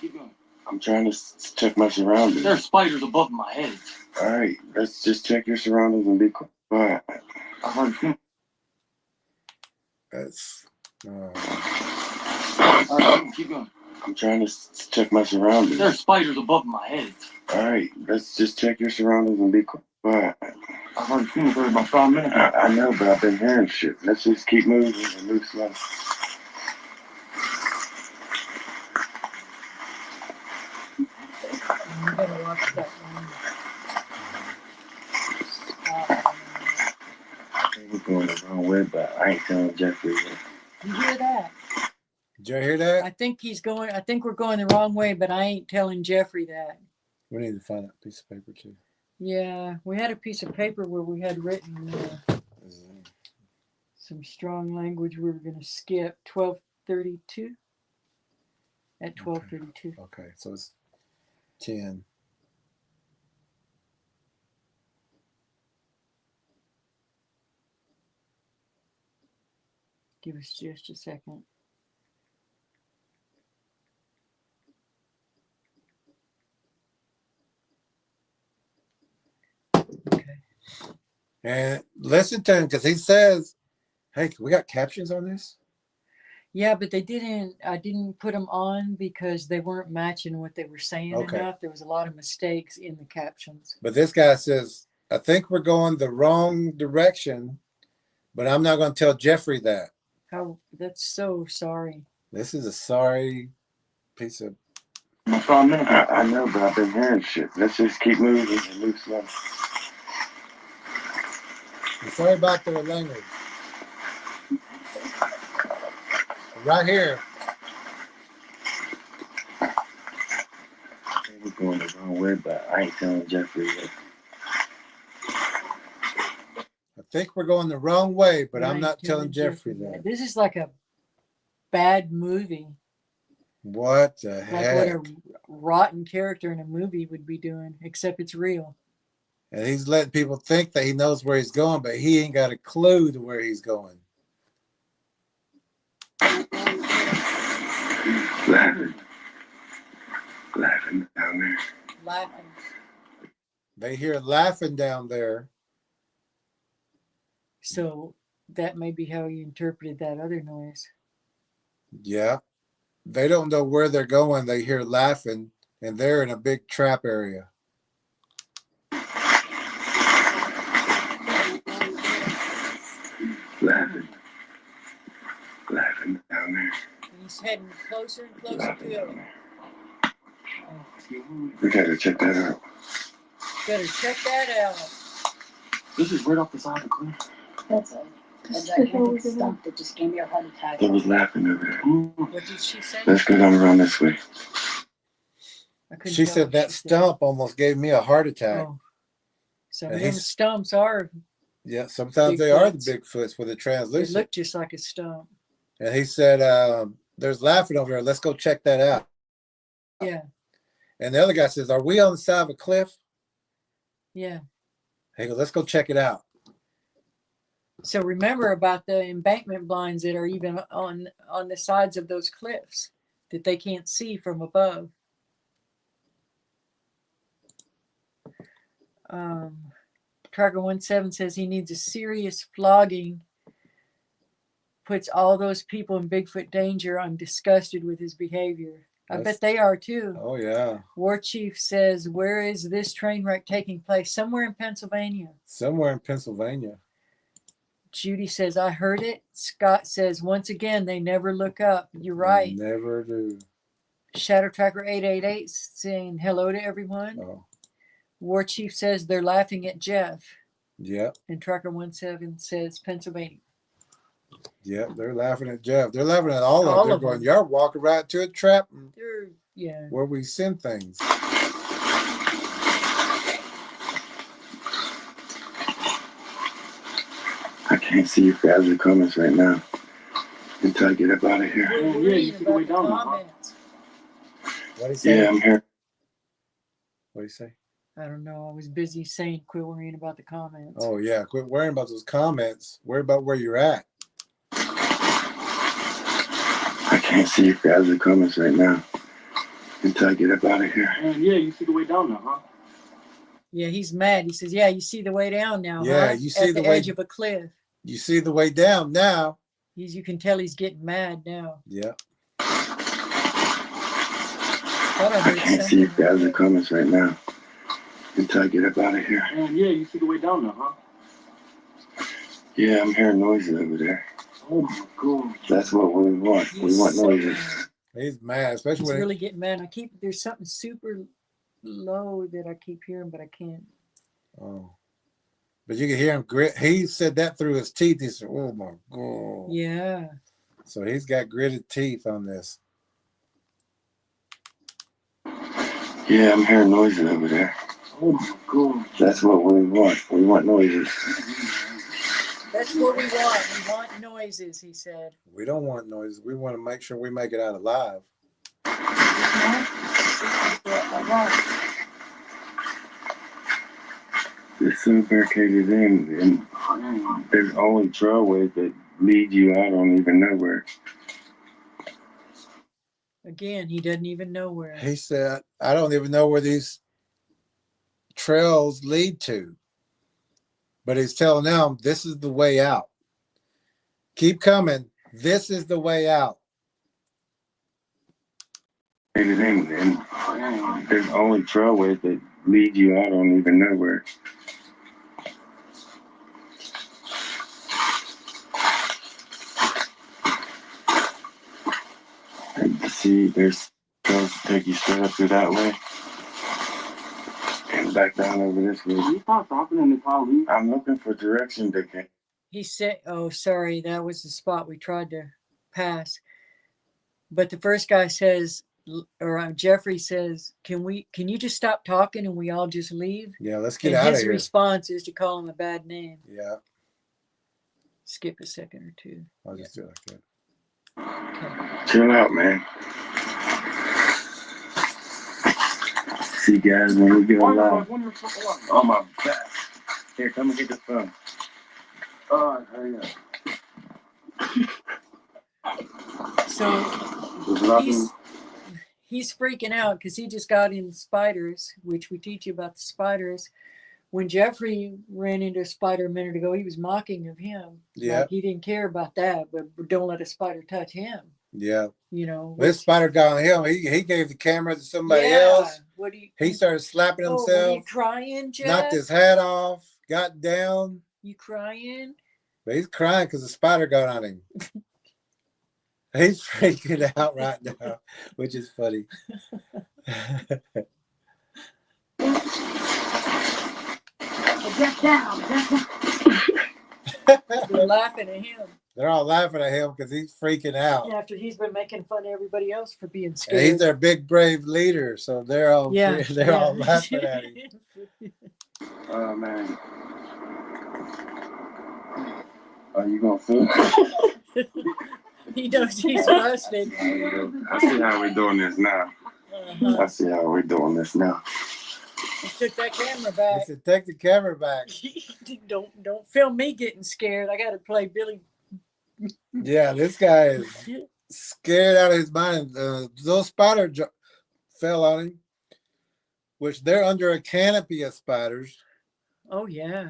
Keep going. I'm trying to check my surroundings. There's spiders above my head. All right, let's just check your surroundings and be quiet. I heard. That's All right, keep going. I'm trying to check my surroundings. There's spiders above my head. All right, let's just check your surroundings and be quiet. I heard you for about 5 minutes. I know, but I've been hearing shit. Let's just keep moving and move slow. You gotta watch that one. We're going the wrong way, but I ain't telling Jeffrey yet. You hear that? Did you hear that? I think we're going the wrong way, but I ain't telling Jeffrey that. We need to find that piece of paper too. Yeah, we had a piece of paper where we had written some strong language we were going to skip. 12:32. At 12:32. Okay, so it's 10. Give us just a second. Okay. And listen to him because he says, "Hey, we got captions on this." Yeah, but they didn't. I didn't put them on because they weren't matching what they were saying Okay. enough. There was a lot of mistakes in the captions. But this guy says, "I think we're going the wrong direction, but I'm not going to tell Jeffrey that." How? That's so sorry. This is a sorry piece of. I know, but I've been hearing shit. Let's just keep moving and move slow. I'm sorry about the language. Right here. We're going the wrong way, but I ain't telling Jeffrey that. I think we're going the wrong way, but I I'm ain't not telling Jeffrey that. This is like a bad movie. What the Like heck? what a rotten character in a movie would be doing, except it's real. And he's letting people think that he knows where he's going, but he ain't got a clue to where he's going. Laughing down there. Laughing. They hear laughing down there. So that may be how you interpreted that other noise. Yeah. They don't know where they're going. They hear laughing, and they're in a big trap area. Laughing down there. He's heading closer and closer to it. We gotta check that out. Better check that out. This is right off the side of the cliff. That's a gigantic stump that just gave me a heart attack. They was laughing over there. What did she say? Let's go down around this way. I couldn't She tell said what that she stump almost gave me a heart attack. Oh. Some And of them he's- stumps are. Yeah, sometimes they are the Bigfoots. Bigfoots with the They translucent. look just like a stump. And he said, there's laughing over there. Let's go check that out. Yeah, And the other guy says, are we on the side of a cliff? yeah. He goes, let's go check it out. So remember about the embankment blinds that are even on the sides of those cliffs that they can't see from above. Tracker 17 says he needs a serious flogging. Puts all those people in Bigfoot danger. I'm disgusted with his behavior. I bet they are too. Oh, yeah. War Chief says, where is this train wreck taking place? Somewhere in Pennsylvania. Somewhere in Pennsylvania. Judy says, I heard it. Scott says, once again, they never look up. You're right. They never do. Shadow Tracker 888 saying hello to everyone. Oh, War Chief says they're laughing at Jeff. yep. And Tracker 17 says Pennsylvania. Yep. They're laughing at Jeff. They're laughing at all of them. They're going, them. y'all walking right to a trap They're, yeah. where we send things. I can't see you guys' the comments right now until I get up out of here. We're Yeah, worried you see the way about the down now, huh? comments. What do you say? Yeah, I'm here. What do you say? I don't know. I was busy saying quit worrying about the comments. Oh, yeah. Quit worrying about those comments. Worry about where you're at. I can't see you guys' the comments right now until I get up out of here. Yeah, you see the way down now, huh? Yeah, he's mad. He says, yeah, you see the way down now, Yeah, huh? you see At the the way- edge of a cliff. You see the way down now. You can tell he's getting mad now. Yeah. Thought I I heard can't see you something. guys' the comments right now until I get up out of here. Yeah, you see the way down now, huh? Yeah, I'm hearing noises over there. Oh my god. That's what we want. We He's want so noises. mad. He's mad, especially He's when really getting mad. There's something super low that I keep hearing, but I can't. Oh. But you can hear him grit. He said that through his teeth. He said, oh my God. Yeah. So he's got gritted teeth on this. Yeah, I'm hearing noises over there. Oh my god. That's what we want. We want noises. That's what we want. We want noises, he said. We don't want noises. We want to make sure we make it out alive. It's so barricaded in, and there's only trailways that lead you I don't even know where. Again, he doesn't even know where. He said, I don't even know where these trails lead to. But he's telling them, this is the way out. Keep coming. This is the way out. And there's only trailways that lead you out on even nowhere. And you see, there's trails to take you straight up through that way. And back down over this way. You stop talking in the car, Lee. I'm looking for direction, Dick. He said, oh, sorry, that was the spot we tried to pass. But the first guy says, or Jeffrey says, can you just stop talking and we all just leave? Yeah, let's get And out of his here. response is to call him a bad name. Yeah, Skip a second or two. I'll just do it like that. Okay. Chill out, man. See, guys, when we get alive. Oh, my back. Here, come and get the phone. Oh, hurry up. So he's freaking out because he just got in spiders, which we teach you about the spiders. When Jeffrey ran into a spider a minute ago, he was mocking of him. Yeah. Like he didn't care about that, but don't let a spider touch him. Yeah. You know. This spider got on him. He gave the camera to somebody else. What do you? He started slapping Were himself. you crying, Jeff? Knocked his hat off. Got down. You crying? But he's crying because the spider got on him. He's freaking out right now, which is funny. Get down. They're laughing at him They're all laughing at him because he's freaking out. after he's been making fun of everybody else for being And scared. he's their big brave leader, so they're all Yeah, they're all laughing at him. Oh, man. Are you going to film? He knows he's busted. I see how we're doing this now. Uh-huh. I see how we're doing this now. He took that camera He back. said, take the camera back. Don't film me getting scared. I got to play Billy. Yeah, this guy is scared out of his mind. Those spiders fell on him, which they're under a canopy of spiders. Oh yeah.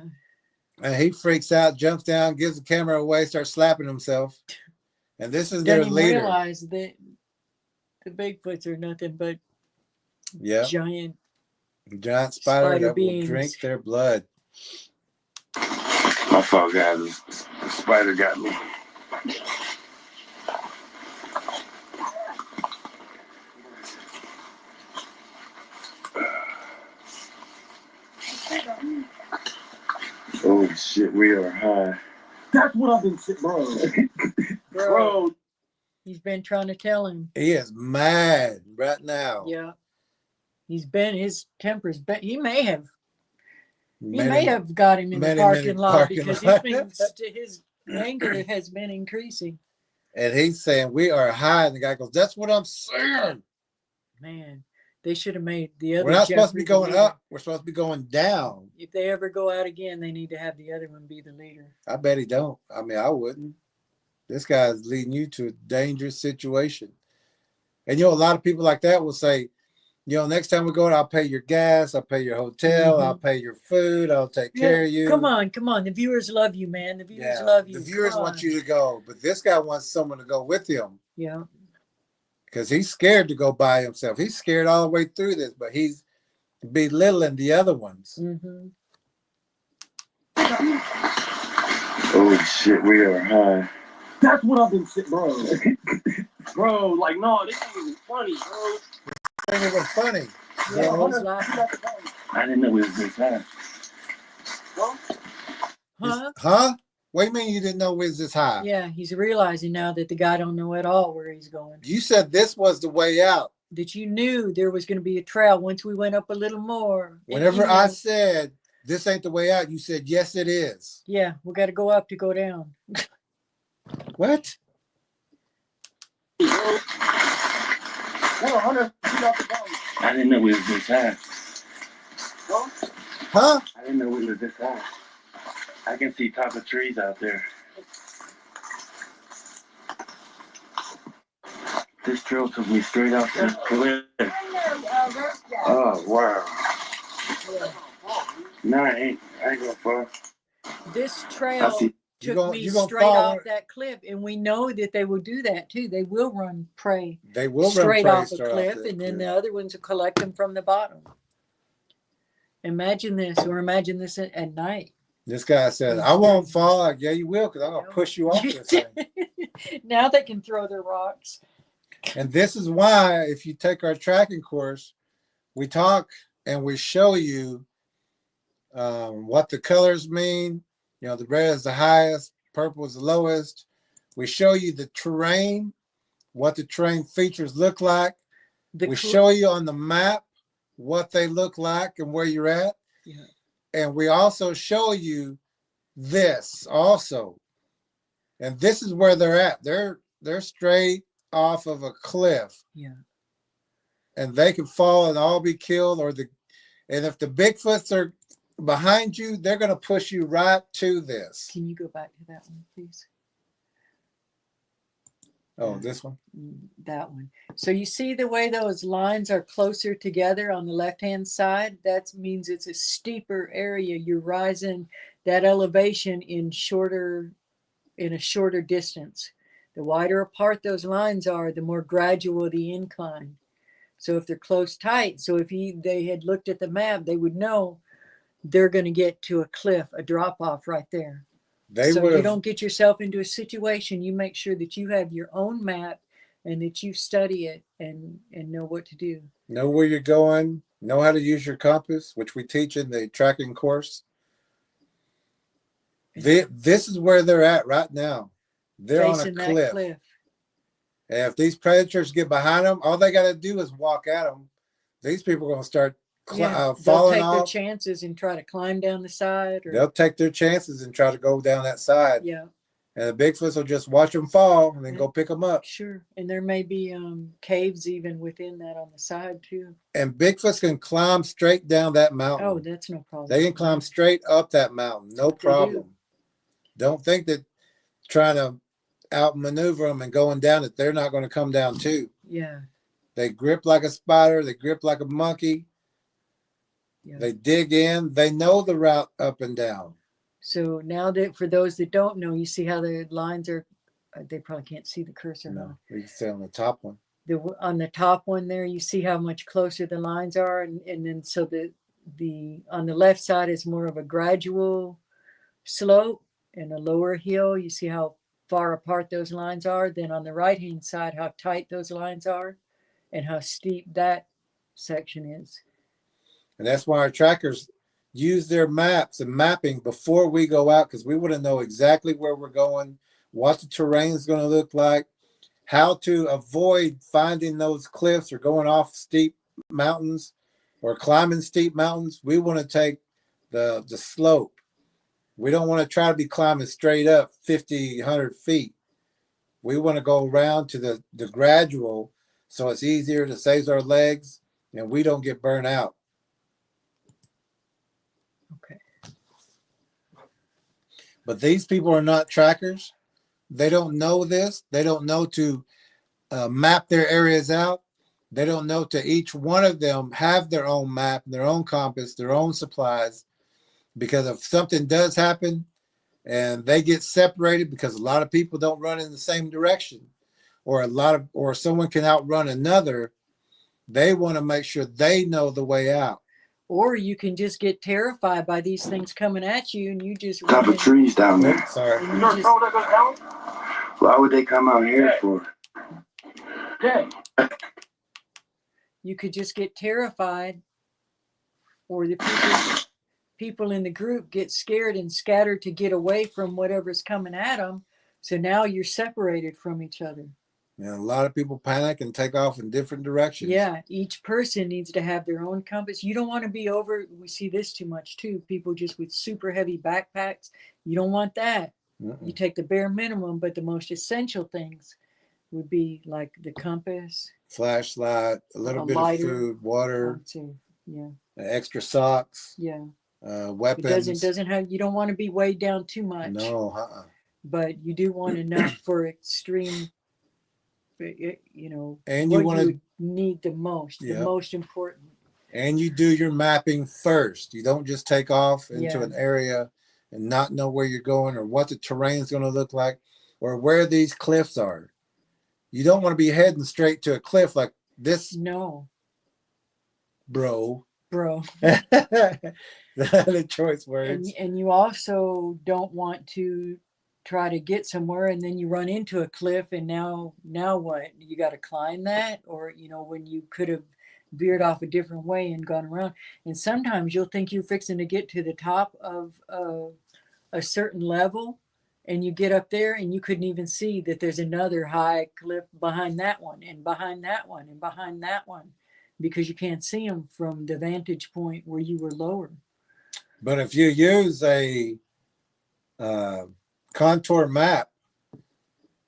And he freaks out, jumps down, gives the camera away, starts slapping himself. And this is their Doesn't leader. realize that the Bigfoots are nothing but giant Giant spider spider that beings. will drink their blood. My fault, guys. The spider got me. Oh shit, we are high. That's what I've been saying, bro. Bro. He's been trying to tell him. He is mad right now. Yeah. His temper's been, he may have Met got him in the met him in parking the lot parking because lot. his anger has been increasing. And he's saying, we are high. And the guy goes, that's what I'm saying. Man, they should have made the other. We're not supposed to Jeffrey be going the leader. up. We're supposed to be going down. If they ever go out again, they need to have the other one be the leader. I bet he don't. I mean, I wouldn't. This guy's leading you to a dangerous situation. And, a lot of people like that will say, next time we go out, I'll pay your gas. I'll pay your hotel. I'll pay your food. I'll take care of you. Come on. The viewers love you, man. The viewers love you. The viewers Come want on. you to go. But this guy wants someone to go with him. Yeah. Because he's scared to go by himself. He's scared all the way through this, but he's belittling the other ones. Mm-hmm. Oh shit, we are high. That's what I've been saying, bro. Bro, like, no, this ain't even funny, bro. It ain't even funny. Yeah, he's laughing. I didn't know we was this high. Huh? Huh? What do you mean you didn't know we was this high? Yeah, he's realizing now that the guy don't know at all where he's going. You said this was the way out. That you knew there was going to be a trail once we went up a little more. And Whenever you I know- said this ain't the way out, you said yes it is. Yeah, we got to go up to go down. What? I didn't know we was this high. Huh? I didn't know we was this high. I can see top of trees out there. This trail took me straight out to the cliff. Oh, wow. No, I ain't going far. This I trail see. took me you gonna straight fall off that cliff, and we know that they will do that too. They will run prey They will run straight prey off a straight cliff, that and then cliff. the other ones will collect them from the bottom. Imagine this, or imagine this at night. This guy said, "I won't fall." Like, yeah, you will, because I'm gonna push you off this thing. Now they can throw their rocks. And this is why, if you take our tracking course, we talk and we show you what the colors mean. You know, the red is the highest, purple is the lowest. We show you the terrain, what the terrain features look like. We show you on the map what they look like and where you're at. Yeah. And we also show you this also. And this is where they're at. They're straight off of a cliff. Yeah. And they can fall and all be killed, and if the Bigfoots are behind you, they're going to push you right to this. Can you go back to that one, please? Oh, this one? That one. So you see the way those lines are closer together on the left-hand side? That means it's a steeper area. You're rising that elevation in a shorter distance. The wider apart those lines are, the more gradual the incline. So if they're close tight, so if they had looked at the map, they would know they're going to get to a cliff, a drop off right there. You don't get yourself into a situation. You make sure that you have your own map and that you study it and know what to do. Know where you're going, know how to use your compass, which we teach in the tracking course. This is where they're at right now. They're facing on a cliff. And if these predators get behind them, all they got to do is walk at them. These people are going to start falling they'll take off. their chances and try to climb down the side. They'll take their chances and try to go down that side. Yeah. And the Bigfoots will just watch them fall and then go pick them up. Sure. And there may be caves even within that on the side too. And Bigfoots can climb straight down that mountain. Oh, that's no problem. They can climb straight up that mountain. No problem. Don't think that trying to outmaneuver them and going down it, they're not going to come down too. Yeah. They grip like a spider. They grip like a monkey. Yeah. They dig in. They know the route up and down. So now that for those that don't know, you see how the lines are, they probably can't see the cursor. No, you can see on the top one. On the top one there, you see how much closer the lines are. And then so the on the left side is more of a gradual slope and a lower hill. You see how far apart those lines are. Then on the right hand side, how tight those lines are and how steep that section is. And that's why our trackers use their maps and mapping before we go out, because we want to know exactly where we're going, what the terrain is going to look like, how to avoid finding those cliffs or going off steep mountains or climbing steep mountains. We want to take the slope. We don't want to try to be climbing straight up 50, 100 feet. We want to go around to the gradual, so it's easier to save our legs and we don't get burnt out. Okay. But these people are not trackers. They don't know this. They don't know to map their areas out. They don't know to each one of them have their own map, their own compass, their own supplies. Because if something does happen and they get separated, because a lot of people don't run in the same direction, or someone can outrun another, they want to make sure they know the way out. Or you can just get terrified by these things coming at you and you just couple of trees down there. Sorry. Why would they come out here for? Yeah. You could just get terrified, or the people in the group get scared and scattered to get away from whatever's coming at them. So now you're separated from each other. And a lot of people panic and take off in different directions. Yeah, each person needs to have their own compass. You don't want to be we see this too much too. People just with super heavy backpacks. You don't want that. You take the bare minimum, but the most essential things would be like the compass, flashlight, a little bit lighter, of food, water, yeah, extra socks, yeah, weapons. It doesn't have. You don't want to be weighed down too much. No, But you do want enough for extreme. And you want to need the most, the most important. And you do your mapping first. You don't just take off into an area and not know where you're going or what the terrain is going to look like or where these cliffs are. You don't want to be heading straight to a cliff like this, No, bro. bro. The choice words. And you also don't want to try to get somewhere and then you run into a cliff and now what? You got to climb that, or when you could have veered off a different way and gone around. And sometimes you'll think you're fixing to get to the top of a certain level, and you get up there and you couldn't even see that there's another high cliff behind that one and behind that one and behind that one, because you can't see them from the vantage point where you were lower. But if you use a contour map,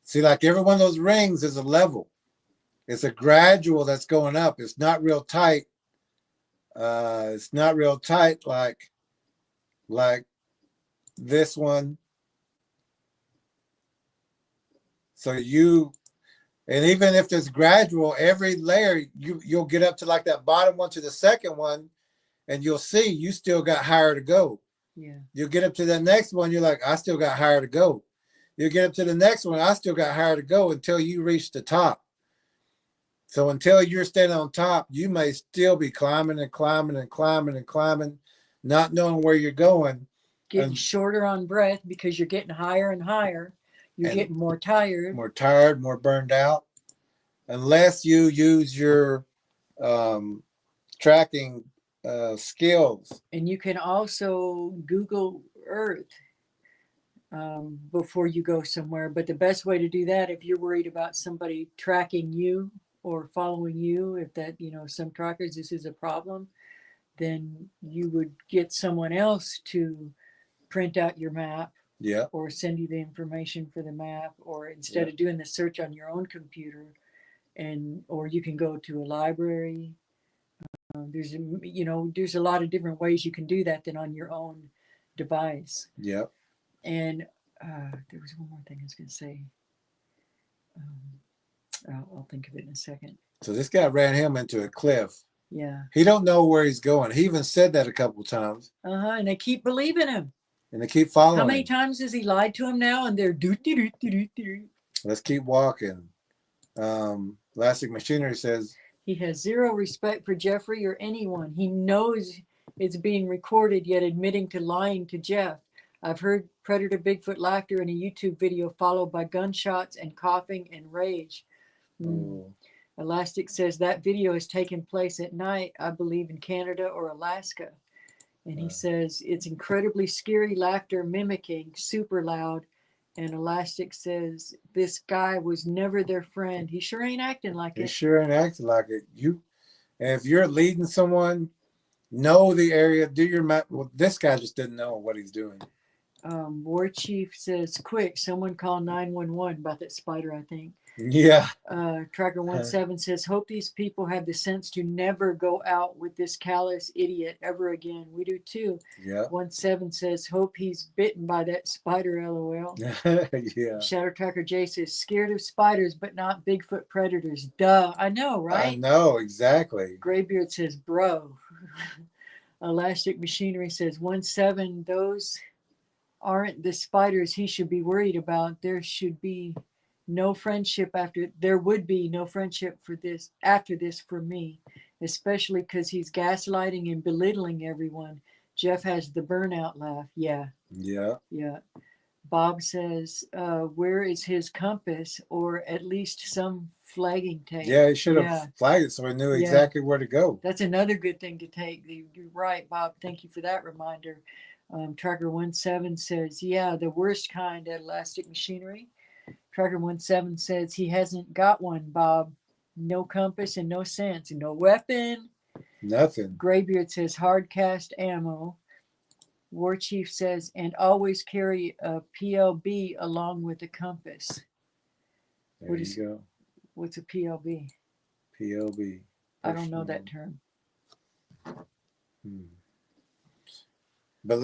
see, like every one of those rings is a level. It's a gradual that's going up. It's not real tight. It's not real tight like this one. So and even if it's gradual, every layer you'll get up to like that bottom one to the second one, and you'll see you still got higher to go. Yeah. You'll get up to the next one, you're like, I still got higher to go. You'll get up to the next one, I still got higher to go, until you reach the top. So until you're standing on top, you may still be climbing and climbing and climbing and climbing, not knowing where you're going. Getting shorter on breath because you're getting higher and higher. You're getting more tired. More tired, more burned out. Unless you use your tracking skills. And you can also Google Earth before you go somewhere. But the best way to do that, if you're worried about somebody tracking you or following you, if that, some trackers, this is a problem, then you would get someone else to print out your map. Yeah. Or send you the information for the map, or instead of doing the search on your own computer, or you can go to a library. There's a lot of different ways you can do that than on your own device. Yeah. And there was one more thing I was going to say. I'll think of it in a second. So this guy ran him into a cliff. Yeah. He don't know where he's going. He even said that a couple of times. And they keep believing him. And they keep following. How many times has he lied to him now? And they're do. Let's keep walking. Elastic Machinery says he has zero respect for Jeffrey or anyone. He knows it's being recorded, yet admitting to lying to Jeff. I've heard Predator Bigfoot laughter in a YouTube video followed by gunshots and coughing and rage. Elastic says that video has taken place at night, I believe in Canada or Alaska. And he says it's incredibly scary laughter mimicking, super loud. And Elastic says this guy was never their friend. He sure ain't acting like it. He sure ain't acting like it. And if you're leading someone, know the area, do your map. Well, this guy just didn't know what he's doing. War Chief says, quick, someone call 911 about that spider, I think. Yeah. Tracker 17 says, hope these people have the sense to never go out with this callous idiot ever again. We do too. Yeah. 17 says, hope he's bitten by that spider, LOL. Yeah. Shadow Tracker J says, scared of spiders, but not Bigfoot predators. Duh. I know, right? I know, exactly. Graybeard says, bro. Elastic Machinery says, 17, those aren't the spiders he should be worried about. There would be no friendship after this for me, especially because he's gaslighting and belittling everyone. Jeff has the burnout laugh. Yeah. Bob says, where is his compass, or at least some flagging tape? Yeah, he should have flagged it so we knew exactly where to go. That's another good thing to take. You're right, Bob. Thank you for that reminder. Tracker 17 says, yeah, the worst kind at Elastic Machinery. Tracker 17 says he hasn't got one, Bob. No compass and no sense. No weapon. Nothing. Graybeard says hard cast ammo. War Chief says, and always carry a PLB along with a compass. There you go. What's a PLB? PLB. I don't know that term. But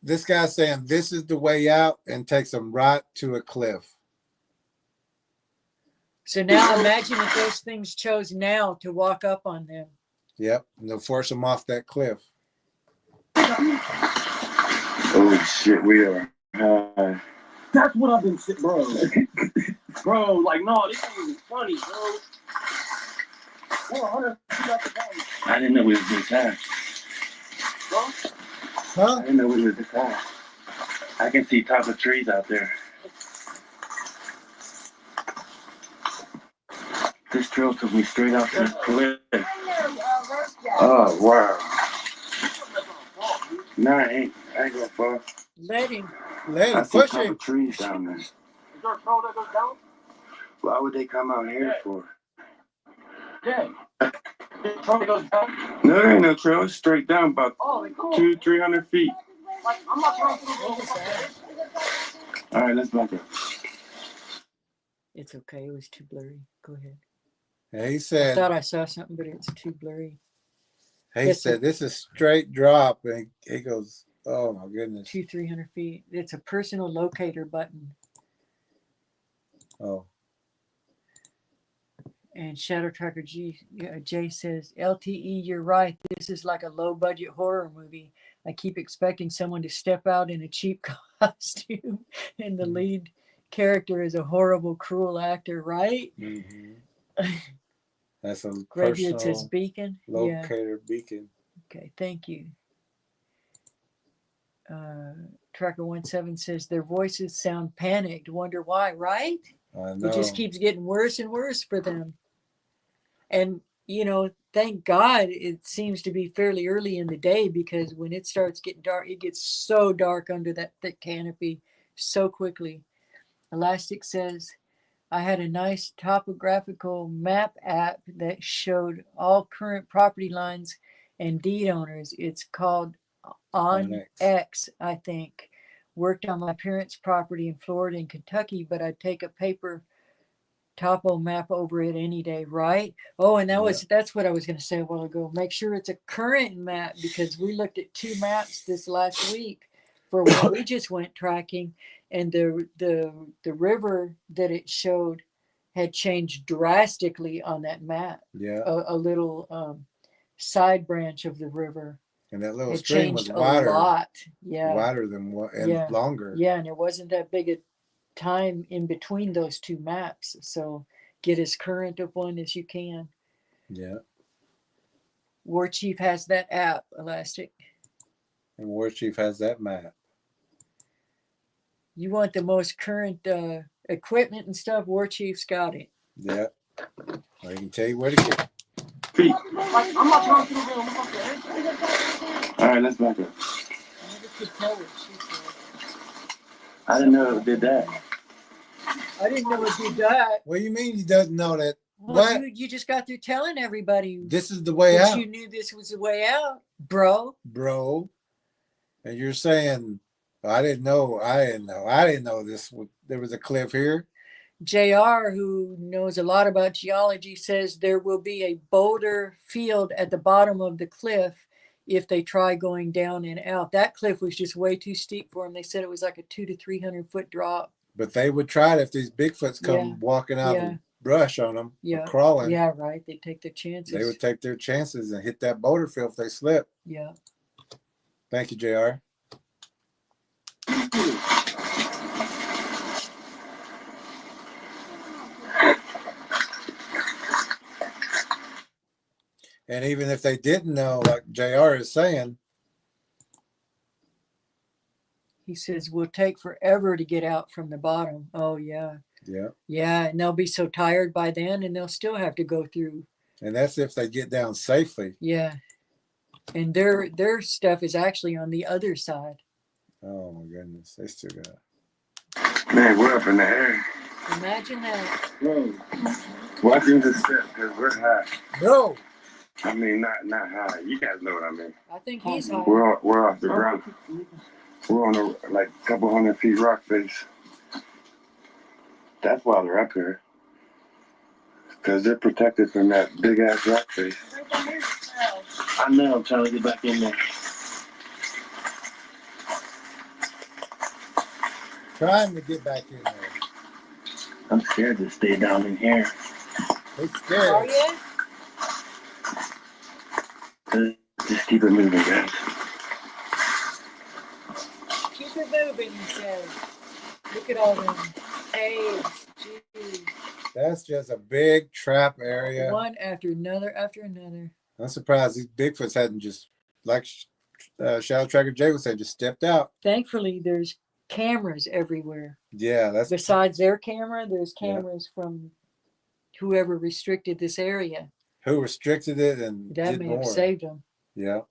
this guy's saying this is the way out and takes them right to a cliff. So now imagine if those things chose now to walk up on them. Yep, and they'll force them off that cliff. Oh, Holy shit, we are high. That's what I've been saying, bro. Bro, like, no, this ain't even funny, bro. I didn't know we was this high. Huh? I didn't know we was this high. I can see top of trees out there. This trail took me straight out to the cliff. Oh, wow. Nah, I ain't gonna fall. Let him. Let I him see push top him. of trees down there. Is there a troll that goes down? Why would they come out here for? Yeah. The troll that goes down? No, there ain't no trail. It's straight down about Oh, then cool. 200-300 feet. Like, I'm not trying to All right, let's back up. It's okay. It was too blurry. Go ahead. And he I said, thought I saw something, but it's too blurry. he It's said, this is straight drop. And he goes, oh my goodness. 200-300 feet. It's a personal locator button. Oh, And Shadow Tracker Jay says, LTE, you're right. This is like a low budget horror movie. I keep expecting someone to step out in a cheap costume, and the lead character is a horrible, cruel actor, right? that's a Graveyard says personal beacon. locator beacon. Okay, thank you. Tracker 17 says their voices sound panicked. Wonder why, right? I know. It just keeps getting worse and worse for them. And, you know, thank God it seems to be fairly early in the day, because when it starts getting dark, it gets so dark under that thick canopy so quickly. Elastic says, I had a nice topographical map app that showed all current property lines and deed owners. It's called OnX, I think. Worked on my parents' property in Florida and Kentucky, but I'd take a paper topo map over it any day, right? Oh, and that's what I was going to say a while ago. Make sure it's a current map, because we looked at 2 maps this last week for when we just went tracking, and the river that it showed had changed drastically on that map. Yeah. A little side branch of the river. And that little It stream was changed wider. a lot. Yeah. Wider than what, and longer. Yeah, and it wasn't that big a time in between those 2 maps. So get as current of one as you can. Yeah. War Chief has that app, Elastic. And War Chief has that map. You want the most current equipment and stuff, War Chief's got it. Yeah. I can tell you where to get. Feet. Like, I'm not trying to look up there. All right, let's back up. I never could tell what she said. I didn't know it did that. I didn't know it did that. What do you mean he doesn't know that? Well, What? you just got through telling everybody This is the way that out. you knew this was the way out, bro. Bro. And you're saying, I didn't know this. There was a cliff here. JR, who knows a lot about geology, says there will be a boulder field at the bottom of the cliff if they try going down and out. That cliff was just way too steep for them. They said it was like a 200 to 300 foot drop. But they would try it if these Bigfoots come walking out of the brush on them, or crawling. Yeah, right. They take their chances. They would take their chances and hit that boulder field if they slip. Yeah. Thank you, JR. And even if they didn't know, like JR is saying, he says, we'll take forever to get out from the bottom. Oh, yeah. Yeah. Yeah, and they'll be so tired by then, and they'll still have to go through. And that's if they get down safely. Yeah. And their stuff is actually on the other side. Oh, my goodness. They still got it. Man, we're up in the air. Imagine that. Bro, watching the step, because we're high. Bro. I mean, not high. You guys know what I mean. I think he's high. We're off the ground. We're on a couple 100 feet rock face. That's why they're up here. Because they're protected from that big ass rock face. I know, I'm trying to get back in there. Trying to get back in there. I'm scared to stay down in here. They scared. Are you? Just keep it moving, guys. Keep it moving, he said. Look at all them caves. Jeez. That's just a big trap area. One after another after another. I'm surprised these Bigfoots hadn't just, like Shadow Tracker Jay would say, just stepped out. Thankfully, there's cameras everywhere. Yeah, that's Besides their camera, there's cameras from whoever restricted this area. who restricted it and That did may more. have saved them. Yeah.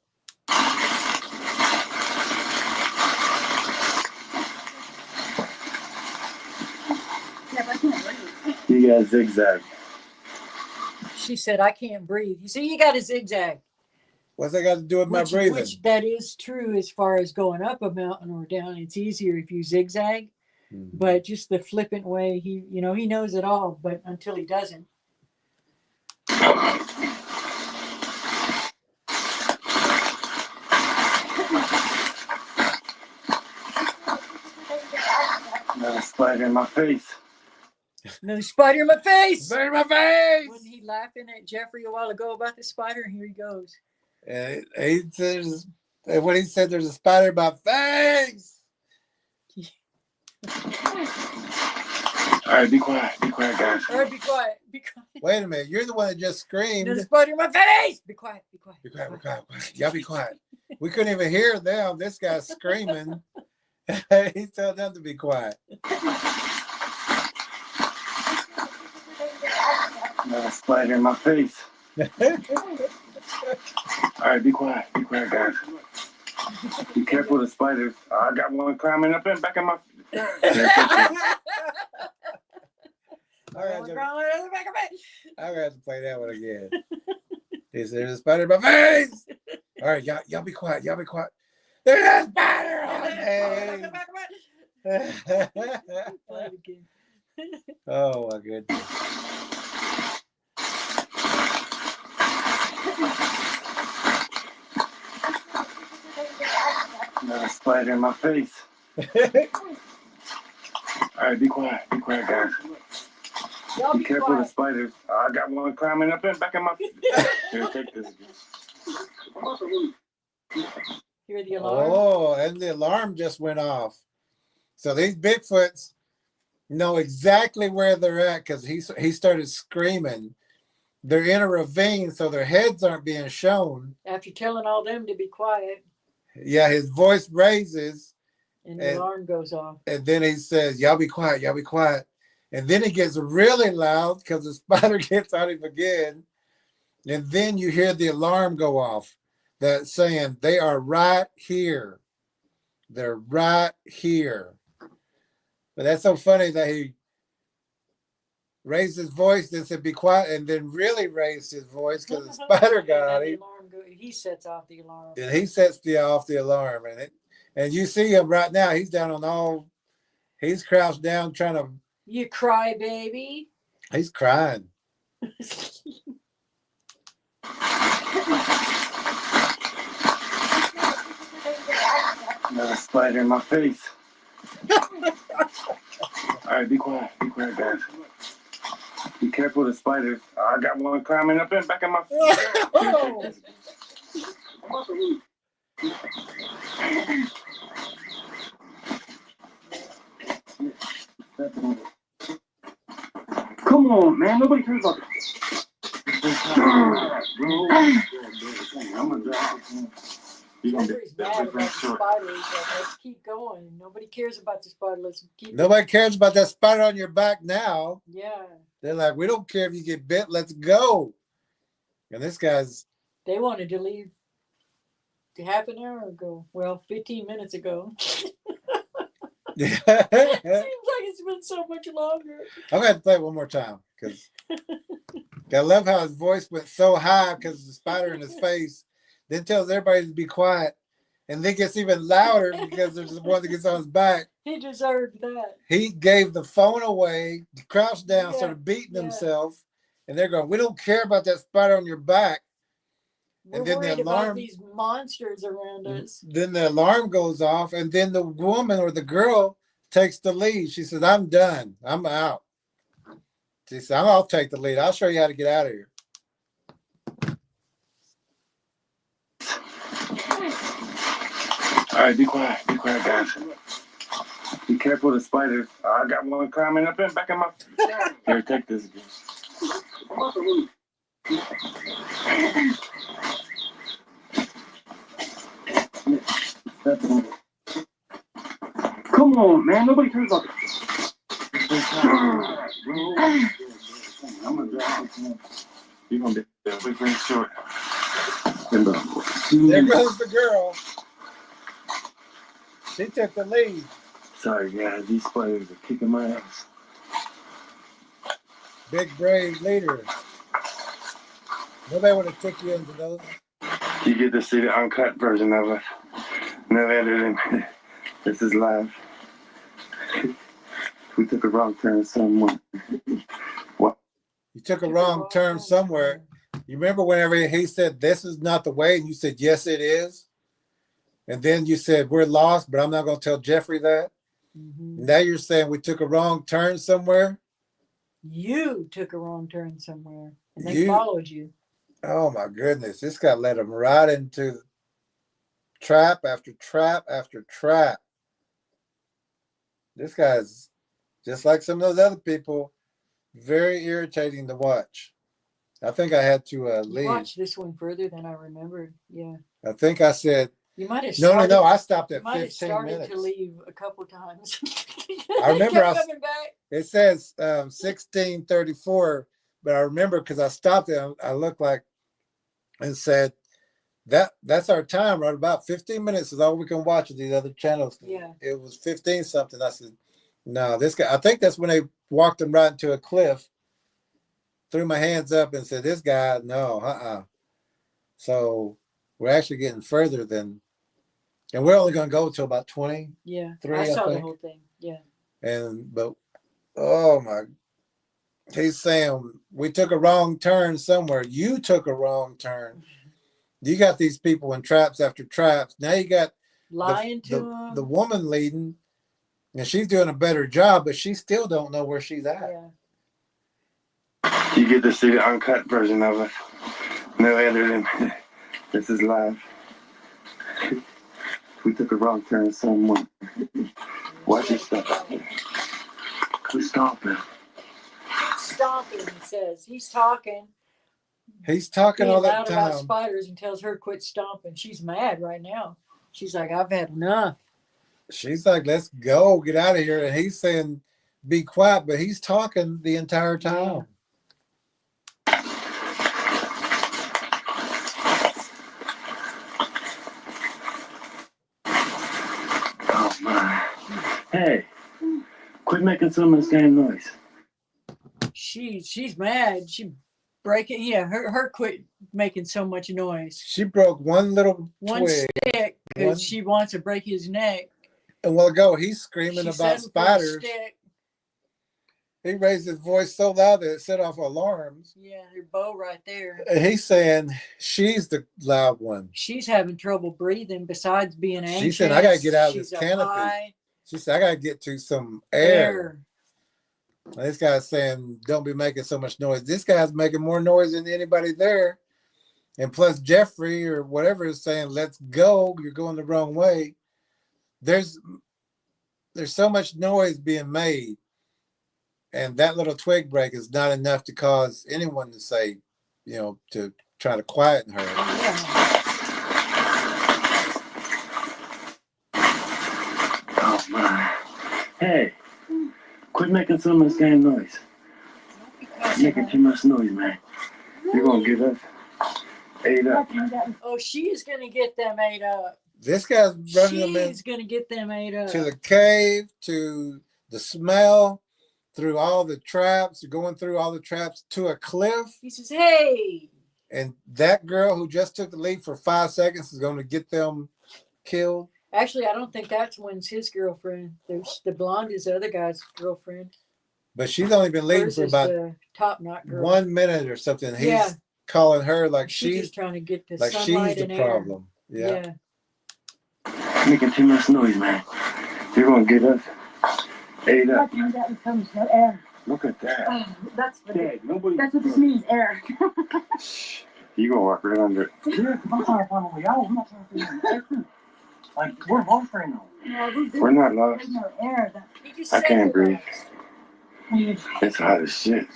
Yeah, but I can't breathe. You got zigzag. She said, I can't breathe. You see, you got a zigzag. What's that got to do with my breathing? Which that is true as far as going up a mountain or down. It's easier if you zigzag, but just the flippant way he knows it all, but until he doesn't. Another spider in my face. Another spider in my face. Spider in my face. Wasn't he laughing at Jeffrey a while ago about the spider? Here he goes. And he says, and when he said there's a spider in my face. All right, be quiet. Be quiet, guys. All right, be quiet. Be quiet. Wait a minute, you're the one that just screamed. There's a spider in my face. Be quiet. Be quiet. Be quiet, be quiet, quiet. Y'all be quiet. We couldn't even hear them. This guy's screaming. He told them to be quiet. Another spider in my face. All right, be quiet. Be quiet, guys. Be careful of the spiders. I got one climbing up in back of my. I'm gonna have to play that one again. He said, "There's a spider in my face." All right, y'all be quiet. Y'all be quiet. There's a spider on me. Oh my goodness. Another spider in my face. All right, be quiet. Be quiet, guys. Be careful of the spiders. I got one climbing up in back of my. Here, take this. Hear the alarm? Oh, and the alarm just went off. So these Bigfoots know exactly where they're at because he started screaming. They're in a ravine, so their heads aren't being shown. After telling all them to be quiet, Yeah, his voice raises. and the alarm goes off. And then he says, y'all be quiet, y'all be quiet. And then it gets really loud because the spider gets on him again. And then you hear the alarm go off that's saying they are right here. They're right here. But that's so funny that he raised his voice and said, be quiet, and then really raised his voice because the spider got on him. He sets off the alarm. And he sets off the alarm. And you see him right now. He's down on all, he's crouched down trying to. You cry, baby. He's crying. Another spider in my face. All right, be quiet. Be quiet, guys. Be careful of the spiders. I got one climbing up in back of my. Here, take this. Come on, man. Nobody cares about this. Jeffrey's mad about the spiders. Let's keep going. Nobody cares about the spider. Let's keep. Nobody cares about that spider on your back now. Yeah. They're like, we don't care if you get bit. Let's go. And this guy's. They wanted to leave half an hour ago. Well, 15 minutes ago. Seems like it's been so much longer. I'm going to have to play it one more time because I love how his voice went so high because of the spider in his face. Then tells everybody to be quiet. And then gets even louder because there's one that gets on his back. He deserved that. He gave the phone away, crouched down, started beating himself. And they're going, we don't care about that spider on your back. We're worried about these monsters around us. Then the alarm goes off, and then the woman or the girl takes the lead. She says, I'm done. I'm out. She said, I'll take the lead. I'll show you how to get out of here. All right, be quiet, guys. Be careful of the spiders. I got one climbing up in back of my. Here, take this. Come on, man. Nobody cares about this. I'm gonna drop it. You're gonna be there. We're pretty short. There goes the girl. She took the lead. Sorry, guys. These spiders are kicking my ass. Big brave leader. Nobody would have took you into those. You get to see the uncut version of it. No editing. This is live. We took a wrong turn somewhere. What? You took a wrong turn somewhere. You remember whenever he said, "This is not the way," and you said, "Yes, it is." And then you said, "We're lost," but I'm not going to tell Jeffrey that. Mm-hmm. Now you're saying we took a wrong turn somewhere. You took a wrong turn somewhere, and they followed you. Oh my goodness! This guy led him right into trap after trap after trap. This guy's just like some of those other people, very irritating to watch. I think I had to leave. Watch this one further than I remembered. Yeah. I think I said you might have. No. I stopped at 15 minutes. You might have started to leave a couple times. I remember kept coming back. It says 16:34, but I remember because I stopped there. I looked like and said that's our time, right? About 15 minutes is all we can watch of these other channels. Yeah. It was 15 something. I said, no, this guy. I think that's when they walked him right into a cliff. Threw my hands up and said, "This guy, no, So we're actually getting further than, and we're only going to go till about 20. Yeah, 3, I saw think. the whole thing. Yeah. But oh my, he's saying we took a wrong turn somewhere. You took a wrong turn. You got these people in traps after traps. Now you got lying to them. The woman leading, and she's doing a better job, but she still don't know where she's at. Yeah. You get to see the uncut version of it. No editing. This is live. We took a wrong turn somewhere. Watch your stuff. Quit stomping. Stomping, he says. He's talking. He's talking all that time about spiders and tells her quit stomping. She's mad right now. She's like, I've had enough. She's like, let's go, get out of here. And he's saying, be quiet, but he's talking the entire time. Yeah. Oh my. Hey, quit making some of the same noise. She's mad. She breaking. Yeah, her quit making so much noise. She broke one twig, stick because she wants to break his neck. A while ago, he's screaming about spiders. He raised his voice so loud that it set off alarms. Yeah, her bow right there. And he's saying she's the loud one. She's having trouble breathing besides being anxious. She said, I got to get out of this canopy. She said, I got to get to some air. And this guy's saying, don't be making so much noise. This guy's making more noise than anybody there. And plus Jeffrey or whatever is saying, let's go. You're going the wrong way. There's so much noise being made. And that little twig break is not enough to cause anyone to say, to try to quieten her. Yeah. Oh my. Hey, quit making so much damn noise. You're making too much noise, man. You're going to get us ate up. Oh, she is going to get them ate up. This guy's running them in. She's going to get them ate up. To the cave, to the smell, through all the traps, going through all the traps, to a cliff. He says, hey. And that girl who just took the lead for 5 seconds is going to get them killed. Actually, I don't think that's one's his girlfriend. There's the blonde is the other guy's girlfriend. But she's only been leading for about the top knot girl. 1 minute or something. He's calling her like she's just trying to get the like sunlight she's the and problem. Yeah. Making too much noise, man. You're going to get us ate up. That becomes no air. Look at that. Oh, that's what That's what this means, air. You going to walk right under it. I'm sorry, probably. I'm not trying to Like, we're lost right now. We're not lost. There's no air. He just I said can't we're breathe. lost. It's hot as shit.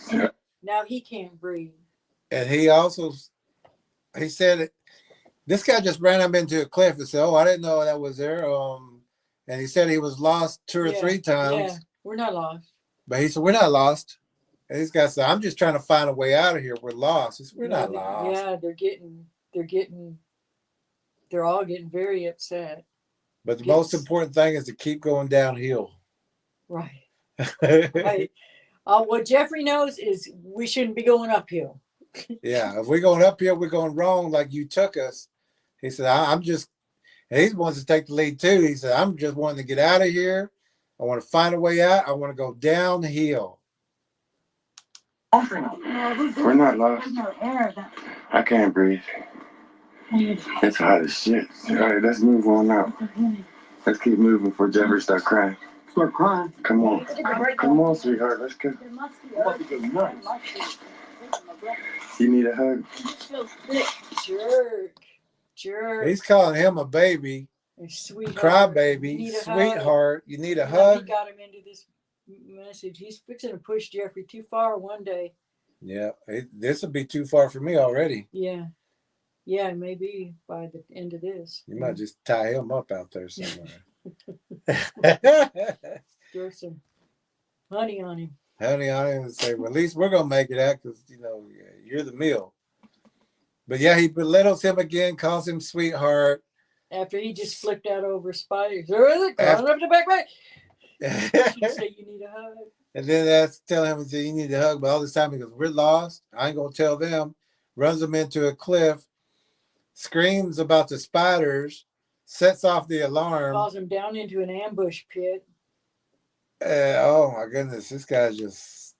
Now he can't breathe. And he said it. This guy just ran up into a cliff and said, "Oh, I didn't know that was there." And he said he was lost two or three times. Yeah, we're not lost. But he said, "We're not lost." And this guy said, "I'm just trying to find a way out of here. We're lost." He said, "We're not lost." Yeah, they're all getting very upset. But the most important thing is to keep going downhill. Right. Right. What Jeffrey knows is we shouldn't be going uphill. Yeah, if we're going uphill, we're going wrong like you took us. He said, I'm just, and he wants to take the lead too. He said, I'm just wanting to get out of here. I want to find a way out. I want to go downhill. We're not lost. There's no air. I can't breathe. It's hot as shit. All right, let's move on out. Let's keep moving before Jeffrey start crying. Start crying. Come on. Come on, sweetheart. Let's go. There must be I'm about to go nuts. You need a hug? Jerk. He's calling him a baby, Sweetheart. cry baby, You need a sweetheart. You need a He hug. got him into this message. He's fixing to push Jeffrey too far one day. Yeah, this will be too far for me already. Yeah. Yeah, maybe by the end of this. You might just tie him up out there somewhere. Throw some honey on him. Honey on him and say, well, at least we're going to make it out because, you're the meal. But yeah, he belittles him again, calls him sweetheart. After he just flipped out over spiders. Crawling up the back way. Say you need a hug. And then that's telling him, you need a hug. But all this time he goes, we're lost. I ain't going to tell them. Runs them into a cliff. Screams about the spiders. Sets off the alarm. Falls him down into an ambush pit. Oh my goodness, this guy's just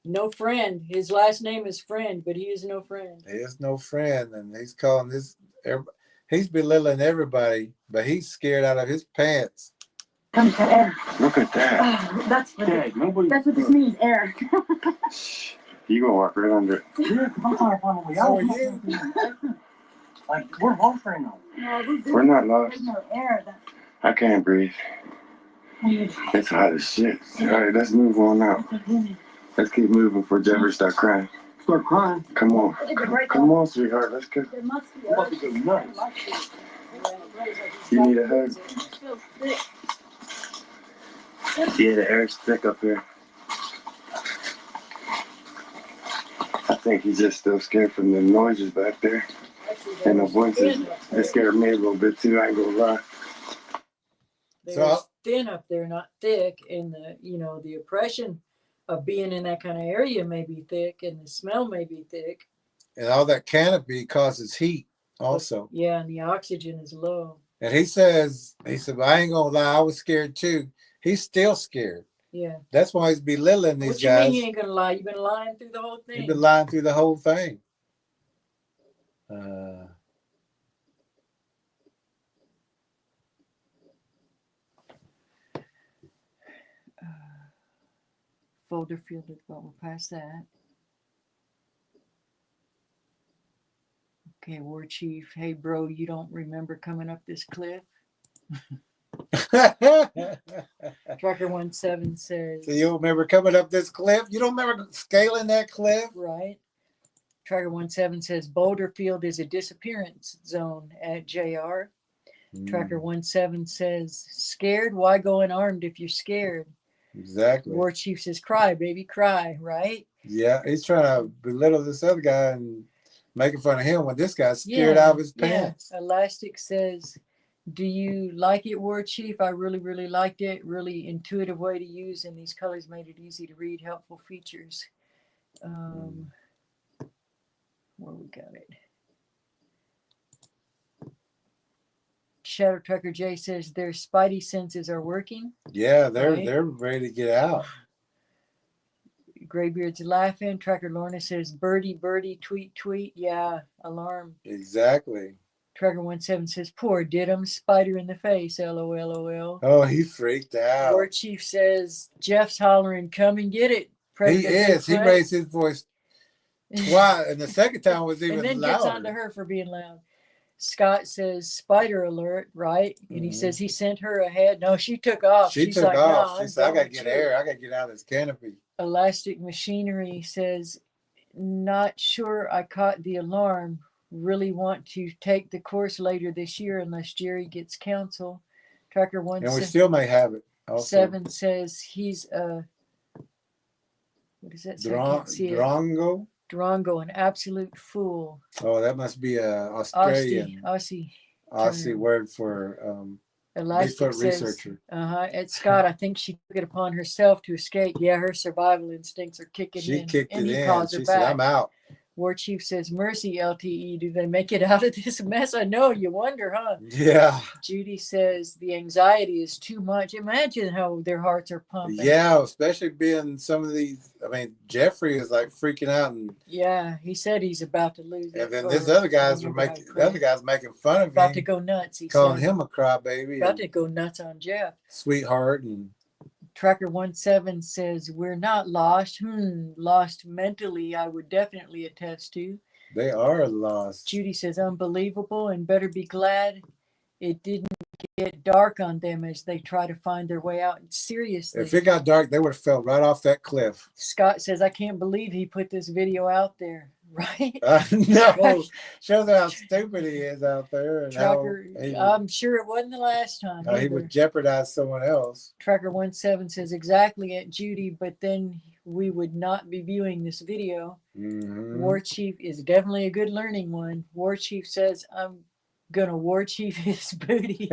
no friend. His last name is Friend, but he is no friend. He is no friend, and he's calling this. He's belittling everybody, but he's scared out of his pants. Come to air. Look at that. Oh, that's what Dad, this means, air. You gonna walk right under it. Yeah, I'm trying to find a way So out. are you? Like, we're lost right now. We're not lost. There's no air. I can't breathe. It's hot as shit. All right, let's move on out. Let's keep moving before Jeffrey start crying. Start crying. Come on. Come on, sweetheart. Let's go. There must be I'm about to go nuts. You need a hug? Yeah, the air's thick up here. I think he's just still scared from the noises back there. And the voices. It scared me a little bit too, I ain't gonna lie. There's thin up there, not thick. And the oppression of being in that kind of area may be thick, and the smell may be thick. And all that canopy causes heat also. Yeah, and the oxygen is low. And he said, well, I ain't gonna lie, I was scared too. He's still scared. Yeah. That's why he's belittling these what you guys. mean you ain't gonna lie? You've been lying through the whole thing. He's been lying through the whole thing. Folder fielded, but we'll pass that. Okay, War Chief. Hey, bro, you don't remember coming up this cliff? Tracker 17 says. So you remember coming up this cliff? You don't remember scaling that cliff? Right. Tracker 17 says Boulder Field is a disappearance zone at JR. Tracker 17 says, scared? Why go unarmed if you're scared? Exactly. War Chief says, cry, baby, cry, right? Yeah, he's trying to belittle this other guy and making fun of him when this guy's scared out of his pants. Yeah. Elastic says, do you like it, War Chief? I really, really liked it. Really intuitive way to use, and these colors made it easy to read. Helpful features. Where we got it. Shadow Trucker J says their spidey senses are working. Yeah, they're ready to get out. Graybeard's laughing. Tracker Lorna says birdie, birdie, tweet, tweet. Yeah, alarm. Exactly. Tracker 17 says poor Diddum, spider in the face. LOL. Oh, he freaked out. War Chief says Jeff's hollering, come and get it. He is. He raised his voice twice, and the second time was even and then louder. gets on to her for being loud. Scott says spider alert, right? And he Mhm. says he sent her ahead. No, she took off. She She's took like, off. No, She said, I I'm got to going get too. air. I got to get out of this canopy. Elastic Machinery says, not sure I caught the alarm. Really want to take the course later this year unless Jerry gets counsel. Tracker And we 17 still may have it. Also, says he's a, what does that say? I can't see it. Drongo. Durango, an absolute fool. Oh, that must be a Australian Aussie word for Elastic Bigfoot says, researcher. At Scott, I think she took it upon herself to escape. Yeah, her survival instincts are kicking She in. kicked And it he in. calls her She said, back. I'm out. War Chief says, mercy, LTE. Do they make it out of this mess? I know, you wonder, huh? Yeah. Judy says, the anxiety is too much. Imagine how their hearts are pumping. Yeah, especially being some of these. I mean, Jeffrey is like freaking out, and Yeah, he said he's about to lose it. then this other guys were making making fun of about him, to go nuts. He calling said, him a crybaby, about to go nuts on Jeff. sweetheart, and Tracker 17 says, we're not lost. Lost mentally, I would definitely attest to. they are lost. Judy says, unbelievable, and better be glad it didn't get dark on them as they try to find their way out. Seriously. If it got dark, they would have fell right off that cliff. Scott says, I can't believe he put this video out there. Right? No, shows how stupid he is out there, and Tracker, how I'm sure it wasn't the last time. he would jeopardize someone else. Tracker 17 says, exactly, Aunt Judy, but then we would not be viewing this video. Mm-hmm. War Chief is definitely a good learning one. War Chief says, I'm gonna War Chief his booty.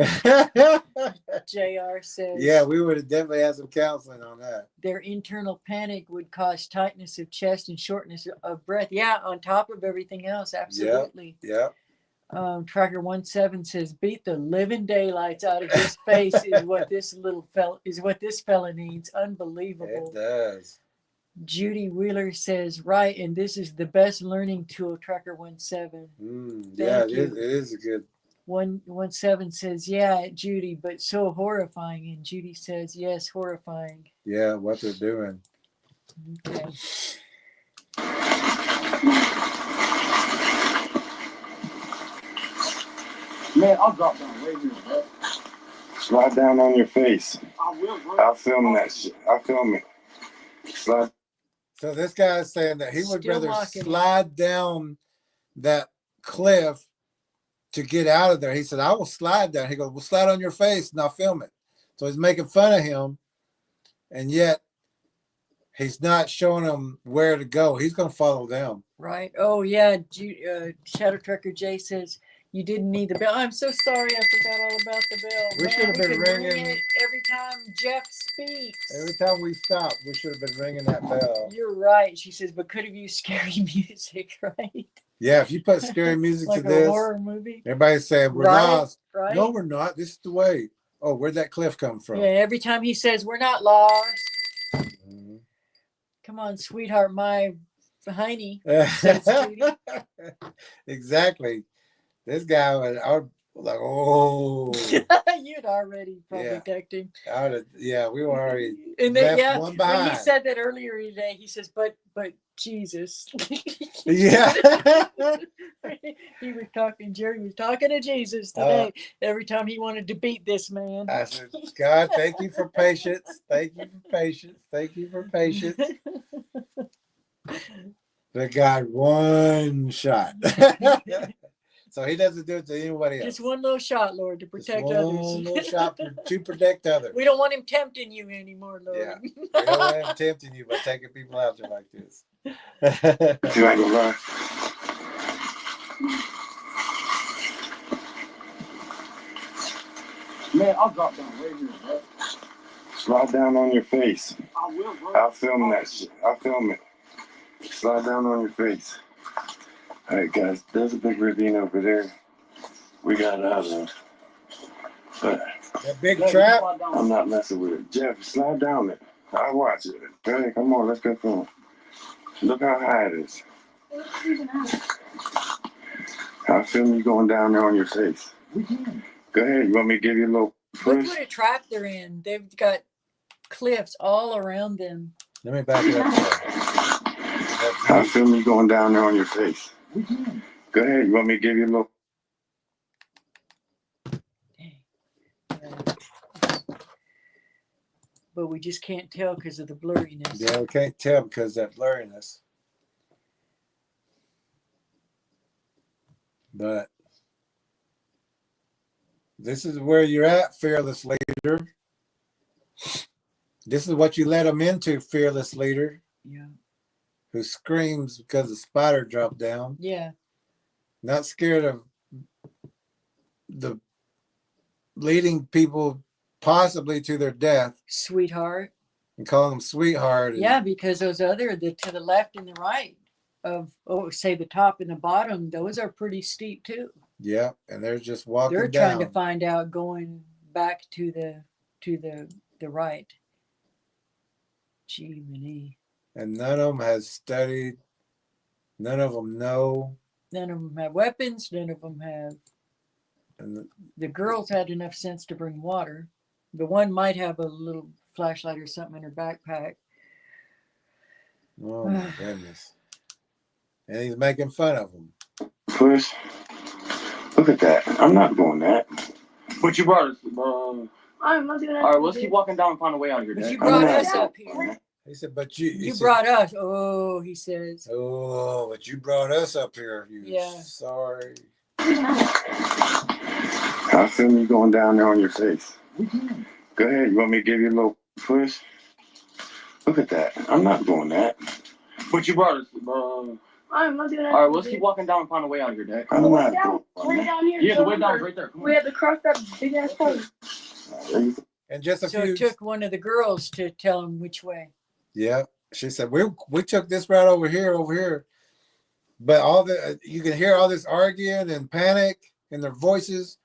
JR says, yeah, we would have definitely had some counseling on that. Their internal panic would cause tightness of chest and shortness of breath. Yeah, on top of everything else, absolutely. Yeah. Tracker 17 says, beat the living daylights out of his face is what this fella needs. Unbelievable. It does. Judy Wheeler says, right, and this is the best learning tool, Tracker 17. Yeah, it is a good. 17 says, yeah, Judy, but so horrifying. And Judy says, yes, horrifying. Yeah, what they're doing. Okay. Man, I'll drop down right here, bro. Slide down on your face. I will, bro. I'll film that shit. I'll film it. Slide. So this guy is saying that he would Still rather mocking slide down that cliff to get out of there. He said, I will slide down. He goes, well, slide on your face and I'll film it. So he's making fun of him, and yet he's not showing him where to go. He's going to follow them. Right. Oh, yeah. Shadow Trucker Jay says, you didn't need the bell. I'm so sorry. I forgot all about the bell. We should have been can ringing ring it every time Jeff speaks. Every time we stop, we should have been ringing that bell. You're right. She says, but could have used scary music, right? Yeah, if you put scary music like to a this, horror movie. everybody's saying, we're Right, lost. right? No, we're not. This is the way. Oh, where'd that cliff come from? Yeah, every time he says, we're not lost. Mhm. Come on, sweetheart, my hiney. Exactly. This guy was, I was like, oh. You'd already probably decked him. We were already And then, left one when behind. he said that earlier today, he says, but Jesus. Yeah. Jerry was talking to Jesus today. Every time he wanted to beat this man. I said, God, thank you for patience. Thank you for patience. Thank you for patience. But God, one shot. So he doesn't do it to anybody else. Just one little shot, Lord, to protect others. One little shot to protect others. We don't want him tempting you anymore, Lord. Yeah. We don't want him tempting you by taking people out there like this. You ain't gonna lie. Man, I'll drop down right here, bro. Slide down on your face. I will, bro. I'll film that shit. I'll film it. Slide down on your face. All right, guys. There's a big ravine over there. We got out of. But that big trap. I'm not messing with it. Jeff, slide down it. I'll watch it. Hey, come on, let's go film. Look how high it is. I'll film you going down there on your face. Go ahead. You want me to give you a little Look push? what a trap they're in. They've got cliffs all around them. Let me back it up. I'll film you going down there on your face. Go ahead. You want me to give you a little but we just can't tell because of the blurriness. Yeah, we can't tell because of that blurriness. But this is where you're at, fearless leader. This is what you let them into, fearless leader. Yeah. Who screams because the spider dropped down. Yeah. Not scared of the leading people possibly to their death. Sweetheart. And calling them sweetheart. Yeah, because those other, to the left and the right of, say the top and the bottom, those are pretty steep too. Yeah, and they're just walking They're down. trying to find out going back to the right. Gee, Minnie. And none of them has studied. None of them know. None of them have weapons. None of them have. And the girls had enough sense to bring water. The one might have a little flashlight or something in her backpack. Oh my goodness. And he's making fun of them. Push. Look at that. I'm not doing that. But you brought us. I'm not doing that. All right, let's keep walking down and find a way out of here, But Dad. you brought us up here. He said, but you... You said, brought us. Oh, he says. Oh, but you brought us up here. You Yeah. sorry. I feel me going down there on your face. Go ahead. You want me to give you a little push? Look at that. I'm not doing that. But you brought us. I'm not doing that. All right, let's keep walking down and find a way out of here, Dad. I'm not doing Way that. down here. Yeah, the way down is right there. Come We on. had to cross that big ass pole. And just a So few... it took one of the girls to tell him which way. Yeah. She said, we took this route over here. But all the you can hear all this arguing and panic in their voices.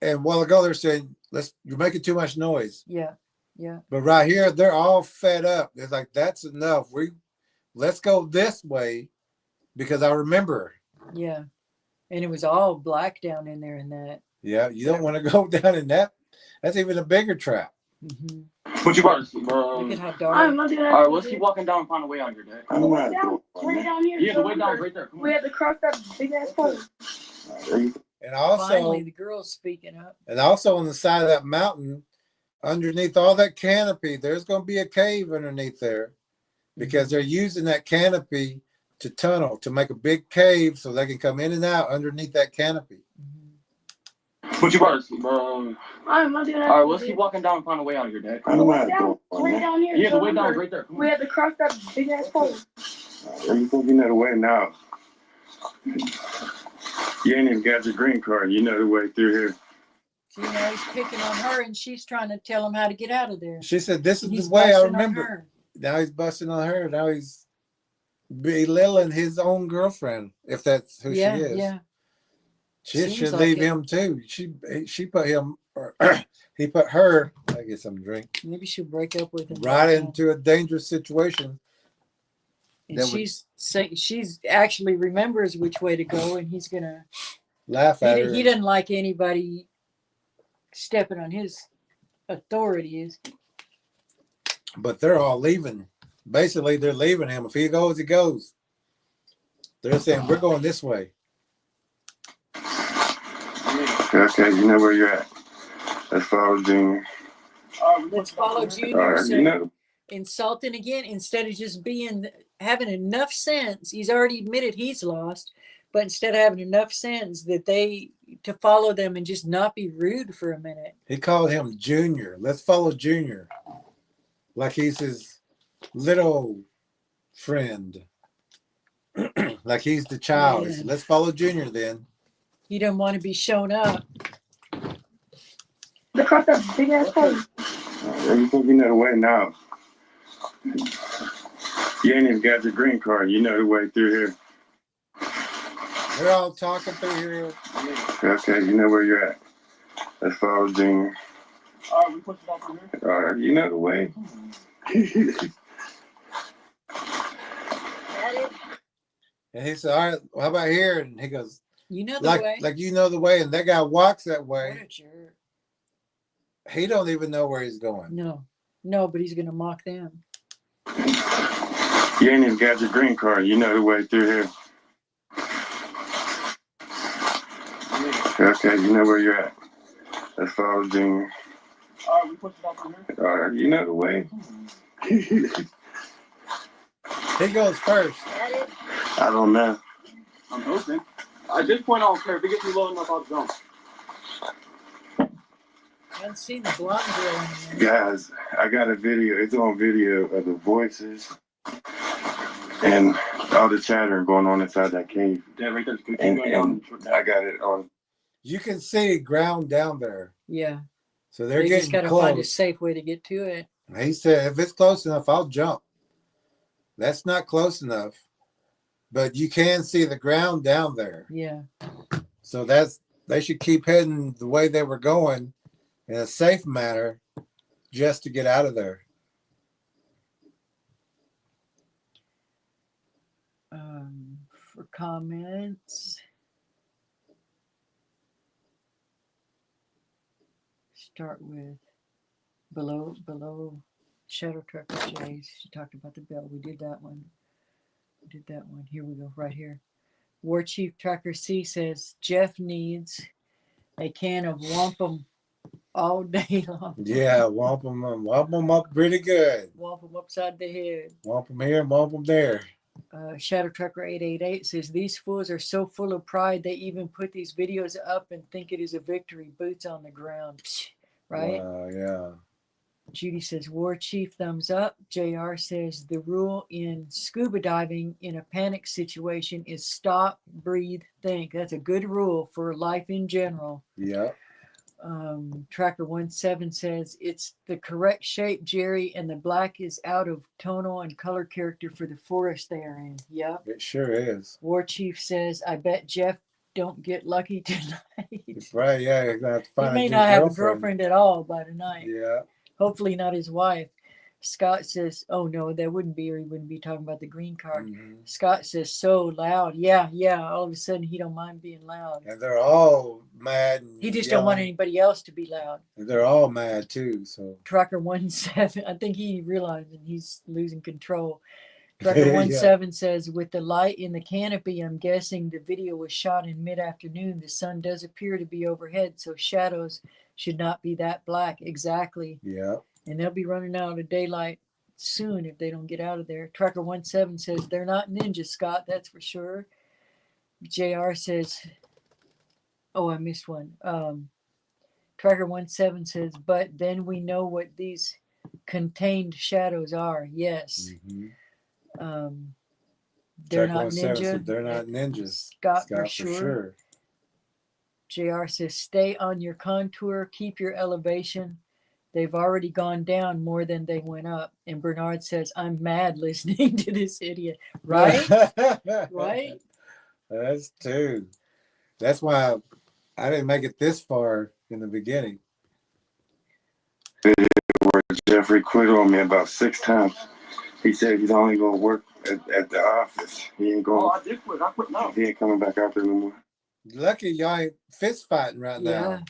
And a while ago they're saying, you're making too much noise. Yeah. Yeah. But right here, they're all fed up. It's like, that's enough. Let's go this way because I remember. Yeah. And it was all black down in there in that. Yeah, you don't want to go down in that. That's even a bigger trap. Mm-hmm. But you brought us. Look at how dark. I'm not doing that. All right, let's keep walking down and find a way out of here, Dad. I'm Way not down, doing way that. down here. Yeah, the way down is right there. Come We on. had to cross that big ass pole. And also, Finally, the girl's speaking up. and also on the side of that mountain, underneath all that canopy, there's going to be a cave underneath there because they're using that canopy to tunnel, to make a big cave so they can come in and out underneath that canopy. But you brought us. I'm not doing that. All right, let's keep walking down and find a way out of here, Dad. I'm Way not down, way doing that. down here. Yeah, the way down is right there. Come We on. had to cross that big ass pole. You think you know the way now? You ain't even got your green card. You know the way through here. See, now he's picking on her and she's trying to tell him how to get out of there. She said, this is He's the way I busting on remember. her. Now he's busting on her. Now he's belittling his own girlfriend, if that's who Yeah, she is. yeah. She Seems should like leave it. him too. She put him, or he put her, I get some drink, Maybe she'll break up with him. right into a dangerous situation. And that would- she's saying she's actually remembers which way to go, and he's gonna. Laugh at her. He doesn't like anybody stepping on his authorities. But they're all leaving. Basically, they're leaving him. If he goes, he goes. They're saying, we're going this way. Okay, you know where you're at. Let's follow Junior. Let's follow All Junior. right, So you know. insulting again instead of just having enough sense. He's already admitted he's lost, but instead of having enough sense that to follow them and just not be rude for a minute. He called him Junior. Let's follow Junior. Like he's his little friend. Like he's the child. Man. Let's follow Junior then. He doesn't want to be shown up. To cross that big ass pole. You think you know the way now? You ain't even got your green card. You know the way through here. They're all talking through here. Okay, you know where you're at. Let's follow Junior. All right, we push it off from here. All right, you know the way. And he said, all right, how about here? And he goes, You know the way. like you know the way. And that guy walks that What way. a jerk. He don't even know where he's going. No, but he's gonna mock them. You ain't even got your green card. You know the way through here. Okay, you know where you're at. Let's follow Junior. All right, we push it out from here. You know the way. He goes first. I don't know. I'm hoping. At this point, I don't care. If it gets me low enough, I'll jump. I haven't seen the blonde girl in a minute. Guys, I got a video. It's on video of the voices and all the chatter going on inside that cave. Yeah, right there. And I got it on. You can see ground down there. Yeah. So they're They getting just got to close. find a safe way to get to it. He said, if it's close enough, I'll jump. That's not close enough. But you can see the ground down there. Yeah. So they should keep heading the way they were going in a safe manner just to get out of there. For comments. Start with below Shadow Trucker Jays. She talked about the bell. We did that one. Here we go, right here. War Chief Tracker C says Jeff needs a can of wampum all day long. Yeah, whomp them up pretty good. Wampum upside the head. Whomp them here, whomp them there. Shadow Trucker 888 says these fools are so full of pride they even put these videos up and think it is a victory. Boots on the ground. Psh, right? Yeah. Judy says War Chief thumbs up. JR says the rule in scuba diving in a panic situation is stop, breathe, think. That's a good rule for life in general. Yeah. Tracker 17 says it's the correct shape, Jerry, and the black is out of tonal and color character for the forest they are in. Yep. It sure is. War Chief says, I bet Jeff don't get lucky tonight. Right, yeah, you're gonna have to He find may a not have a girlfriend. girlfriend at all by tonight. Yeah. Hopefully not his wife. Scott says, oh no, that wouldn't be, or he wouldn't be talking about the green card. Mm-hmm. Scott says, so loud. Yeah. All of a sudden he don't mind being loud. And they're all mad. And He just don't want anybody else to be loud. And they're all mad too. So Tracker 17, I think he realized he's losing control. Tracker 17 says, with the light in the canopy, I'm guessing the video was shot in mid-afternoon. The sun does appear to be overhead, so shadows should not be that black. Exactly. yeah. And they'll be running out of daylight soon if they don't get out of there. Tracker 17 says, they're not ninjas, Scott, that's for sure. JR says, oh, I missed one. Tracker 17 says, but then we know what these contained shadows are. Yes. Mm-hmm. They're Tracker not 17 ninja. said they're not ninjas. Scott for sure. JR says, stay on your contour, keep your elevation. They've already gone down more than they went up. And Bernard says, I'm mad listening to this idiot. Right? Right? That's true. That's why I didn't make it this far in the beginning. Where Jeffrey quit on me about 6 times. He said he's only going to work at the office. He ain't going. Oh, I did quit. I quit now. He ain't coming back out there no more. Lucky y'all ain't fist fighting right Yeah. now.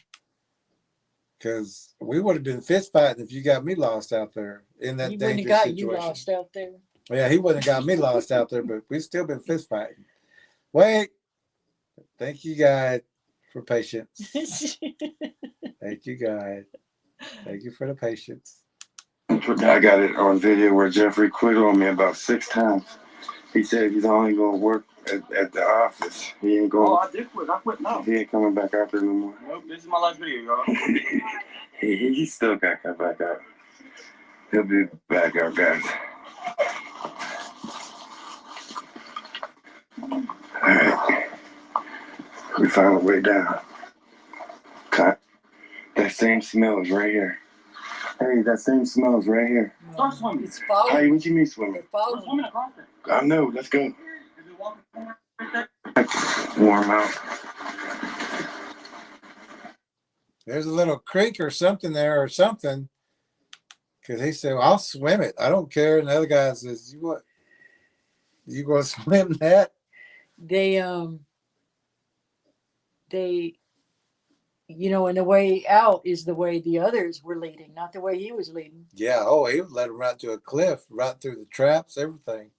Because we would have been fist fighting if you got me lost out there in that He wouldn't have dangerous got situation. you lost out there. Yeah, he wouldn't have got me lost out there, but we've still been fist fighting. Wait. Thank you, God, for patience. Thank you, God. Thank you for the patience. I got it on video where Jeffrey quit on me about 6 times. He said he's only going to work at the office. He ain't going. Oh, I did quit. I quit now. He ain't coming back out there no more. Nope, this is my last video, y'all. He still got to come back out. He'll be back out, guys. All right. We found a way down. Cut. That same smell is right here. Hey, that same smell is right here. Start swimming. It's following. Hey, what you mean swimming? They're We're following. swimming across it. I know. Let's go. Is it walking right there? Warm out. There's a little creek or something there or something. Because he said, well, I'll swim it. I don't care. And the other guy says, you going to swim that? They and the way out is the way the others were leading, not the way he was leading. Yeah. Oh, he would let him right to a cliff, right through the traps, everything.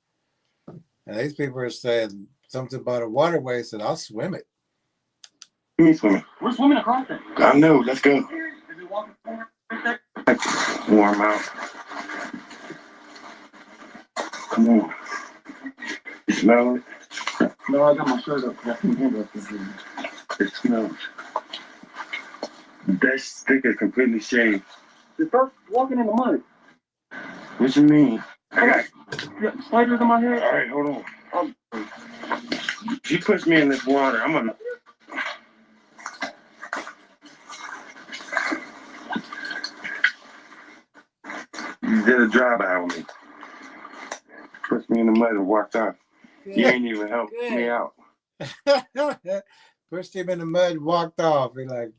And these people are saying something about a waterway. Said, I'll swim it. Me swimming. We're swimming across it. I know. Let's go. Is it walking right Warm out. Come on. You smell it? No, I got my shirt up. It smells. That stick is completely shaved. Just start walking in the mud. What you mean? I got Spiders in my head. all right, hold on. If you push me in this water, I'm gonna. You did a drive-by on me. Pushed me in the mud and walked off. Good. You ain't even helped Good. me out. Pushed him in the mud and walked off. He like,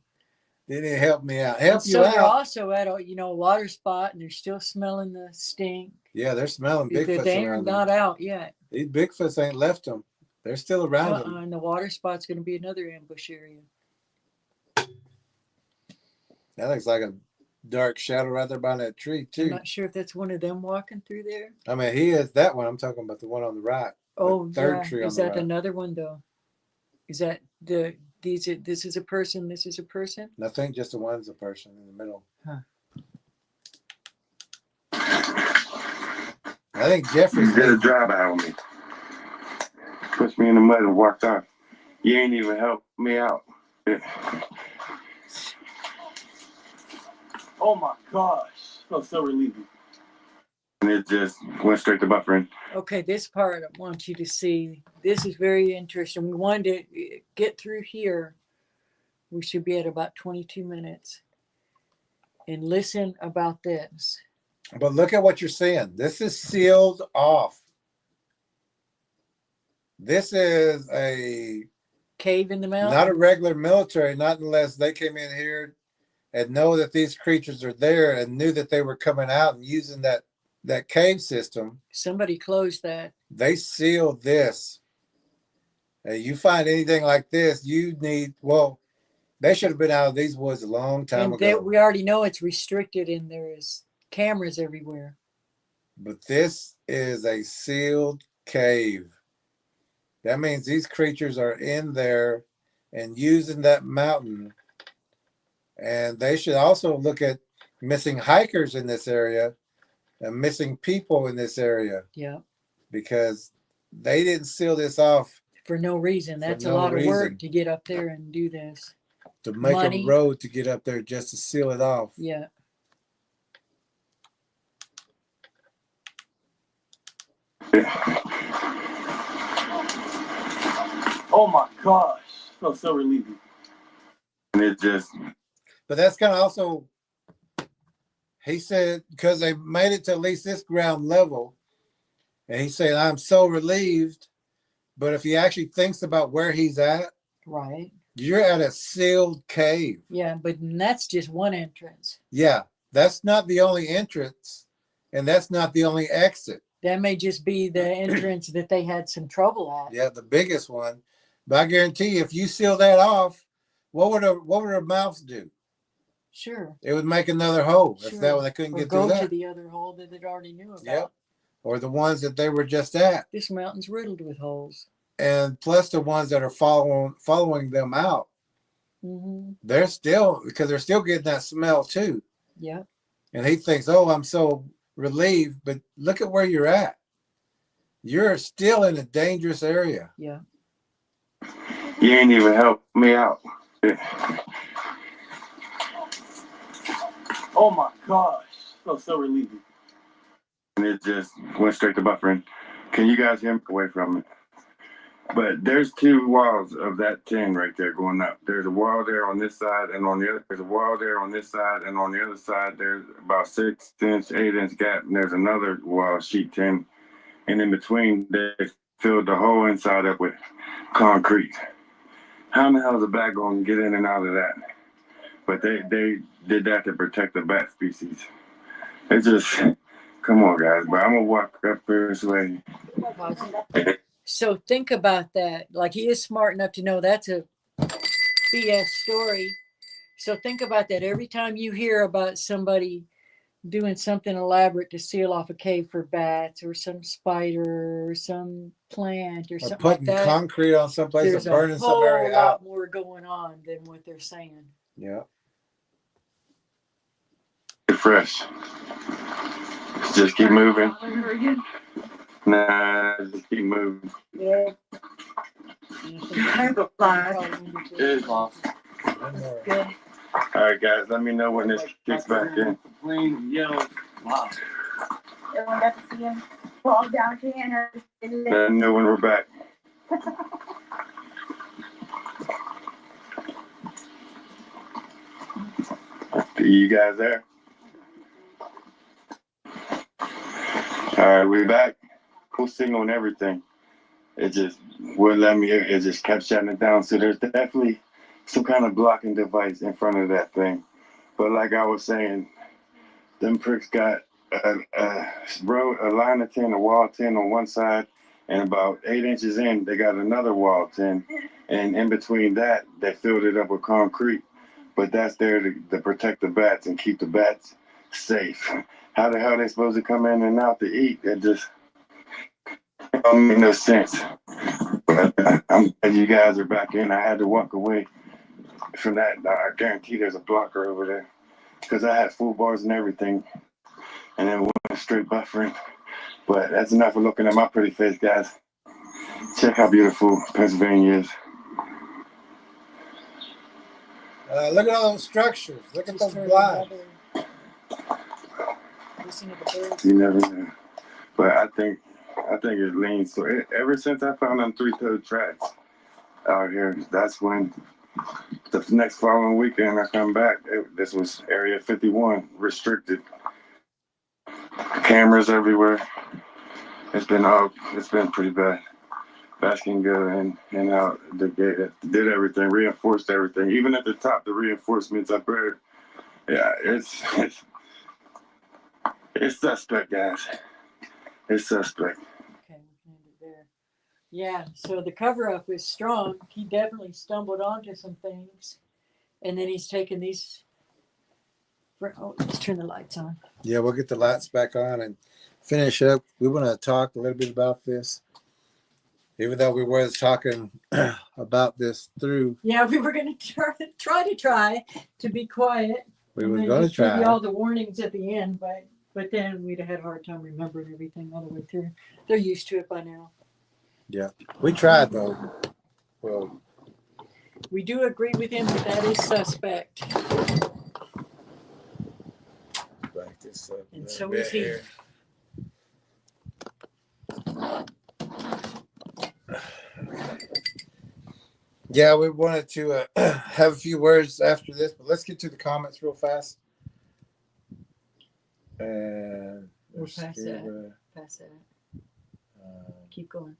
didn't help me out. Help And you so they're out. also at a water spot, and they're still smelling the stink. Yeah, they're smelling They Bigfoots ain't around not them. out yet. These Bigfoots ain't left them. They're still around them. And the water spot's going to be another ambush area. That looks like a dark shadow right there by that tree I'm too. not sure if that's one of them walking through there. I mean, he is that one. I'm talking about the one on the right. Oh, third yeah. tree on Is the that right. another one though? Is that this is a person? This is a person? And I think just the one's a person in the middle. Huh. I think Jeffrey's You did a leading. drive-by on me. Pushed me in the mud and walked off. You ain't even helped me out. Oh my gosh. Felt so relieving. And it just went straight to buffering. Okay, this part I want you to see. This is very interesting. We wanted to get through here. We should be at about 22 minutes. And listen about this. But look at what you're seeing. This is sealed off. This is a Cave in the mountain? not a regular military, not unless they came in here and know that these creatures are there and knew that they were coming out and using that cave system. Somebody closed that. They sealed this. You find anything like this, you need, well, they should have been out of these woods a long time And ago. we already know it's restricted and there's cameras everywhere. But this is a sealed cave. That means these creatures are in there and using that mountain. And they should also look at missing hikers in this area and missing people in this area. Yeah. Because they didn't seal this off For no reason. For That's no a lot of reason. work to get up there and do this. to make Money. a road to get up there just to seal it off. Yeah. Oh my gosh. Felt so relieving. And it just, But that's kind of also, he said, because they made it to at least this ground level. And he said, I'm so relieved. But if he actually thinks about where he's at, Right. you're at a sealed cave. Yeah, but that's just one entrance. Yeah, that's not the only entrance. And that's not the only exit. That may just be the entrance that they had some trouble at. Yeah, the biggest one. But I guarantee you, if you seal that off, what would a mouse do? Sure. It would make another hole if Sure. that one they couldn't Or get go through to that. the other hole that it already knew about. Yep. Or the ones that they were just at. This mountain's riddled with holes. And plus the ones that are following them out. Mm-hmm. They're still, because they're still getting that smell too. Yeah. And he thinks, oh, I'm so relieved. But look at where you're at. You're still in a dangerous area. Yeah. you ain't even helped me out. Oh my gosh. Felt so relieving. And it just went straight to buffering. Can you guys hear me away from it? But there's two walls of that 10 right there going up. There's a wall there on this side, and on the other, there's a wall there on this side, and on the other side, there's about 6-inch, 8-inch gap, and there's another wall, sheet 10. And in between, they filled the whole inside up with concrete. How in the hell is a bat going to get in and out of that? But they did that to protect the bat species. It's just, come on, guys. But I'm going to walk up this way. So think about that. Like, he is smart enough to know that's a BS story. So think about that. Every time you hear about somebody doing something elaborate to seal off a cave for bats or some spider or some plant or Or something like putting that, concrete on someplace there's or a burning some whole area lot out. more going on than what they're saying. Yeah. Get fresh. Just keep moving. Nah, just keep moving. Yeah. The flies. It is off. Good. All right, guys, let me know when this kicks back in. Plain yellow. Wow. Everyone got to see him fall down to Hannah. Let me know when we're back. You guys there? All right, we're back. Cool signal and everything. It just wouldn't let me. It just kept shutting it down. So there's definitely some kind of blocking device in front of that thing. But like I was saying, them pricks got a line of tin, a wall tin on one side, and about 8 inches in, they got another wall tin. And in between that, they filled it up with concrete. But that's there to protect the bats and keep the bats safe. How the hell are they supposed to come in and out to eat? It just don't make no sense. But I'm glad you guys are back in. I had to walk away from that. I guarantee there's a blocker over there because I had full bars and everything, and then went straight buffering. But that's enough for looking at my pretty face, guys. Check how beautiful Pennsylvania is. Look at all those structures. Look at those Just heard blinds. another- Listen to the birds. You never know. But I think it leans. So ever since I found them three-toed tracks out here, that's when the next following weekend I come back. This was Area 51, restricted. Cameras everywhere. It's been pretty bad. Basking go and out the gate. Did everything, reinforced everything. Even at the top, the reinforcements up there. Yeah, it's suspect, guys. It's suspect. Okay, we can end it there. Yeah, so the cover up is strong. He definitely stumbled onto some things. And then he's taken these. Let's turn the lights on. Yeah, we'll get the lights back on and finish up. We want to talk a little bit about this. Even though we were talking about this through. Yeah, we were going to try to be quiet. We were going to just give try. you all the warnings at the end, but then we'd have had a hard time remembering everything all the way through. They're used to it by now. Yeah, we tried though. Well, we do agree with him that is suspect. back this up. And so is he. Here. Yeah, we wanted to have a few words after this, but let's get to the comments real fast. And We'll pass that. Pass that. Keep going.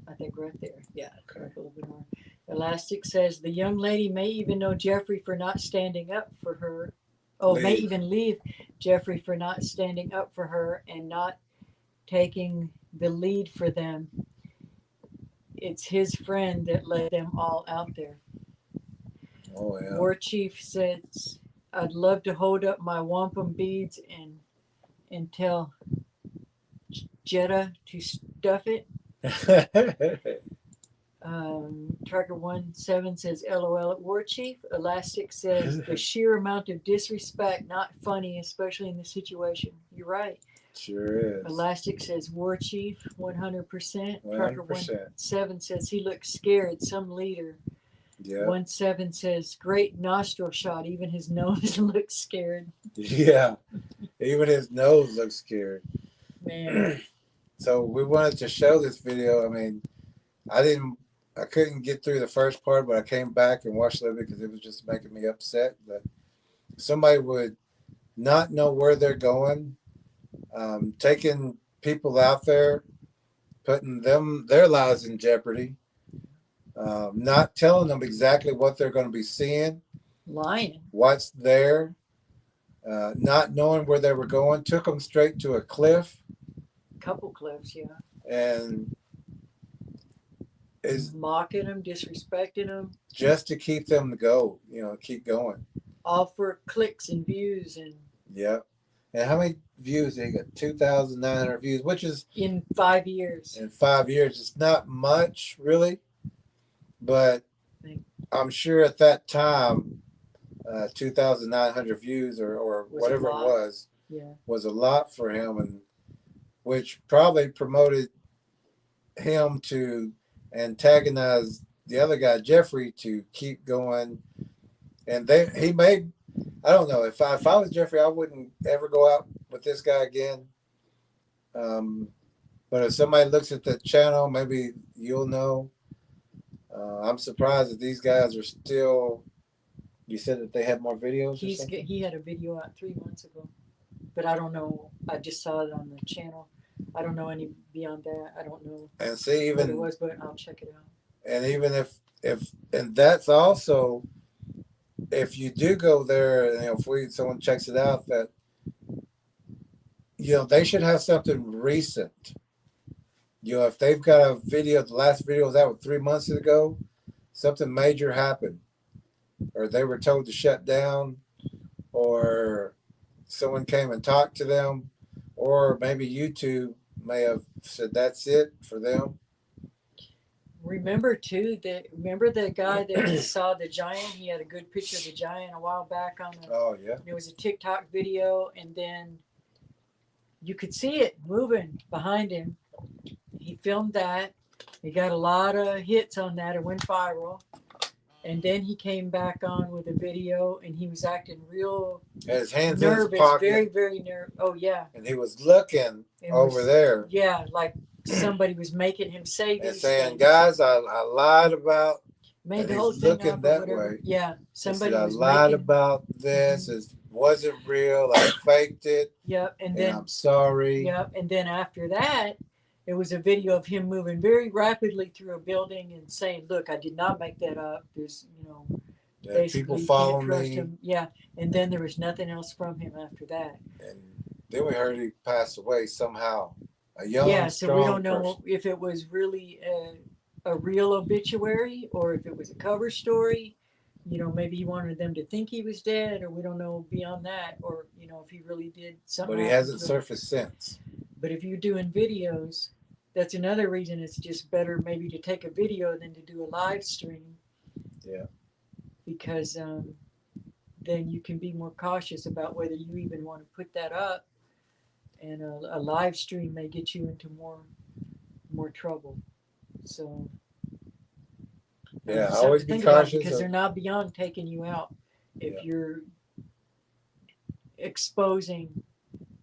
I think right there. Yeah, Okay. a little bit more. Elastic says the young lady may even know Jeffrey for not standing up for her. Oh, may even leave Jeffrey for not standing up for her and not taking the lead for them. It's his friend that led them all out there. Oh yeah. War Chief says, I'd love to hold up my wampum beads and tell Jetta to stuff it. Tracker 17 says LOL at War Chief. Elastic says the sheer amount of disrespect, not funny, especially in the situation. You're right. Sure is. Elastic says War Chief 100%. Tracker 100%. 17 says he looks scared, some leader. Yeah. 17 says great nostril shot, even his nose looks scared. Yeah. Even his nose looks scared. Man. So we wanted to show this video. I mean, I couldn't get through the first part, but I came back and watched a little bit because it was just making me upset. But somebody would not know where they're going, taking people out there, putting their lives in jeopardy, not telling them exactly what they're going to be seeing, Lying. what's there, not knowing where they were going, took them straight to a cliff. Couple clips, yeah. And is mocking them, disrespecting them, just to keep them to go, keep going. All for clicks and views and. Yeah. And how many views? They got 2,900 views, which is in 5 years. In 5 years, it's not much really, but I'm sure at that time 2,900 views or Was a whatever it lot. was a lot for him, and which probably promoted him to antagonize the other guy, Jeffrey, to keep going. And he made, I don't know, if I was Jeffrey, I wouldn't ever go out with this guy again. But if somebody looks at the channel, maybe you'll know. I'm surprised that these guys are still. You said that they had more videos. He had a video out 3 months ago, but I don't know. I just saw it on the channel. I don't know any beyond that. I don't know And see, what it even was, but I'll check it out. and even if and that's also, if you do go there, and if someone checks it out, that they should have something recent. If they've got a video, the last video was out 3 months ago, something major happened, or they were told to shut down, or someone came and talked to them, or maybe YouTube may have said that's it for them. Remember the guy that saw the giant? He had a good picture of the giant a while back on the. Oh yeah. It was a TikTok video, and then you could see it moving behind him. He filmed that. He got a lot of hits on that. It went viral. And then he came back on with a video, and he was acting real And his hands nervous, in his pocket. very, very nervous. Oh yeah. And he was looking over there. Yeah, like somebody was making him say And these saying, things. "Guys, I lied about." Made the he's whole thing looking up or that whatever. way. Yeah, somebody I was lied making. about this. It wasn't real. I faked it. Yep, and And then I'm sorry. Yep, and then after that, it was a video of him moving very rapidly through a building and saying, "Look, I did not make that up. There's, basically People you follow can't trust me." him." Yeah, and then there was nothing else from him after that. And then we heard he passed away somehow. A young, Yeah, so we strong don't know person. if it was really a real obituary or if it was a cover story. Maybe he wanted them to think he was dead, or we don't know beyond that, or if he really did something. But he hasn't surfaced since. But if you're doing videos, that's another reason it's just better maybe to take a video than to do a live stream. Yeah. Because then you can be more cautious about whether you even want to put that up. And a live stream may get you into more trouble. So Yeah, something always to be think about, cautious. because they're not beyond taking you out if you're exposing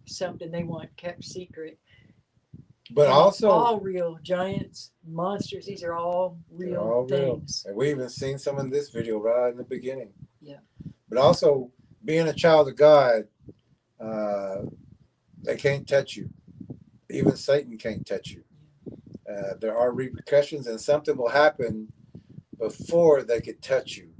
something they want kept secret. But And also, all real giants, monsters. These are all they're real all real. things. And we even seen some in this video right in the beginning. Yeah. But also, being a child of God, they can't touch you. Even Satan can't touch you. There are repercussions, and something will happen before they could touch you,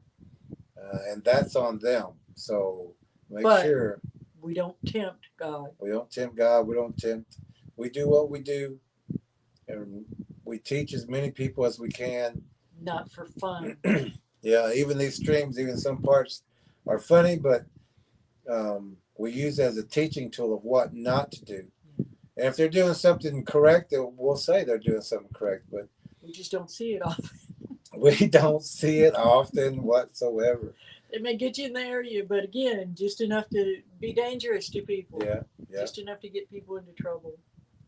and that's on them. So make sure we don't tempt God. We don't tempt God. We don't tempt. We do what we do, and we teach as many people as we can. Not for fun. Yeah, even these streams, even some parts are funny, but we use it as a teaching tool of what not to do. And if they're doing something correct, we'll say they're doing something correct, but we just don't see it often. We don't see it often whatsoever. It may get you in the area, but again, just enough to be dangerous to people. Yeah. Just enough to get people into trouble.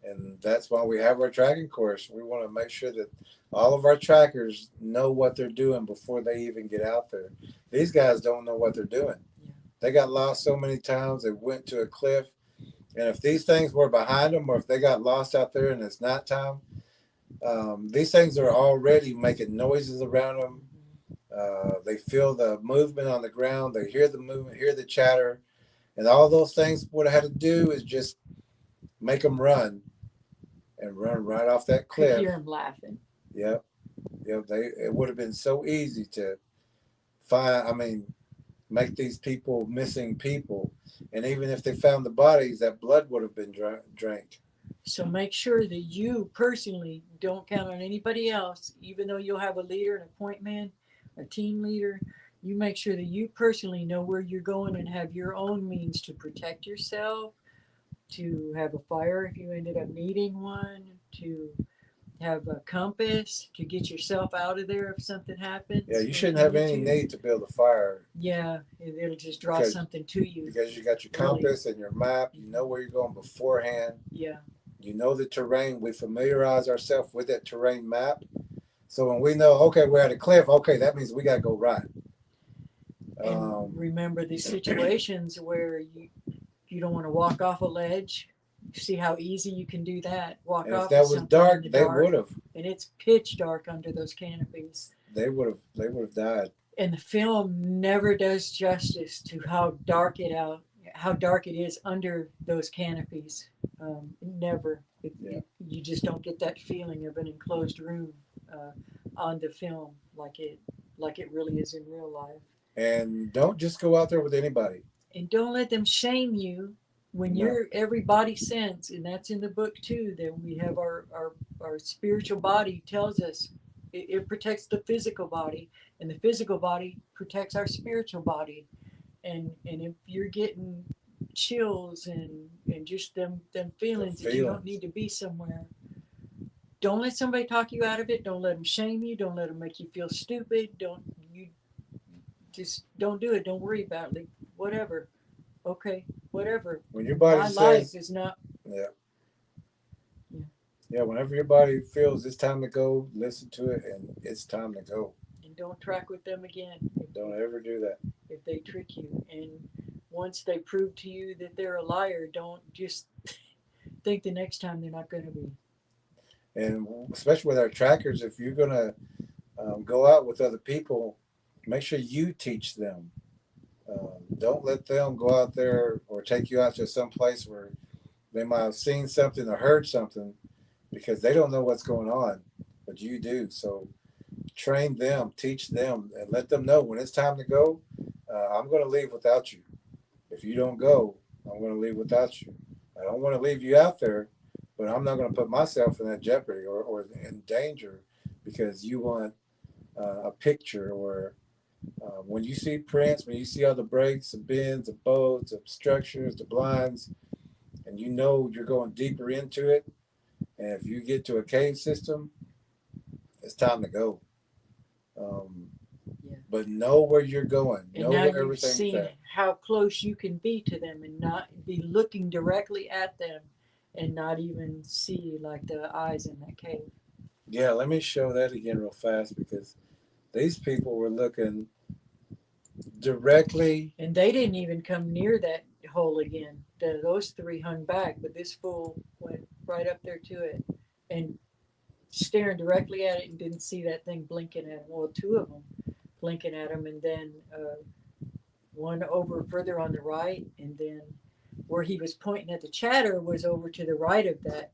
And that's why we have our tracking course. We want to make sure that all of our trackers know what they're doing before they even get out there. These guys don't know what they're doing. Yeah. They got lost so many times. They went to a cliff. And if these things were behind them, or if they got lost out there and it's nighttime, these things are already making noises around them. They feel the movement on the ground. They hear the movement, hear the chatter. And all those things, what I had to do is just make them run and run right off that cliff. Could hear them laughing. Yep. It would have been so easy to find, make these people missing people. And even if they found the bodies, that blood would have been drank. So make sure that you personally don't count on anybody else, even though you'll have a leader, an appointment, a team leader. You make sure that you personally know where you're going and have your own means to protect yourself, to have a fire if you ended up needing one, to have a compass to get yourself out of there if something happens. Yeah, you shouldn't have any need to build a fire. Yeah, it'll just draw Because- something to you. Because you got your compass and your map. You know where you're going beforehand. Yeah. You know the terrain. We familiarize ourselves with that terrain map. So when we know, okay, we're at a cliff, okay, that means we got to go right. And remember these situations where you don't want to walk off a ledge. You see how easy you can do that. Walk and off. if that of was something dark, in the they dark, would have. and it's pitch dark under those canopies. They would have died. And the film never does justice to how dark it is under those canopies. Never. You just don't get that feeling of an enclosed room on the film like it really is in real life. And don't just go out there with anybody. And don't let them shame you when you're every body sense, and that's in the book too, that we have our spiritual body tells us it protects the physical body, and the physical body protects our spiritual body. And if you're getting chills and just them feelings that you don't need to be somewhere, don't let somebody talk you out of it. Don't let them shame you. Don't let them make you feel stupid. Just don't do it. Don't worry about it. Like, whatever. Okay, whatever. When your body says, life is not. Yeah, whenever your body feels it's time to go, listen to it, and it's time to go. And don't track with them again. Don't ever do that. If they trick you, and once they prove to you that they're a liar, don't just think the next time they're not going to be. And especially with our trackers, if you're going to go out with other people, make sure you teach them. Don't let them go out there or take you out to some place where they might have seen something or heard something, because they don't know what's going on, but you do. So train them, teach them, and let them know when it's time to go, I'm going to leave without you. If you don't go, I'm going to leave without you. I don't want to leave you out there, but I'm not going to put myself in that jeopardy or in danger because you want a picture. Or when you see prints, when you see all the breaks, the bends, the bolts, the structures, the blinds, and you know you're going deeper into it, and if you get to a cave system, it's time to go. But know where you're going. And know now where you've everything's seen at. how close you can be to them and not be looking directly at them and not even see like the eyes in that cave. Yeah, let me show that again real fast, because these people were looking directly. And they didn't even come near that hole again. Those three hung back, but this fool went right up there to it and staring directly at it and didn't see that thing blinking at him. Well, two of them blinking at him, and then one over further on the right, and then where he was pointing at the chatter was over to the right of that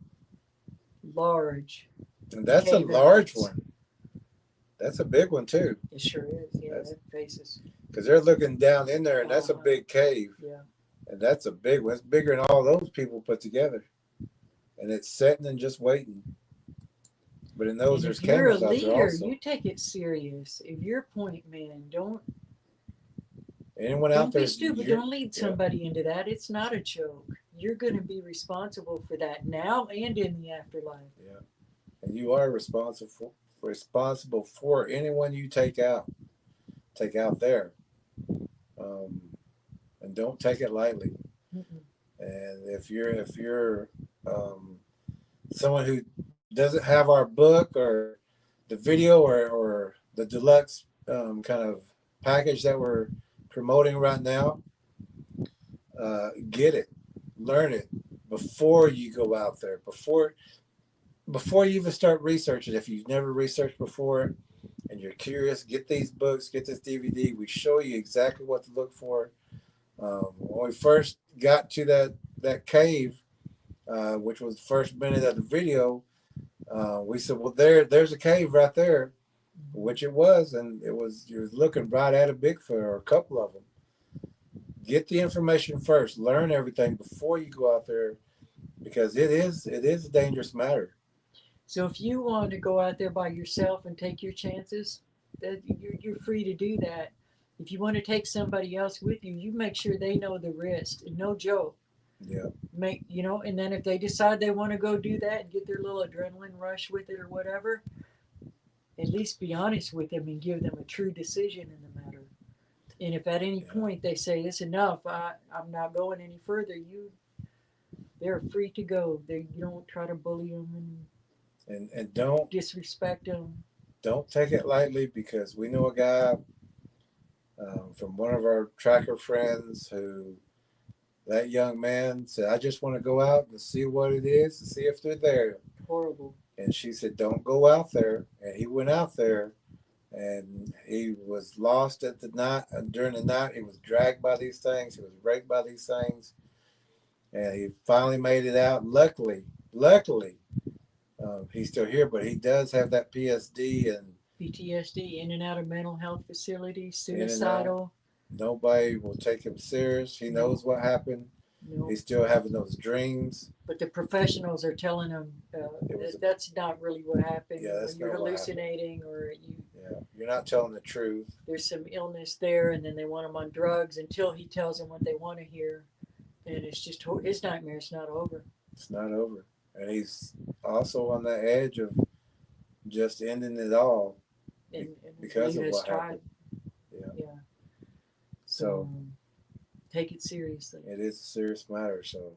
large. And that's a large one. That's a big one too. It sure is. Yeah, that faces. Because they're looking down in there, and that's a big cave. Yeah. And that's a big one. It's bigger than all those people put together. And it's sitting and just waiting. But in those, there's cameras out there also. If you're a leader, you take it serious. If you're a point man, don't out there, be stupid. Don't lead somebody into that. It's not a joke. You're going to be responsible for that now and in the afterlife. Yeah, and you are responsible for anyone you take out there, and don't take it lightly. And if you're someone who doesn't have our book or the video or the deluxe kind of package that we're promoting right now, get it, learn it before you go out there, before you even start researching. If you've never researched before and you're curious, get these books, get this DVD. We show you exactly what to look for. When we first got to that cave, which was the first minute of the video, we said, well, there's a cave right there, which it was, and you was looking right at a Bigfoot or a couple of them. Get the information first, learn everything before you go out there, because it is a dangerous matter. So if you want to go out there by yourself and take your chances, that you're free to do that. If you want to take somebody else with you, you make sure they know the risk. No joke. Yeah. Make, you know, and then if they decide they want to go do that and get their little adrenaline rush with it or whatever, at least be honest with them and give them a true decision in the matter. And if at any point they say it's enough, I'm not going any further, they're free to go. You don't try to bully them And don't disrespect them. Don't take it lightly, because we know a guy from one of our tracker friends who, that young man said, I just want to go out and see what it is and see if they're there. Horrible. And she said, don't go out there. And he went out there, and he was lost at the night. During the night, he was dragged by these things. He was raped by these things. And he finally made it out. Luckily, he's still here, but he does have that PSD and PTSD, in and out of mental health facilities, In and out. suicidal. Nobody will take him serious. He knows what happened. No. He's still having those dreams. But the professionals are telling him that's not really what happened. Yeah, that's you're not what hallucinating, or You're not telling the truth. there's some illness there, and then they want him on drugs until he tells them what they want to hear, and it's just his nightmare's not over. It's not over. And he's also on the edge of just ending it all And because he of has what tried. happened. Yeah. So So take it seriously. it is a serious matter. So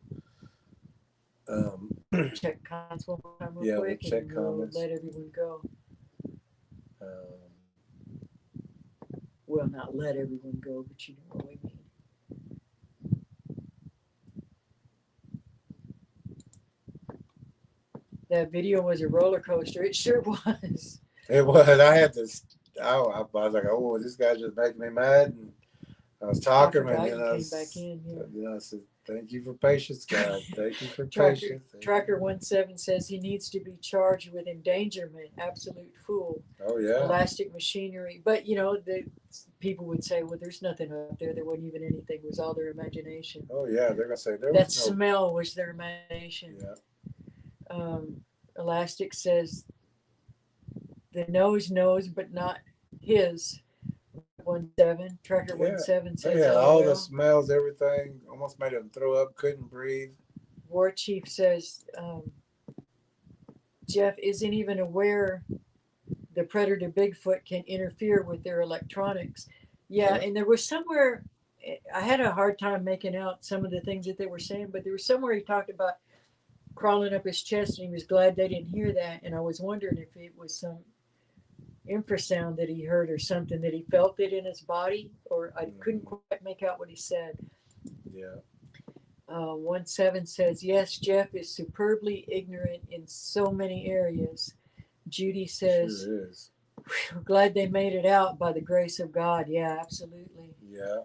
Check comments one more time real Yeah, we'll quick, check and we'll comments. let everyone go. um, Well, not let everyone go, but you know what we mean. That video was a roller coaster. It sure was. it was. I had to. I was like, oh, this guy just making me mad. And I was talking, I forgot and you I came back in. I said, thank you for patience, God. Thank you for Tracker, patience. Tracker 17 says he needs to be charged with endangerment. Absolute fool. Oh yeah. Elastic machinery. But you know, the people would say, well, there's nothing up there. There wasn't even anything. It was all their imagination. Oh yeah. They're gonna say there That was no. smell was their imagination. Yeah. Elastic says the nose knows, but not his. 17 Tracker Yeah. 17 says, Yeah. oh, All well. the smells, everything, almost made him throw up. Couldn't breathe. War Chief says Jeff isn't even aware the predator Bigfoot can interfere with their electronics. Yeah, and there was somewhere, I had a hard time making out some of the things that they were saying, but there was somewhere he talked about crawling up his chest, and he was glad they didn't hear that. And I was wondering if it was some infrasound that he heard or something, that he felt it in his body, or I couldn't quite make out what he said. Yeah. 17 says, yes, Jeff is superbly ignorant in so many areas. Judy says, Sure is. we're glad they made it out by the grace of God. Yeah, absolutely. Yeah.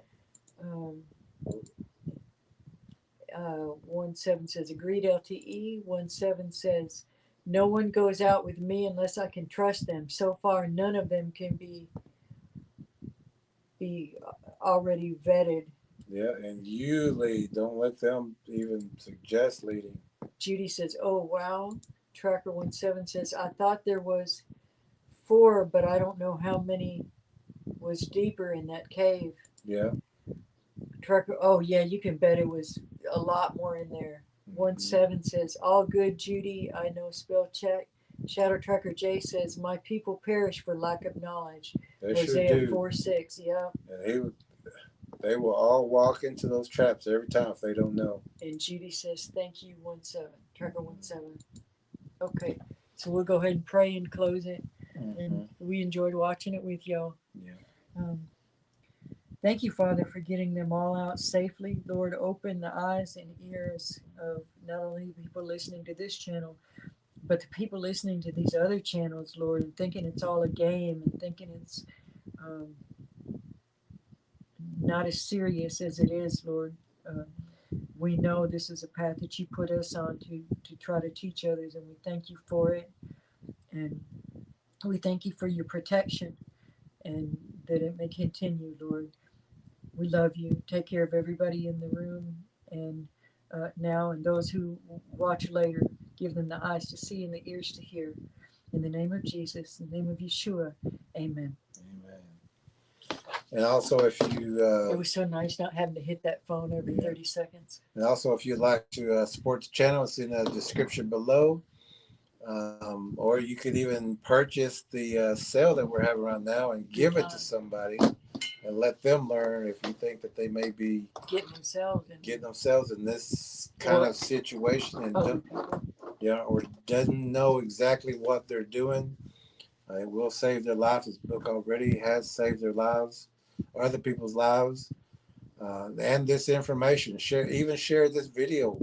17 says, agreed LTE. 17 says, no one goes out with me unless I can trust them. So far, none of them can be already vetted. Yeah, and you lead. Don't let them even suggest leading. Judy says, oh, wow. Tracker 17 says, I thought there was 4, but I don't know how many was deeper in that cave. Yeah. Tracker, oh, yeah, you can bet it was a lot more in there. 17 says, all good, Judy. I know spell check. Shadow Tracker J says, my people perish for lack of knowledge. They Hosea sure do. 4:6, yeah. And they will all walk into those traps every time if they don't know. And Judy says, thank you, 17, Tracker 17. Okay, so we'll go ahead and pray and close it. And we enjoyed watching it with y'all. Yeah. Thank you, Father, for getting them all out safely. Lord, open the eyes and ears of not only people listening to this channel, but the people listening to these other channels, Lord, and thinking it's all a game and thinking it's not as serious as it is, Lord. We know this is a path that you put us on to try to teach others, and we thank you for it. And we thank you for your protection, and that it may continue, Lord. We love you. Take care of everybody in the room and now, and those who watch later. Give them the eyes to see and the ears to hear. In the name of Jesus, in the name of Yeshua, amen. Amen. And also, if you It was so nice not having to hit that phone every 30 seconds. and also if you'd like to support the channel, it's in the description below. Or you could even purchase the sale that we're having right now and give it to somebody and let them learn if you think that they may be Getting themselves in this kind of situation and or doesn't know exactly what they're doing. It will save their lives. This book already has saved their lives, or other people's lives, and this information. Share this video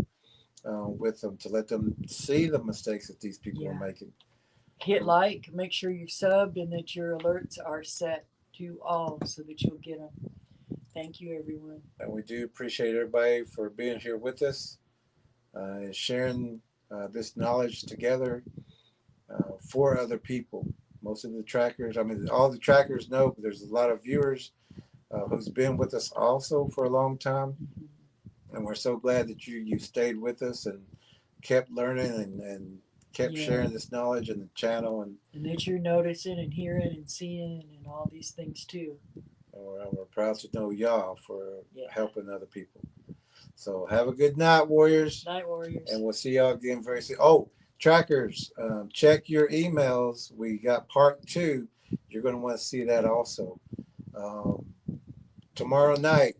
with them to let them see the mistakes that these people are making. Hit like, make sure you're subbed, and that your alerts are set to all so that you'll get them. Thank you, everyone. And we do appreciate everybody for being here with us and sharing this knowledge together for other people. Most of the trackers, I mean, all the trackers know, but there's a lot of viewers who's been with us also for a long time. And we're so glad that you stayed with us and kept learning and kept sharing this knowledge in the channel. And that you're noticing and hearing and seeing and all these things too. And we're proud to know y'all for helping other people. So have a good night, Warriors. Night, Warriors. And we'll see y'all again very soon. Oh, trackers, check your emails. We got part 2. You're going to want to see that also. Tomorrow night,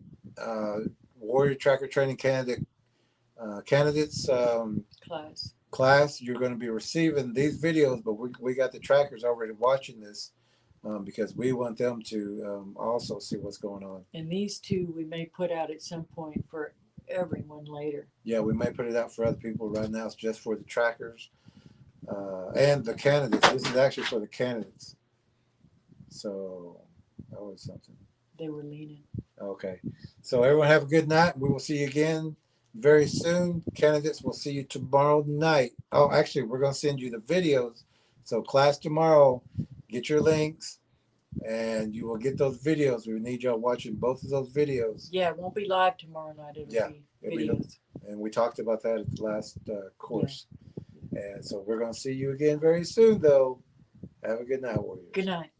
Warrior Tracker Training candidates class, you're going to be receiving these videos, but we got the trackers already watching this because we want them to also see what's going on. And these 2 we may put out at some point for everyone later. Yeah, we may put it out for other people. Right now it's just for the trackers and the candidates. This is actually for the candidates. So that was something. They were leaning. Okay. So everyone have a good night. We will see you again very soon. Candidates, we'll see you tomorrow night. Oh, actually, we're going to send you the videos. So class tomorrow, get your links and you will get those videos. We need y'all watching both of those videos. Yeah, it won't be live tomorrow night. It'll be videos. And we talked about that at the last course. Yeah. And so we're going to see you again very soon, though. Have a good night, Warriors. Good night.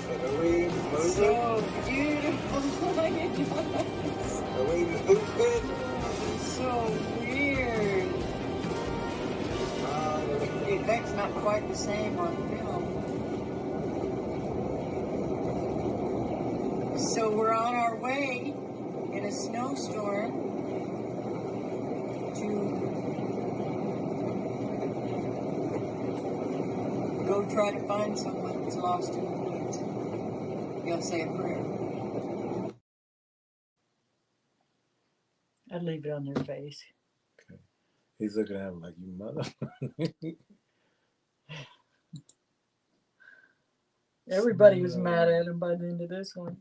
Are we moving? So beautiful. Look at that. Are we moving? So weird. The effect's not quite the same on film. So we're on our way in a snowstorm to go try to find someone that's lost in the woods. You gotta say a prayer. I'd leave it on their face. He's looking at him like, you mother. Everybody was mad at him by the end of this one.